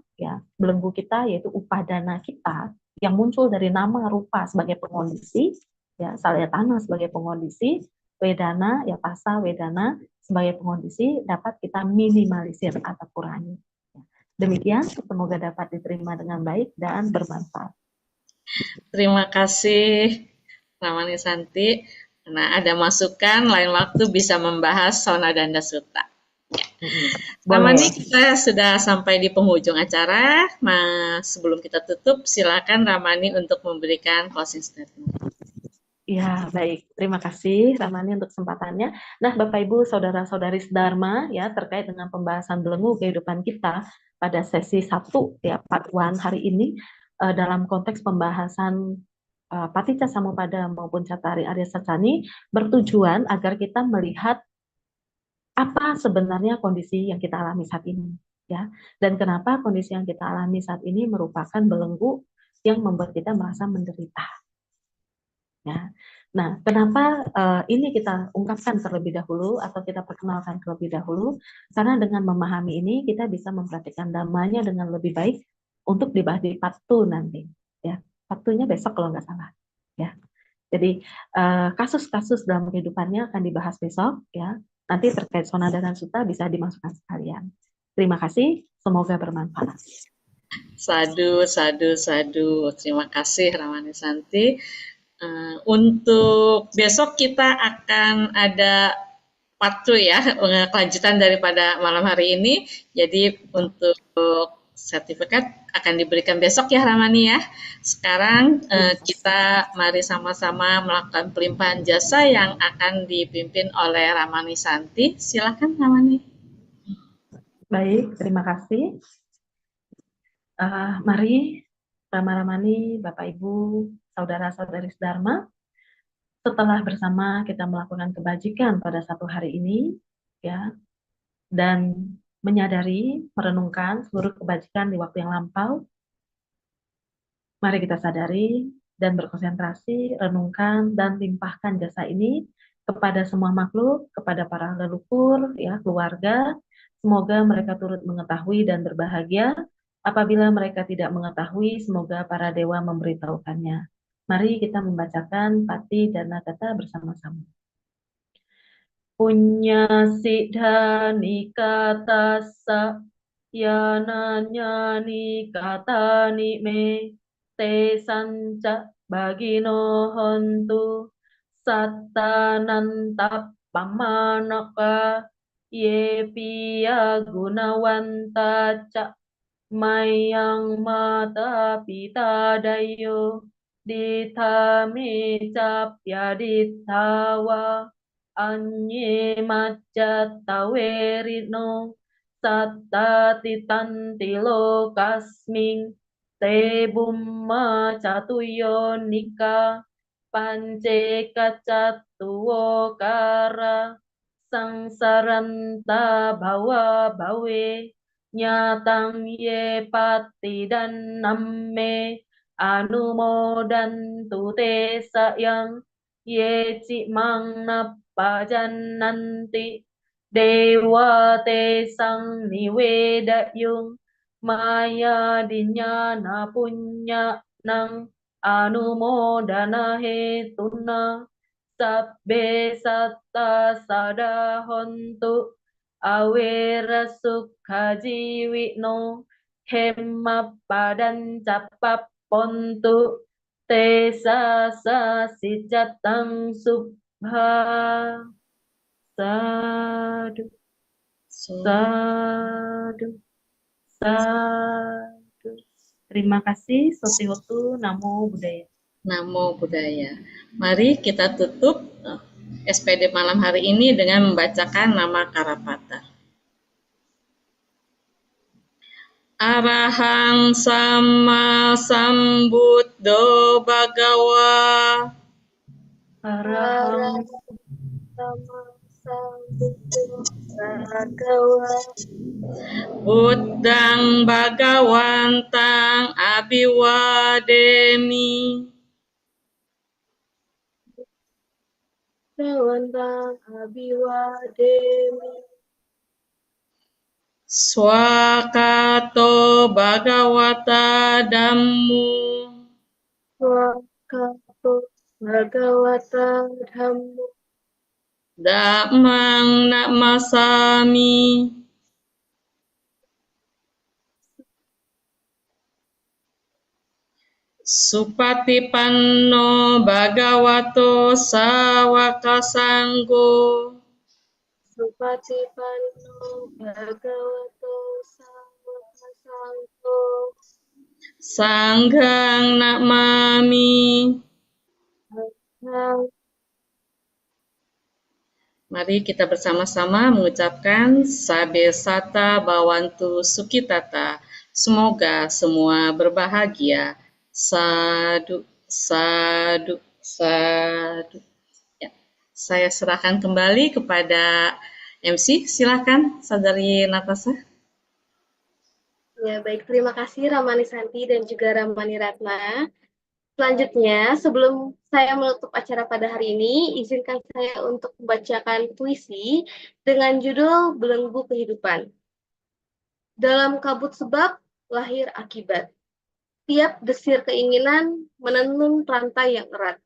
yaitu upadana kita yang muncul dari nama rupa sebagai pengondisi ya Salayatana sebagai pengondisi, Wedana ya Pasa Wedana sebagai pengondisi dapat kita minimalisir atau kurangi. Demikian, semoga dapat diterima dengan baik dan bermanfaat. Terima kasih Ramani Santi. Nah, ada masukan lain waktu bisa membahas Sauna Danda Sutta. Ramani, Boleh. kita sudah sampai di penghujung acara. Sebelum kita tutup, silakan Ramani untuk memberikan closing statement. Ya, baik. Terima kasih Ramani untuk kesempatannya. Nah, Bapak Ibu, saudara-saudari Dharma, ya terkait dengan pembahasan belenggu kehidupan kita pada sesi 1 ya Part 1 hari ini dalam konteks pembahasan Paticca Samuppada maupun Cattari Arya Sacani bertujuan agar kita melihat apa sebenarnya kondisi yang kita alami saat ini, ya, dan kenapa kondisi yang kita alami saat ini merupakan belenggu yang membuat kita merasa menderita. Ya. Nah, kenapa ini kita ungkapkan terlebih dahulu atau kita perkenalkan terlebih dahulu? Karena dengan memahami ini kita bisa mempraktikkan dhammanya dengan lebih baik untuk dibahas di part 2 nanti. Ya, part 2-nya besok kalau nggak salah. Ya, jadi kasus-kasus dalam kehidupannya akan dibahas besok. Ya, nanti terkait Sonadana Sutta bisa dimasukkan sekalian. Terima kasih, semoga bermanfaat. Sadu, sadu, sadu. Terima kasih Ramani Santi. Untuk besok kita akan ada part 2 ya, kelanjutan daripada malam hari ini. Jadi untuk sertifikat akan diberikan besok ya Ramani ya. Sekarang kita mari sama-sama melakukan pelimpahan jasa yang akan dipimpin oleh Ramani Santi. Silakan Ramani. Baik, terima kasih. Mari Rama-Ramani, Bapak Ibu, saudara-saudari Dharma, setelah bersama kita melakukan kebajikan pada satu hari ini, ya, dan menyadari, merenungkan seluruh kebajikan di waktu yang lampau, mari kita sadari dan berkonsentrasi, renungkan dan limpahkan jasa ini kepada semua makhluk, kepada para leluhur, ya, keluarga. Semoga mereka turut mengetahui dan berbahagia. Apabila mereka tidak mengetahui, semoga para dewa memberitahukannya. Mari kita membacakan Pati dan Nagata bersama-sama. Punya siddhani katassa yananyani katani me te sanca bagino hontu sattananta pamanaka ye piya gunawanta ca mayang mata pita dayo ditame capya ditawa anye macca tawerino satta titanti lokasming te bumma catuyo nika pance kacatuwo kara sangsaranta bawa bawe nyatang ye pati dan namme anumodantu te sayang ye cimang nappajan nanti dewa te sang niwedayung maya dinyana punya nang anumodana hetuna sabbe satta sadahontu awera sukha jiwino hemma padan capap pontu te sa sicatang subha. Sadu, sadu, sadu. Terima kasih, Sotihotu, Namo Buddhaya. Namo Buddhaya. Mari kita tutup SPD malam hari ini dengan membacakan nama Karapata. Arahang Sama Sambuddho Bhagawa. Arahang Sama Sambuddho Bhagawa. Buddhang Bhagawantang Abhiwademi. Bhagawantang Abhiwademi. Swakato Bhagawata Dhammo. Swakato Bhagavata Dhammo Dhammang Namasami. Supatipanno Bhagavato Sawaka Sangho. Supatipanno Bhagavato Sawaka Sangho Sanghang Namami. Sanghang. Mari kita bersama-sama mengucapkan Sabe Sata Bawantu Sukitata. Semoga semua berbahagia. Sadu, sadu, sadu. Ya, saya serahkan kembali kepada MC. Silakan, Saudari Natasha. Ya, baik. Terima kasih Ramani Santi dan juga Ramani Ratna. Selanjutnya, sebelum saya menutup acara pada hari ini, izinkan saya untuk membacakan puisi dengan judul Belenggu Kehidupan. Dalam kabut sebab, lahir akibat. Tiap desir keinginan menenun rantai yang erat.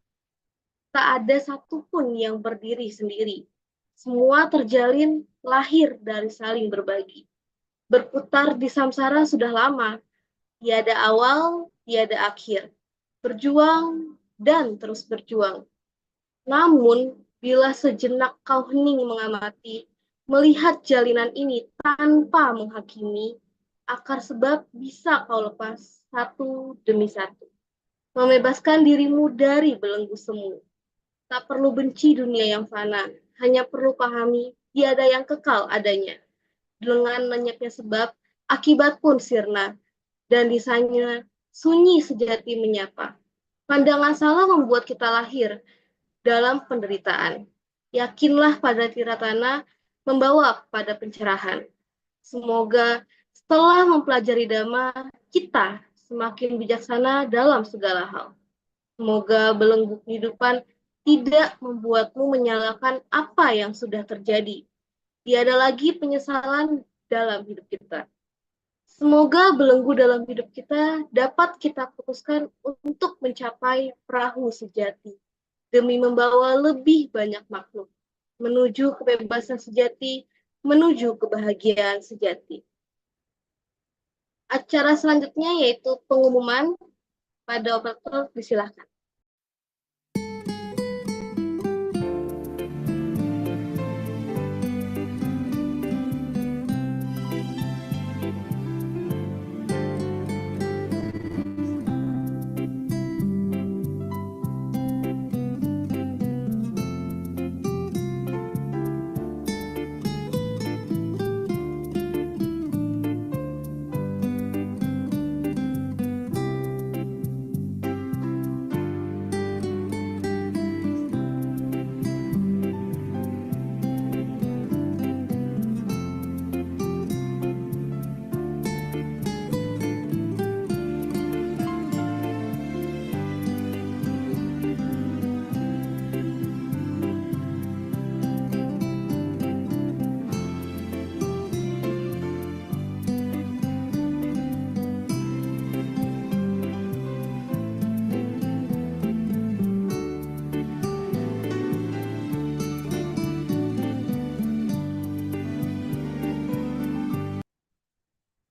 Tak ada satupun yang berdiri sendiri. Semua terjalin lahir dari saling berbagi. Berputar di samsara sudah lama. Tiada awal, tiada akhir. Berjuang dan terus berjuang. Namun, bila sejenak kau hening mengamati, melihat jalinan ini tanpa menghakimi, akar sebab bisa kau lepas satu demi satu. Membebaskan dirimu dari belenggu semu. Tak perlu benci dunia yang fana, hanya perlu pahami tiada yang kekal adanya. Dengan lenyapnya sebab, akibat pun sirna, dan di sana sunyi sejati menyapa. Pandangan salah membuat kita lahir dalam penderitaan. Yakinlah pada tiratana membawa pada pencerahan. Semoga setelah mempelajari Dhamma, kita semakin bijaksana dalam segala hal. Semoga belenggu kehidupan tidak membuatmu menyalahkan apa yang sudah terjadi. Tiada lagi penyesalan dalam hidup kita. Semoga belenggu dalam hidup kita dapat kita putuskan untuk mencapai perahu sejati demi membawa lebih banyak makhluk menuju kebebasan sejati, menuju kebahagiaan sejati. Acara selanjutnya yaitu pengumuman. Pada operator disilahkan.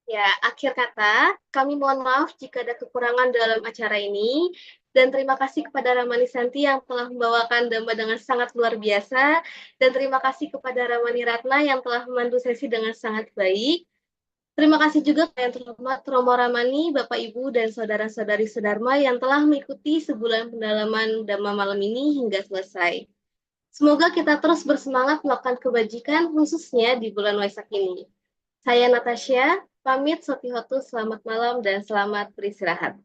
Ya, akhir kata, kami mohon maaf jika ada kekurangan dalam acara ini, dan terima kasih kepada Ramani Santi yang telah membawakan Dhamma dengan sangat luar biasa, dan terima kasih kepada Ramani Ratna yang telah memandu sesi dengan sangat baik. Terima kasih juga kepada yang terhormat Romo Ramani, Bapak Ibu, dan saudara-saudari Sedharma yang telah mengikuti sebulan pendalaman Dhamma malam ini hingga selesai. Semoga kita terus bersemangat melakukan kebajikan, khususnya di bulan Waisak ini. Saya Natasha, pamit, Sotihotu, selamat malam dan selamat beristirahat.